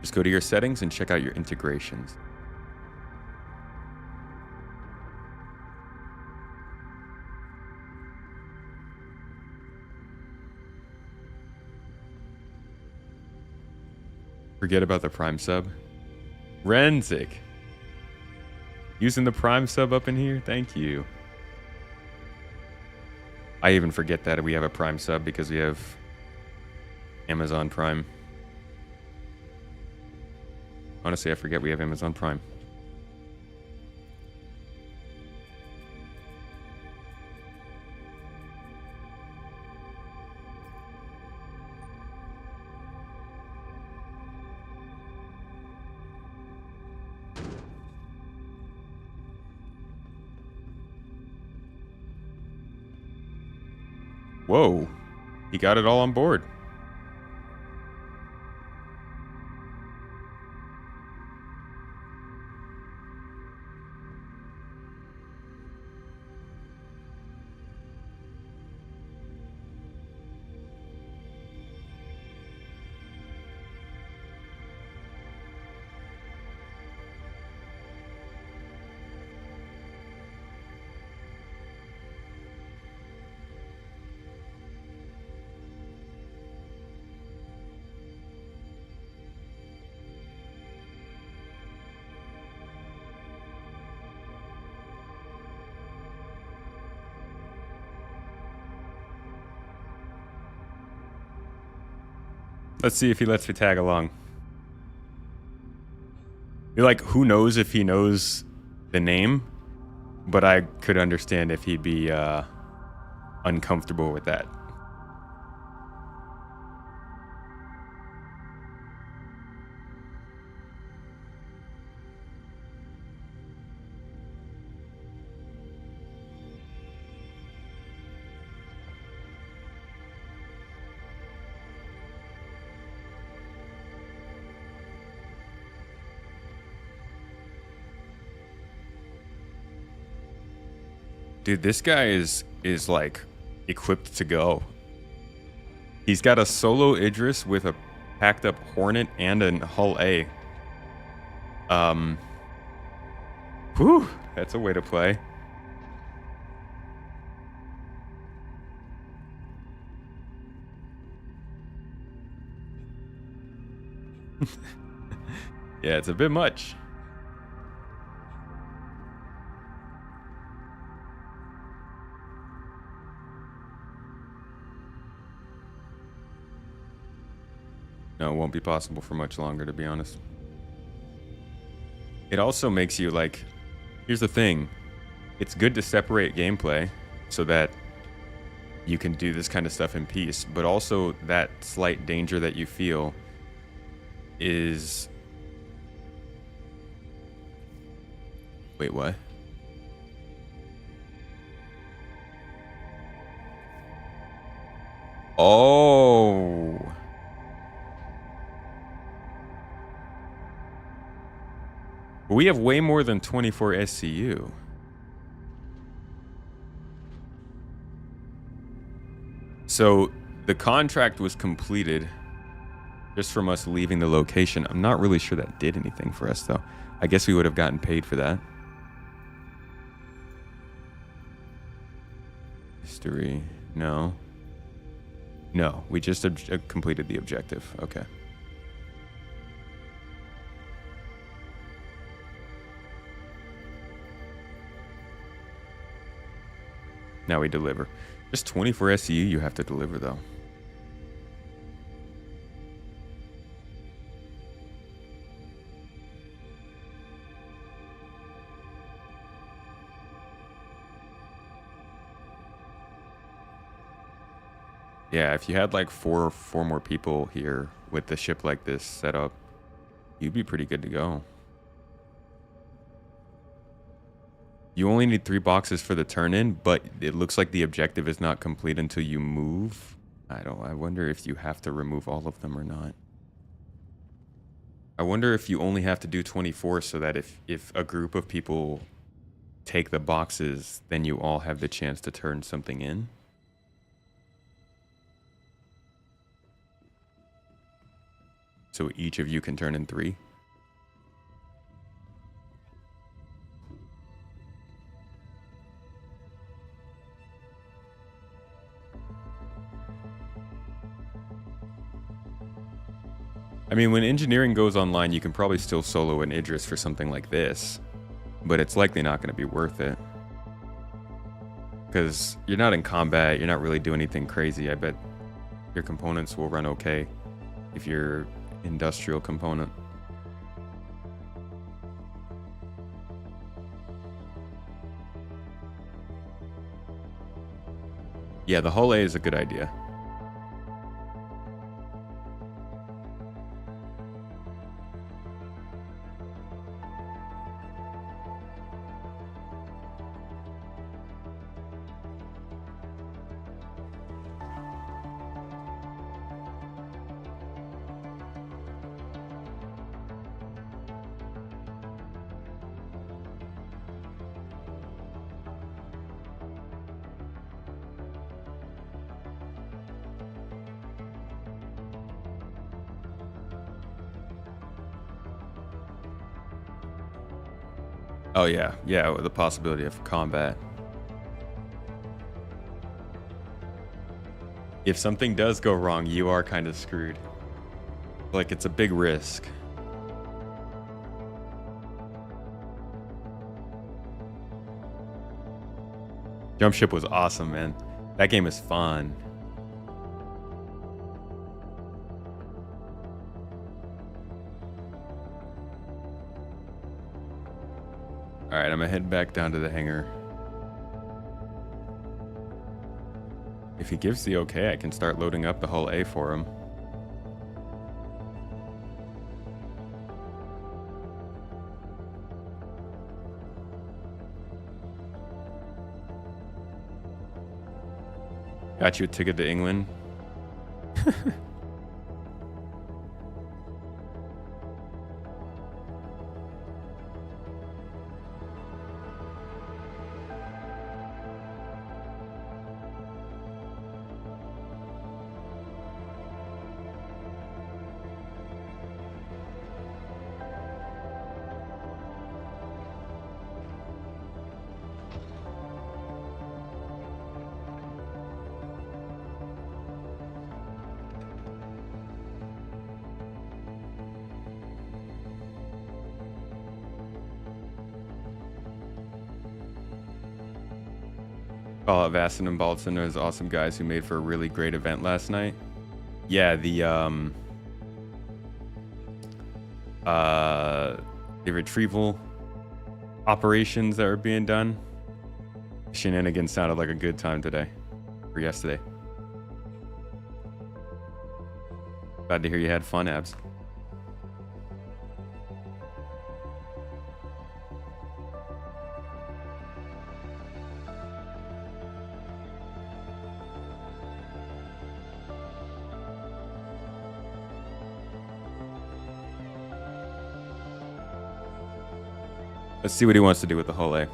Just go to your settings and check out your integrations. Forget about the Prime sub. Renzik. Using the Prime sub up in here? Thank you. I even forget that we have a Prime sub because we have Amazon Prime. Honestly, I forget we have Amazon Prime. Whoa, he got it all on board. Let's see if he lets me tag along. You're like, who knows if he knows the name? But I could understand if he'd be uncomfortable with that. Dude, this guy is like equipped to go. He's got a solo Idris with a packed up Hornet and a Hull A. Whew, that's a way to play. Yeah, it's a bit much. No, it won't be possible for much longer, to be honest. It also makes you like, here's the thing. It's good to separate gameplay so that you can do this kind of stuff in peace, but also that slight danger that you feel is... Wait, what? Oh... We have way more than 24 SCU. So the contract was completed just from us leaving the location. I'm not really sure that did anything for us, though. I guess we would have gotten paid for that. history. No. No, we just completed the objective. Okay. Now we deliver. Just 24 SCU you have to deliver, though. Yeah, if you had like four more people here with the ship like this set up, you'd be pretty good to go. You only need 3 boxes for the turn-in, but it looks like the objective is not complete until you move. I wonder if you have to remove all of them or not. I wonder if you only have to do 24 so that if a group of people take the boxes, then you all have the chance to turn something in. So each of you can turn in 3. I mean, when engineering goes online, you can probably still solo an Idris for something like this, but it's likely not going to be worth it. Because you're not in combat, you're not really doing anything crazy. I bet your components will run okay if you're industrial component. Yeah, the Hull A is a good idea. Oh yeah, yeah, with the possibility of combat. If something does go wrong, you are kind of screwed. Like, it's a big risk. Jump Ship was awesome, man. That game is fun. Alright, I'm gonna head back down to the hangar. If he gives the okay, I can start loading up the Hull A for him. Got you a ticket to England. Call out Vastin and Baldson, those awesome guys who made for a really great event last night. Yeah, the retrieval operations that were being done. Shenanigans sounded like a good time today, or yesterday. Glad to hear you had fun, Abs. Let's see what he wants to do with the Hull A.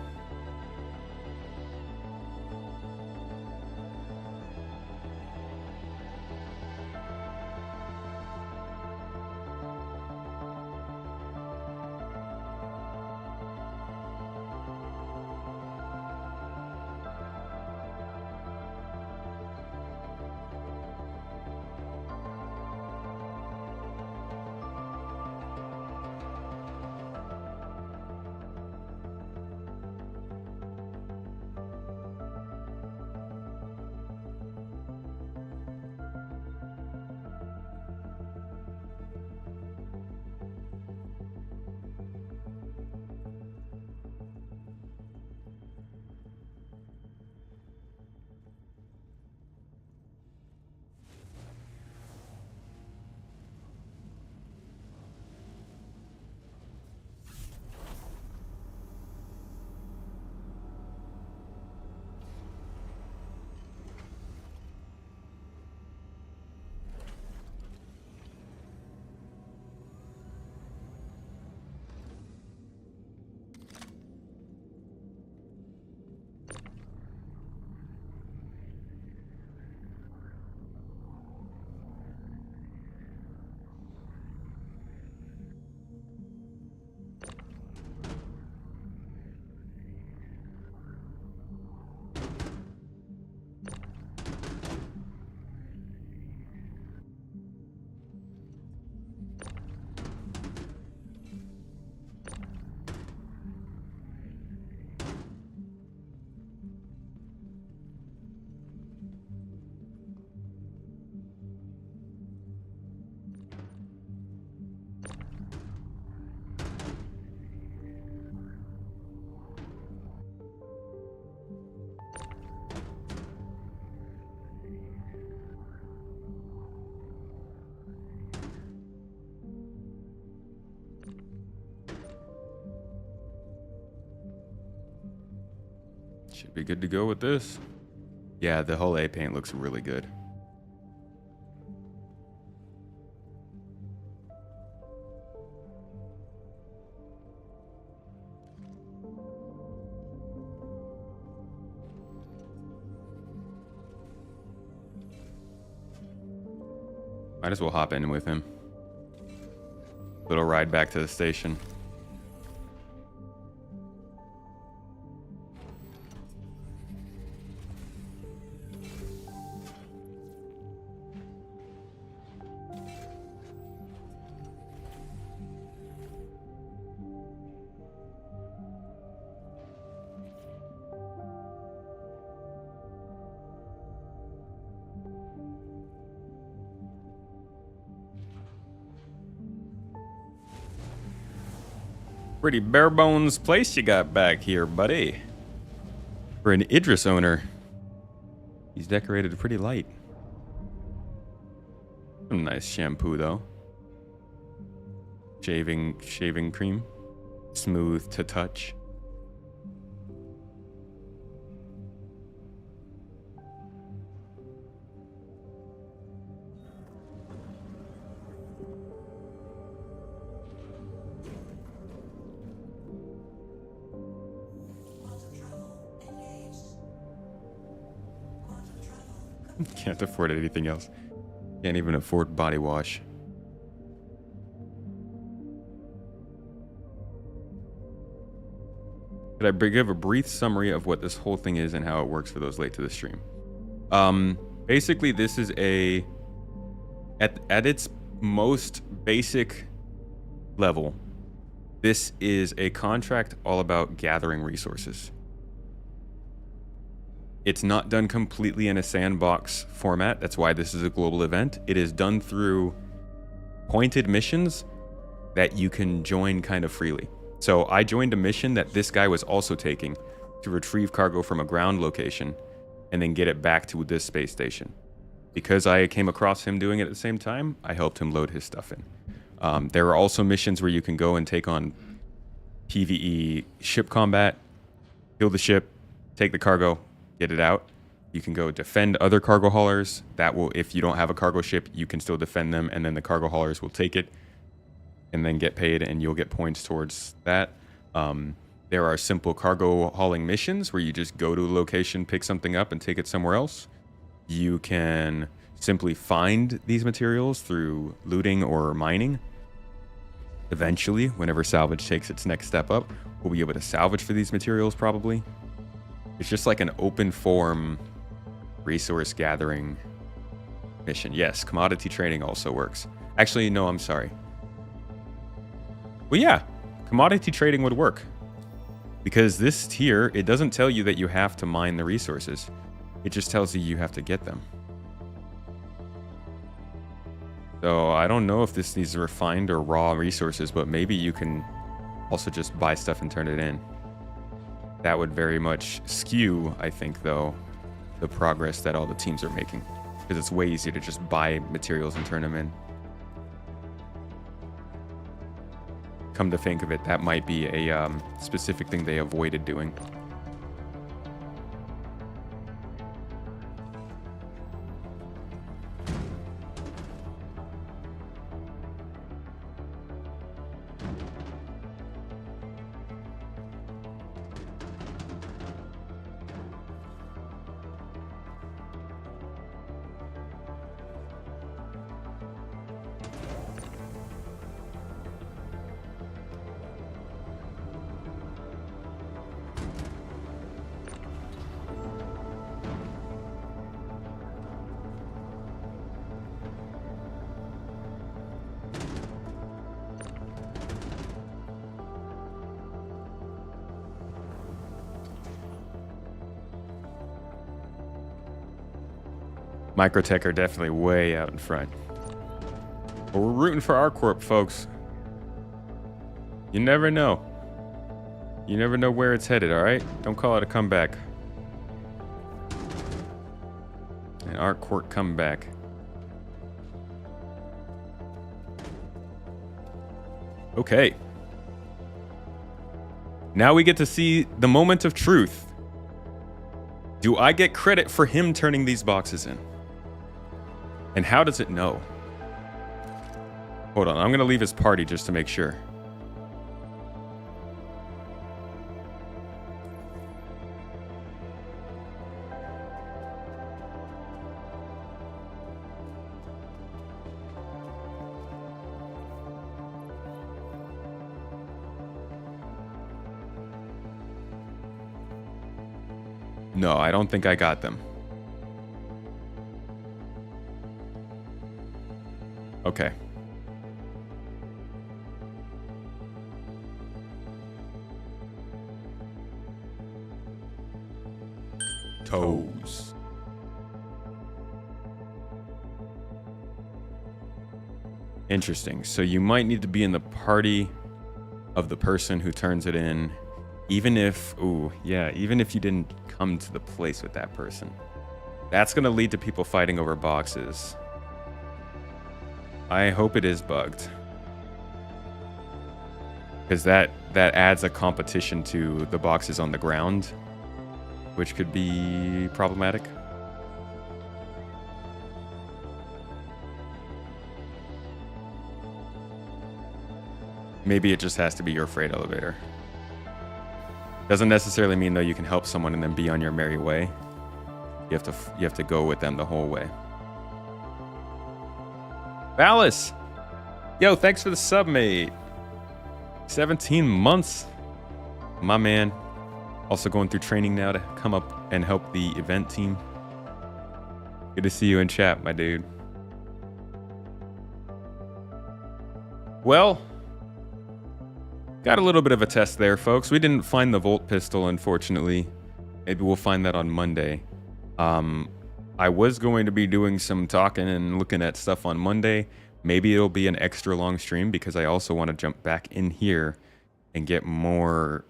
Should be good to go with this. Yeah, the whole A paint looks really good. Might as well hop in with him. Little ride back to the station. Pretty bare bones place you got back here, buddy. For an Idris owner, he's decorated pretty light. Some nice shampoo though. Shaving cream, smooth to touch. Can't afford anything else. Can't even afford body wash. Could I give a brief summary of what this whole thing is and how it works for those late to the stream? Basically, this is at its most basic level, this is a contract all about gathering resources. It's not done completely in a sandbox format. That's why this is a global event. It is done through pointed missions that you can join kind of freely. So I joined a mission that this guy was also taking to retrieve cargo from a ground location and then get it back to this space station. Because I came across him doing it at the same time, I helped him load his stuff in. There are also missions where you can go and take on PvE ship combat, kill the ship, take the cargo, get it out. You can go defend other cargo haulers. That will, if you don't have a cargo ship, you can still defend them, and then the cargo haulers will take it and then get paid, and you'll get points towards that. There are simple cargo hauling missions where you just go to a location, pick something up, and take it somewhere else. You can simply find these materials through looting or mining. Eventually, whenever salvage takes its next step up, we'll be able to salvage for these materials probably. It's just like an open form resource gathering mission. Yes, commodity trading also works. Actually, no, I'm sorry. Well, yeah, commodity trading would work. Because this tier, it doesn't tell you that you have to mine the resources. It just tells you you have to get them. So I don't know if this needs refined or raw resources, but maybe you can also just buy stuff and turn it in. That would very much skew, I think, though, the progress that all the teams are making. Because it's way easier to just buy materials and turn them in. Come to think of it, that might be a specific thing they avoided doing. Microtech are definitely way out in front. But we're rooting for our corp, folks. You never know. You never know where it's headed, alright? Don't call it a comeback. An our corp comeback. Okay. Now we get to see the moment of truth. Do I get credit for him turning these boxes in? And how does it know? Hold on, I'm gonna leave his party just to make sure. No, I don't think I got them. Okay. Toes. Interesting. So you might need to be in the party of the person who turns it in, even if, even if you didn't come to the place with that person. That's going to lead to people fighting over boxes. I hope it is bugged. Because that adds a competition to the boxes on the ground, which could be problematic. Maybe it just has to be your freight elevator. Doesn't necessarily mean though you can help someone and then be on your merry way. You have to go with them the whole way. Valis! Yo, thanks for the sub, mate. 17 months. My man. Also going through training now to come up and help the event team. Good to see you in chat, my dude. Well, got a little bit of a test there, folks. We didn't find the Volt pistol, unfortunately. Maybe we'll find that on Monday. I was going to be doing some talking and looking at stuff on Monday. Maybe it'll be an extra long stream because I also want to jump back in here and get more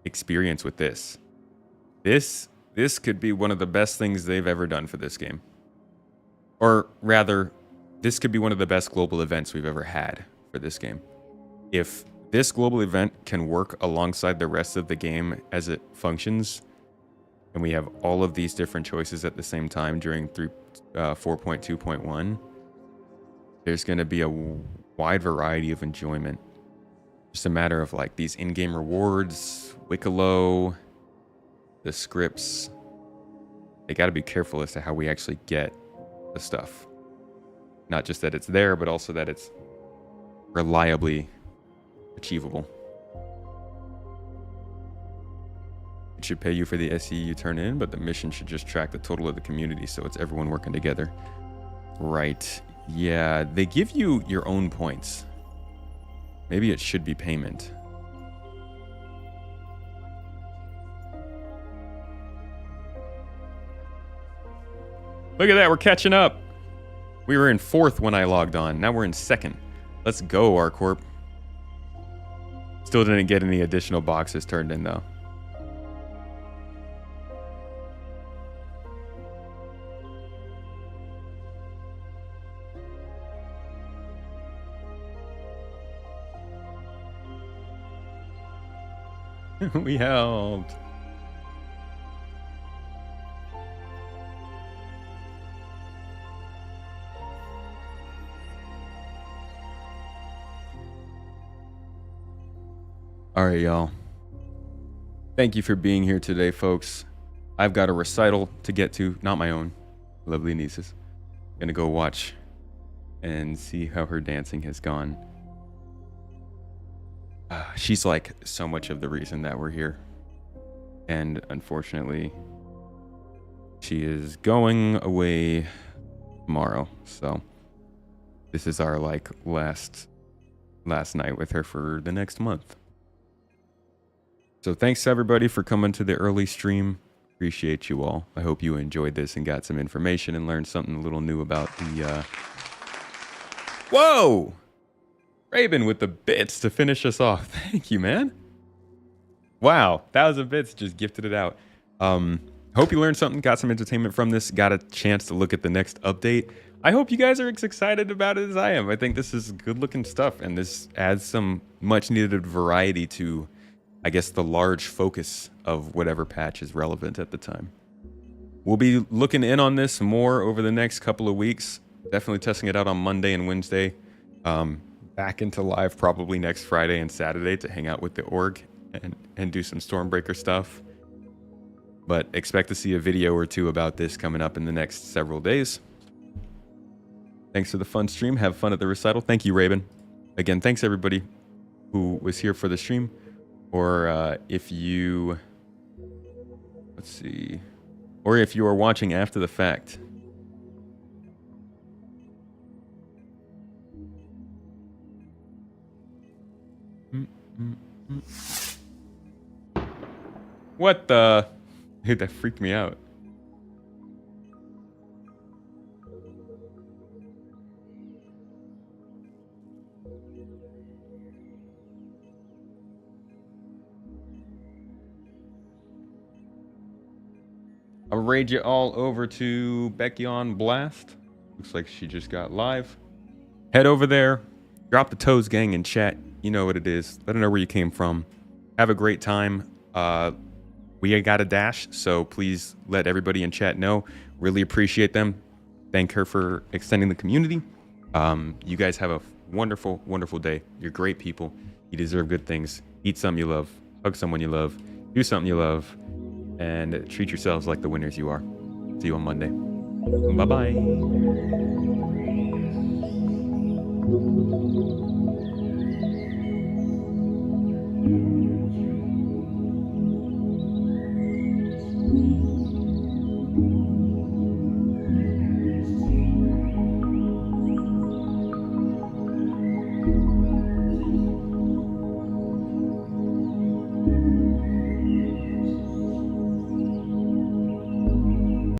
experience with this. This could be one of the best things they've ever done for this game. Or rather, this could be one of the best global events we've ever had for this game. If this global event can work alongside the rest of the game as it functions, and we have all of these different choices at the same time during 4.2.1, there's going to be a wide variety of enjoyment. Just a matter of like these in-game rewards, Wicklow, the scripts. They got to be careful as to how we actually get the stuff. Not just that it's there, but also that it's reliably achievable. It should pay you for the SE you turn in, but the mission should just track the total of the community, so it's everyone working together. Right. Yeah, they give you your own points. Maybe it should be payment. Look at that, we're catching up. We were in 4th when I logged on. Now we're in 2nd. Let's go, R-Corp. Still didn't get any additional boxes turned in, though. We helped. All right, y'all. Thank you for being here today, folks. I've got a recital to get to, not my own. Lovely nieces. Gonna go watch and see how her dancing has gone. She's like so much of the reason that we're here. And unfortunately, she is going away tomorrow. So this is our like last night with her for the next month. So thanks to everybody for coming to the early stream. Appreciate you all. I hope you enjoyed this and got some information and learned something a little new about the Whoa! Raven with the bits to finish us off. Thank you, man. Wow, 1,000 bits, just gifted it out. Hope you learned something, got some entertainment from this, got a chance to look at the next update. I hope you guys are as excited about it as I am. I think this is good looking stuff, and this adds some much needed variety to I guess, the large focus of whatever patch is relevant at the time. We'll be looking in on this more over the next couple of weeks. Definitely testing it out on Monday and Wednesday. Back into live probably next Friday and Saturday to hang out with the org and do some Stormbreaker stuff. But expect to see a video or two about this coming up in the next several days. Thanks for the fun stream. Have fun at the recital. Thank you, Raven. Again, thanks everybody who was here for the stream. Or if you... Let's see... Or if you are watching after the fact. What the? Dude, that freaked me out. I'll raid you all over to Becky on Blast. Looks like she just got live. Head over there. Drop the Toes Gang in chat. You know what it is. Let her know where you came from. Have a great time. We got a dash, so please let everybody in chat know. Really appreciate them. Thank her for extending the community. You guys have a wonderful, wonderful day. You're great people. You deserve good things. Eat something you love. Hug someone you love. Do something you love. And treat yourselves like the winners you are. See you on Monday. Bye-bye.